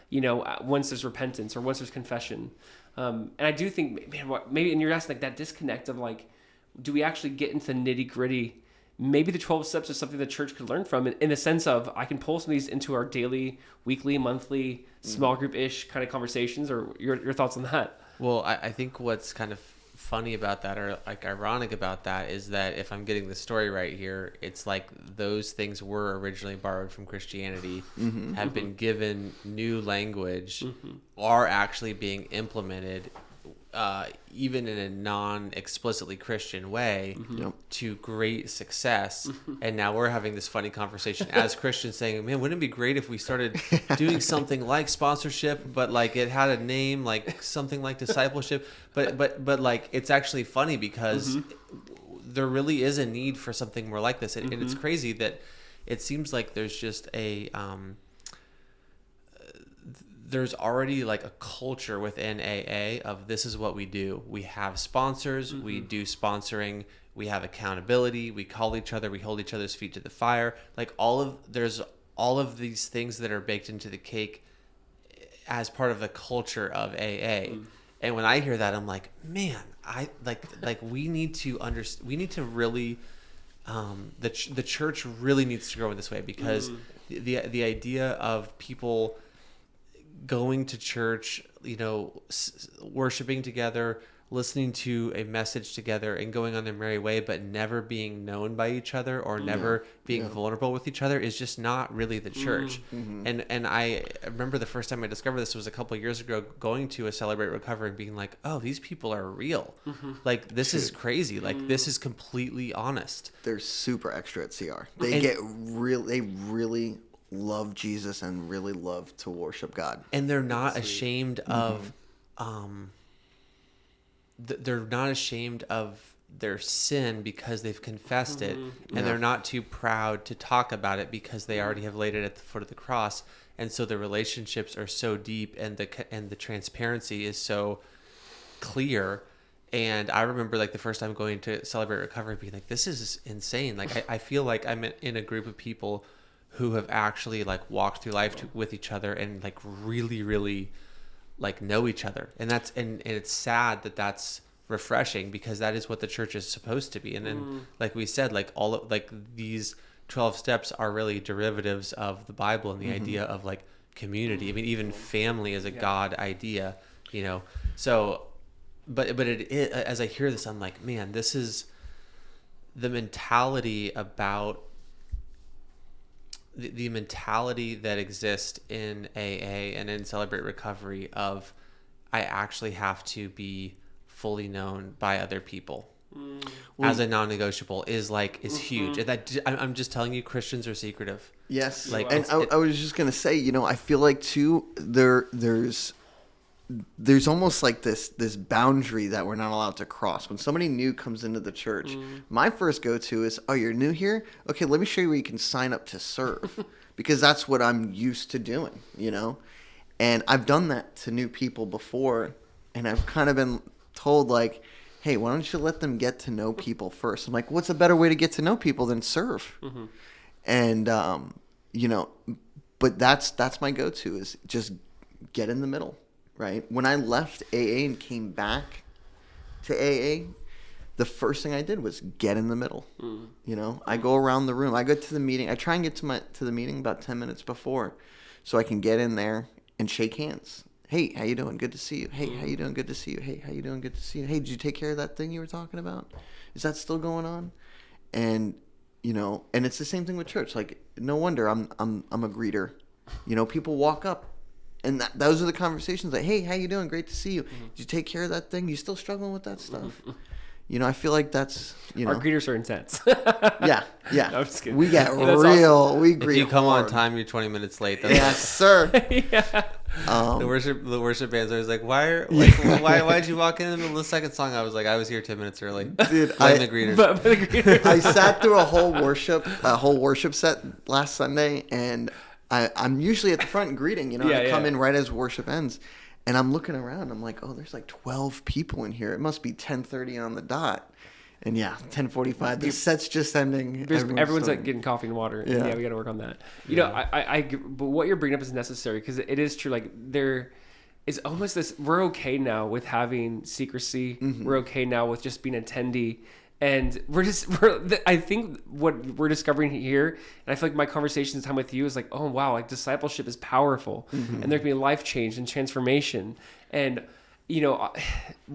you know, once there's repentance or once there's confession. And I do think, man, maybe, and you're asking like that disconnect of like, do we actually get into the nitty gritty? Maybe the 12 steps is something the church could learn from in the sense of I can pull some of these into our daily, weekly, monthly, small group-ish kind of conversations, or your thoughts on that? Well, I think what's kind of funny about that, or like ironic about that, is that if I'm getting the story right here, it's like those things were originally borrowed from Christianity, have been given new language, are actually being implemented even in a non-explicitly Christian way to great success. And now we're having this funny conversation as Christians saying, man, wouldn't it be great if we started doing something like sponsorship, but like it had a name, like something like discipleship, but like it's actually funny because there really is a need for something more like this. And it's crazy that it seems like there's just there's already like a culture within AA of this is what we do. We have sponsors, we do sponsoring, we have accountability, we call each other, we hold each other's feet to the fire. Like there's all of these things that are baked into the cake as part of the culture of AA. And when I hear that, I'm like, man, I like we need to really the church really needs to grow in this way, because the idea of people going to church worshiping together, listening to a message together, and going on their merry way, but never being known by each other or never being vulnerable with each other is just not really the church. And I remember the first time I discovered this was a couple of years ago, going to a Celebrate Recovery and being like, oh, these people are real. Like, this is crazy. Like, this is completely honest. They're super extra at CR. They really love Jesus and really love to worship God. And they're not ashamed of they're not ashamed of their sin because they've confessed it, and they're not too proud to talk about it because they already have laid it at the foot of the cross. And so the relationships are so deep, and the transparency is so clear. And I remember, like, the first time going to Celebrate Recovery being like, this is insane. Like, I feel like I'm in a group of people who have actually, like, walked through life with each other and, like, really, really, like, know each other. And that's and it's sad that that's refreshing, because that is what the church is supposed to be. And then like we said, like, all of, like, these 12 steps are really derivatives of the Bible and the idea of, like, community. I mean, even family is a God idea, so but it, as I hear this, I'm like, man, this is the mentality about the mentality that exists in AA and in Celebrate Recovery of, I actually have to be fully known by other people as a non-negotiable is huge. And that, I'm just telling you, Christians are secretive. Yes. Like, and I was just going to say, I feel like too, there's almost like this boundary that we're not allowed to cross. When somebody new comes into the church, my first go-to is, oh, you're new here? Okay, let me show you where you can sign up to serve. Because that's what I'm used to doing, And I've done that to new people before, and I've kind of been told, like, hey, why don't you let them get to know people first? I'm like, what's a better way to get to know people than serve? And, but that's my go-to, is just get in the middle. Right? When I left AA and came back to AA, the first thing I did was get in the middle. I go around the room. I go to the meeting. I try and get to the meeting about 10 minutes before, so I can get in there and shake hands. Hey, how you doing? Good to see you. Hey, how you doing? Good to see you. Hey, how you doing? Good to see you. Hey, did you take care of that thing you were talking about? Is that still going on? And and it's the same thing with church. Like, no wonder I'm a greeter. People walk up. And those are the conversations, like, hey, how you doing? Great to see you. Did you take care of that thing? You still struggling with that stuff? I feel like that's, Our greeters are intense. Yeah. No, I'm just kidding. We get real. Awesome. We greet If you come hard. on time, you're 20 minutes late. That's yes, sir. Yeah. The worship band's always like, why'd you walk in the middle of the second song? I was like, I was here 10 minutes early. Dude, the greeters. But the greeters. I sat through a whole worship set last Sunday, and I'm usually at the front greeting, I come in right as worship ends, and I'm looking around. I'm like, oh, there's like 12 people in here. It must be 10:30 on the dot. And 10:45. The set's just ending. Everyone's like getting coffee and water. And we got to work on that. But what you're bringing up is necessary, because it is true. Like, there is almost this. We're okay now with having secrecy. We're okay now with just being attendee. And I think what we're discovering here, and I feel like my conversation time with you is like, oh wow, like, discipleship is powerful, and there can be life change and transformation, and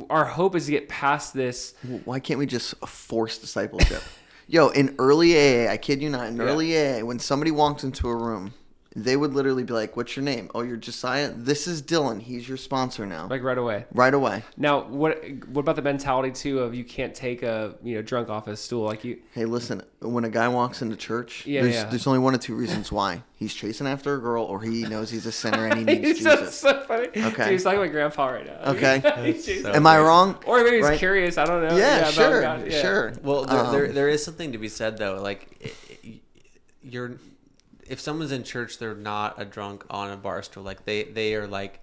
our hope is to get past this. Why can't we just force discipleship? Yo, in early AA, I kid you not, early AA, when somebody walks into a room, they would literally be like, what's your name? Oh, you're Josiah? This is Dylan. He's your sponsor now. Like, right away. Right away. Now, what about the mentality, too, of you can't take a drunk off a stool? Like, you. Hey, listen, when a guy walks into church, there's only one of two reasons why. He's chasing after a girl, or he knows he's a sinner and he needs Jesus. So funny. Okay. Dude, he's like my grandpa right now. Okay. So am I wrong? Or maybe he's curious. I don't know. Yeah, sure. Sure. Well, there is something to be said, though. Like, if someone's in church, they're not a drunk on a bar stool. Like, they are like,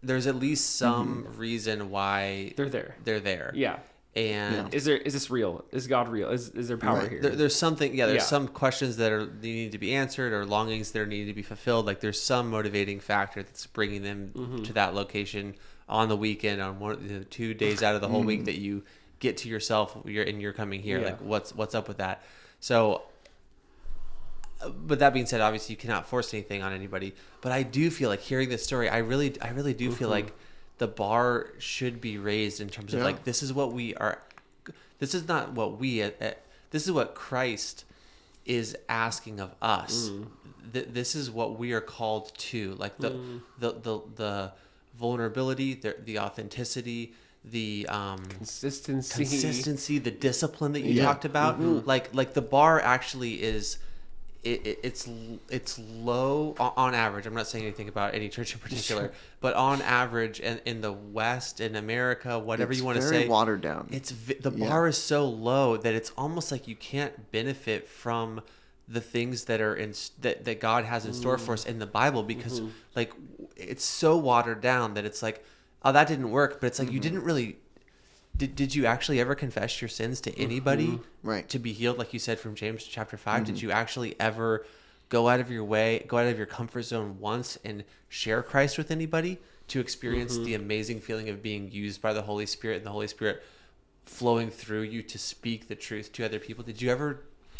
there's at least some reason why they're there. They're there. Yeah. And is this real? Is God real? Is there power here? There's something. Yeah. There's some questions that need to be answered, or longings that need to be fulfilled. Like, there's some motivating factor that's bringing them to that location on the weekend, on 2 days out of the whole week that you get to yourself. You're coming here. Yeah. Like, what's up with that? So, But that being said, obviously you cannot force anything on anybody. But I do feel like hearing this story, I really do feel like the bar should be raised in terms of like, this is what we are. This is not what this is what Christ is asking of us. This is what we are called to. Like the vulnerability, the authenticity, the consistency, the discipline that you talked about. Like the bar actually is. It's low on average. I'm not saying anything about any church in particular, but on average, and in the West, in America, whatever you want to say, very watered down. The bar is so low that it's almost like you can't benefit from the things that are that God has in store for us in the Bible, because like it's so watered down that it's like, oh, that didn't work, but it's like you didn't really. Did you actually ever confess your sins to anybody to be healed, like you said from James chapter 5? Did you actually ever go out of your comfort zone once and share Christ with anybody to experience the amazing feeling of being used by the Holy Spirit and the Holy Spirit flowing through you to speak the truth to other people? Did you ever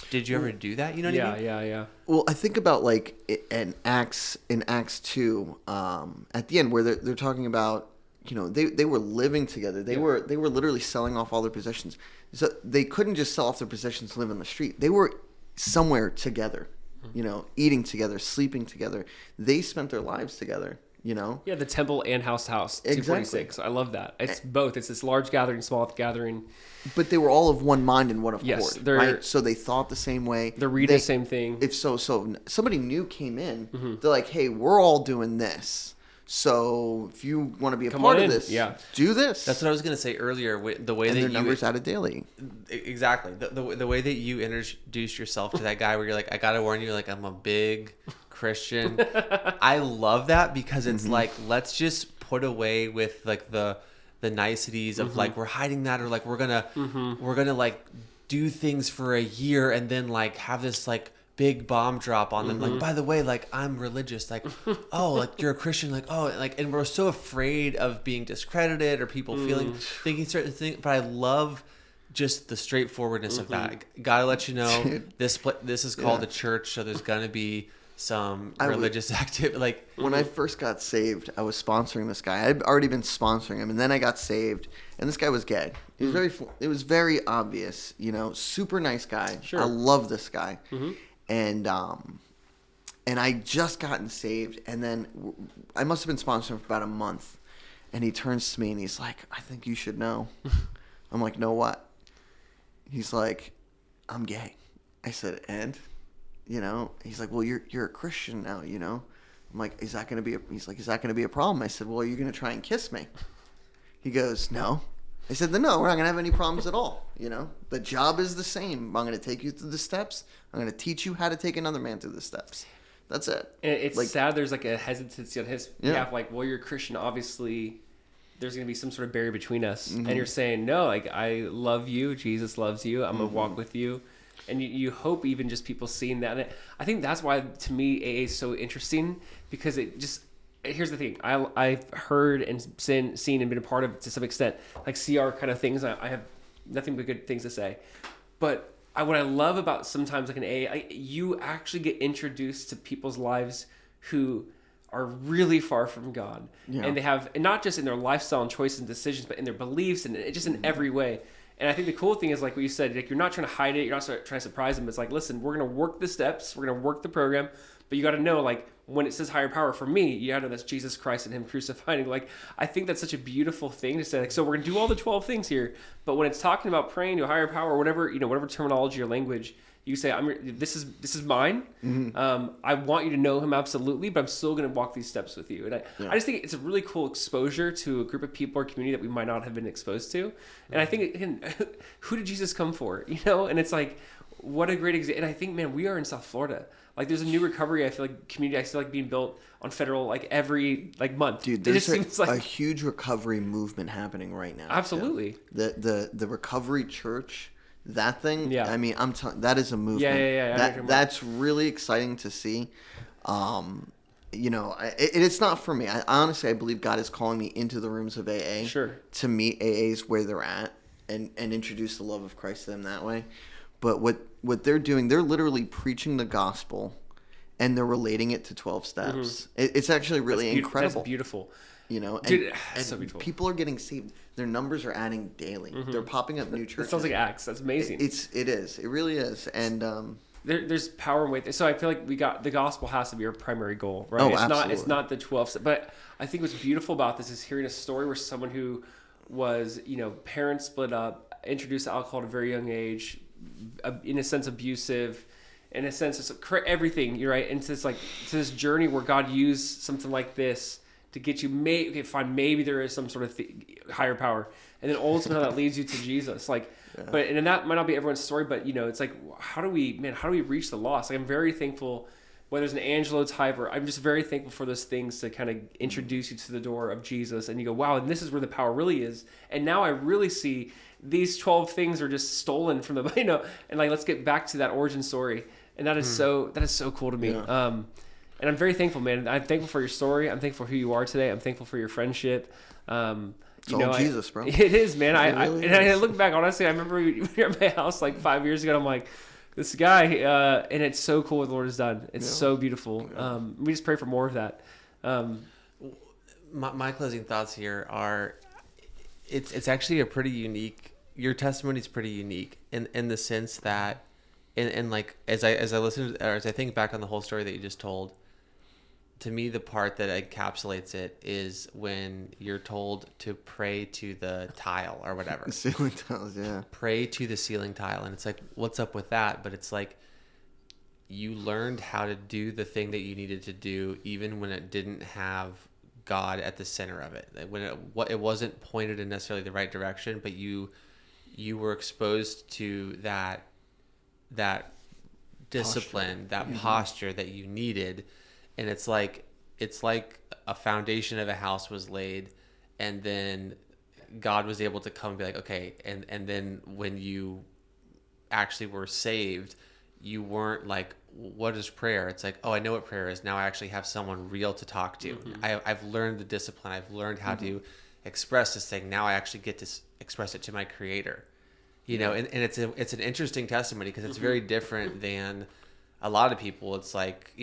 do that? You know what I mean? Yeah. Well, I think about like in Acts 2, at the end where they're talking about, you know, they were living together. They were literally selling off all their possessions. So they couldn't just sell off their possessions and live on the street. They were somewhere together, you know, eating together, sleeping together. They spent their lives together, you know. Yeah, the temple and house to house. Exactly. 246. I love that. It's both. It's this large gathering, small gathering. But they were all of one mind and one accord. Right? So they thought the same way. They're reading the same thing. If so somebody new came in, they're like, hey, we're all doing this. So if you want to be a part of this, do this. That's what I was going to say earlier. The way that their numbers added daily. Exactly. The way that you introduced yourself to that guy, where you're like, I got to warn you, like, I'm a big Christian. I love that, because it's like, let's just put away with like the niceties of like, we're hiding that, or like we're gonna like do things for a year and then like have this like big bomb drop on them, like, by the way, like, I'm religious, like, oh, like, you're a Christian, like, oh, like, and we're so afraid of being discredited or people thinking certain things. But I love just the straightforwardness of that. Gotta let you know, this is called a church, so there's gonna be some religious activity. Like, when I first got saved, I was sponsoring this guy. I'd already been sponsoring him, and then I got saved, and this guy was gay. It was very obvious, you know, super nice guy. Sure. I love this guy. And I just gotten saved, and then I must have been sponsoring for about a month, and he turns to me and he's like, I think you should know. I'm like, know what? He's like, I'm gay. I said, and? You know? He's like, well, you're a Christian now, you know? I'm like, is that going to be a problem? I said, well, are you going to try and kiss me? He goes, no. I said, no, we're not going to have any problems at all. You know, the job is the same. I'm going to take you through the steps. I'm going to teach you how to take another man through the steps. That's it. And it's like, sad there's like a hesitancy on his behalf. Like, well, you're a Christian. Obviously, there's going to be some sort of barrier between us. And you're saying, no, like, I love you. Jesus loves you. I'm going to walk with you. And you hope even just people seeing that. And I think that's why, to me, AA is so interesting, because it just... Here's the thing. I've heard and seen and been a part of, to some extent, like CR kind of things. I have nothing but good things to say. But what I love about sometimes like an AA, you actually get introduced to people's lives who are really far from God. Yeah. And they have, and not just in their lifestyle and choices and decisions, but in their beliefs and just in every way. And I think the cool thing is, like what you said, like, you're not trying to hide it. You're not trying to surprise them. It's like, listen, we're going to work the steps. We're going to work the program. But you got to know, like, when it says higher power, for me, you got to know that's Jesus Christ and him crucified. Like, I think that's such a beautiful thing to say. Like, so we're going to do all the 12 things here. But when it's talking about praying to a higher power or whatever, you know, whatever terminology or language, you say, this is mine. I want you to know him absolutely, but I'm still going to walk these steps with you. And I just think it's a really cool exposure to a group of people or community that we might not have been exposed to. And I think, again, who did Jesus come for? You know, and it's like, what a great example. And I think, man, we are in South Florida. Like, there's a new recovery, I feel like, community I feel like being built on federal, like, every, like, month. Dude, there's a huge recovery movement happening right now. Absolutely. Yeah. The recovery church, that thing, I mean, that is a movement. Yeah. That's really exciting to see. You know, it's not for me. Honestly, I believe God is calling me into the rooms of AA to meet AAs where they're at and introduce the love of Christ to them that way. But what they're doing, they're literally preaching the gospel, and they're relating it to 12 steps. Mm-hmm. It's actually really incredible. That's beautiful. You know, Dude, and so beautiful. People are getting saved. Their numbers are adding daily. Mm-hmm. They're popping up new churches. It sounds like Acts. That's amazing. It is. It really is. And there's power and weight. So I feel like the gospel has to be our primary goal, right? Oh, absolutely. It's not the 12 steps. But I think what's beautiful about this is hearing a story where someone who was, parents split up, introduced to alcohol at a very young age, in a sense abusive, in a sense it's everything, you're right, into this journey where God used something like this to get you maybe there is some sort of higher power, and then ultimately that leads you to Jesus, but and that might not be everyone's story, but it's like how do we reach the lost? I'm very thankful, whether it's an Angelo type, or I'm just very thankful for those things to kind of introduce you to the door of Jesus, and you go, wow, and this is where the power really is. And now I really see these 12 things are just stolen from the, and let's get back to that origin story. And that is so cool to me. Yeah. And I'm very thankful, man. I'm thankful for your story. I'm thankful for who you are today. I'm thankful for your friendship. It's all Jesus, bro. It is, man. I look back, honestly, I remember you were at my house 5 years ago, and I'm like, this guy, and it's so cool what the Lord has done. It's so beautiful. We just pray for more of that. My closing thoughts here are, it's actually a pretty unique, your testimony is pretty unique in the sense that, and as I listen or as I think back on the whole story that you just told, to me the part that encapsulates it is when you're told to pray to the tile or whatever. Ceiling tiles, yeah. Pray to the ceiling tile, and it's like, what's up with that? But it's like you learned how to do the thing that you needed to do, even when it didn't have God at the center of it. When it wasn't pointed in necessarily the right direction, but you were exposed to that discipline, that posture that you needed. And it's like a foundation of a house was laid, and then God was able to come and be like, okay, and then when you actually were saved, you weren't like, what is prayer? It's like, oh, I know what prayer is. Now I actually have someone real to talk to. Mm-hmm. I've learned the discipline. I've learned how to express this thing. Now I actually get to express it to my Creator. And it's an interesting testimony because it's very different than a lot of people. It's like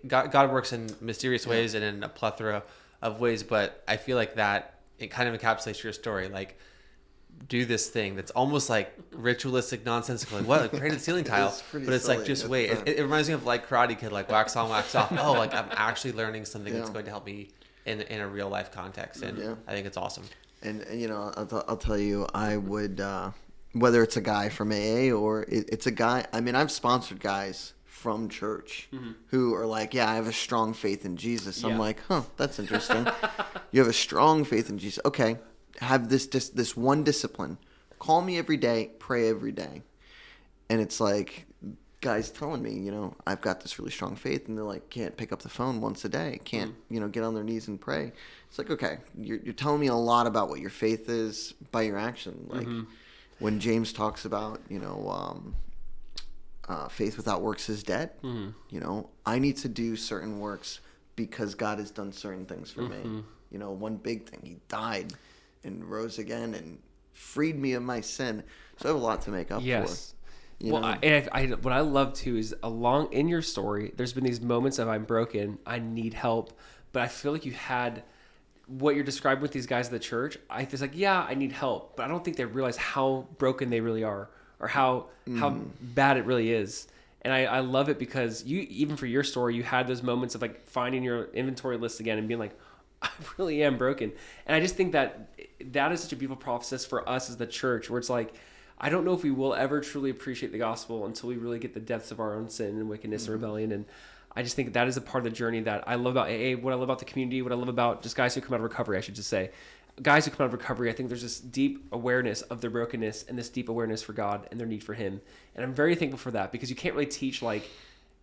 God works in mysterious ways and in a plethora of ways, but I feel like that it kind of encapsulates your story. Like, do this thing that's almost like ritualistic, nonsensical. Like, what? Like, create a ceiling tile, but it's silly. Like, just wait. It reminds me of Karate Kid, wax on, wax off. Oh, I'm actually learning something that's going to help me in a real life context, and I think it's awesome. And I'll tell you, I would whether it's a guy from AA or it's a guy. I mean, I've sponsored guys from church who are like, yeah, I have a strong faith in Jesus. I'm like, that's interesting. You have a strong faith in Jesus. Okay, have this one discipline. Call me every day, pray every day. And it's like, guys telling me, I've got this really strong faith, and they're like, can't pick up the phone once a day, can't, get on their knees and pray. It's like, okay, you're telling me a lot about what your faith is by your action. Like when James talks about, faith without works is dead. I need to do certain works because God has done certain things for me. One big thing, he died and rose again and freed me of my sin. So I have a lot to make up for. What I love too is along in your story, there's been these moments of I'm broken, I need help, but I feel like you had what you're describing with these guys at the church. I need help, but I don't think they realize how broken they really are, or how bad it really is. And I love it because you, even for your story, you had those moments of finding your inventory list again and being like, I really am broken. And I just think that is such a beautiful process for us as the church, where it's like, I don't know if we will ever truly appreciate the gospel until we really get the depths of our own sin and wickedness and rebellion. And I just think that is a part of the journey that I love about AA, what I love about the community, what I love about just guys who come out of recovery, I should just say. Guys who come out of recovery, I think there's this deep awareness of their brokenness and this deep awareness for God and their need for Him. And I'm very thankful for that, because you can't really teach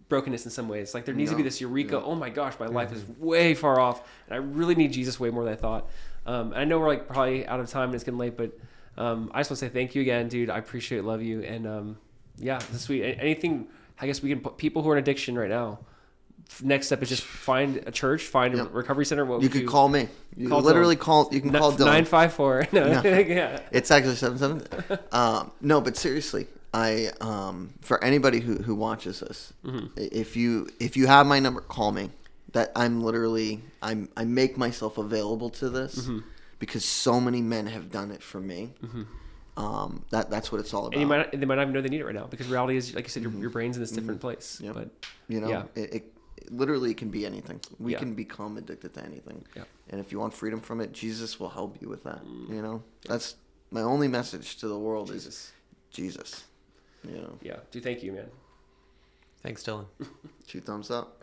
brokenness in some ways. There needs to be this eureka, oh my gosh, my life is way far off, and I really need Jesus way more than I thought. I know we're probably out of time and it's getting late, but I just want to say thank you again, dude. I appreciate it, love you. And this is sweet. Anything, I guess we can put people who are in addiction right now. Next step is just find a church, find a recovery center. You could call me. You can call Dylan. 954. No. Yeah. It's actually 77. No, but seriously, I for anybody who watches this, Mm-hmm. if you have my number, call me. That I'm literally I make myself available to this Mm-hmm. because so many men have done it for me. Mm-hmm. That's what it's all about. And they might not even know they need it right now because reality is, like you said, your brain's in this different place. Yep. But Yeah. It literally can be anything. We Yeah. can become addicted to anything. Yeah. And if you want freedom from it, Jesus will help you with that. That's my only message to the world is Jesus. Yeah. Dude, thank you, man. Thanks, Dylan. 2 thumbs up.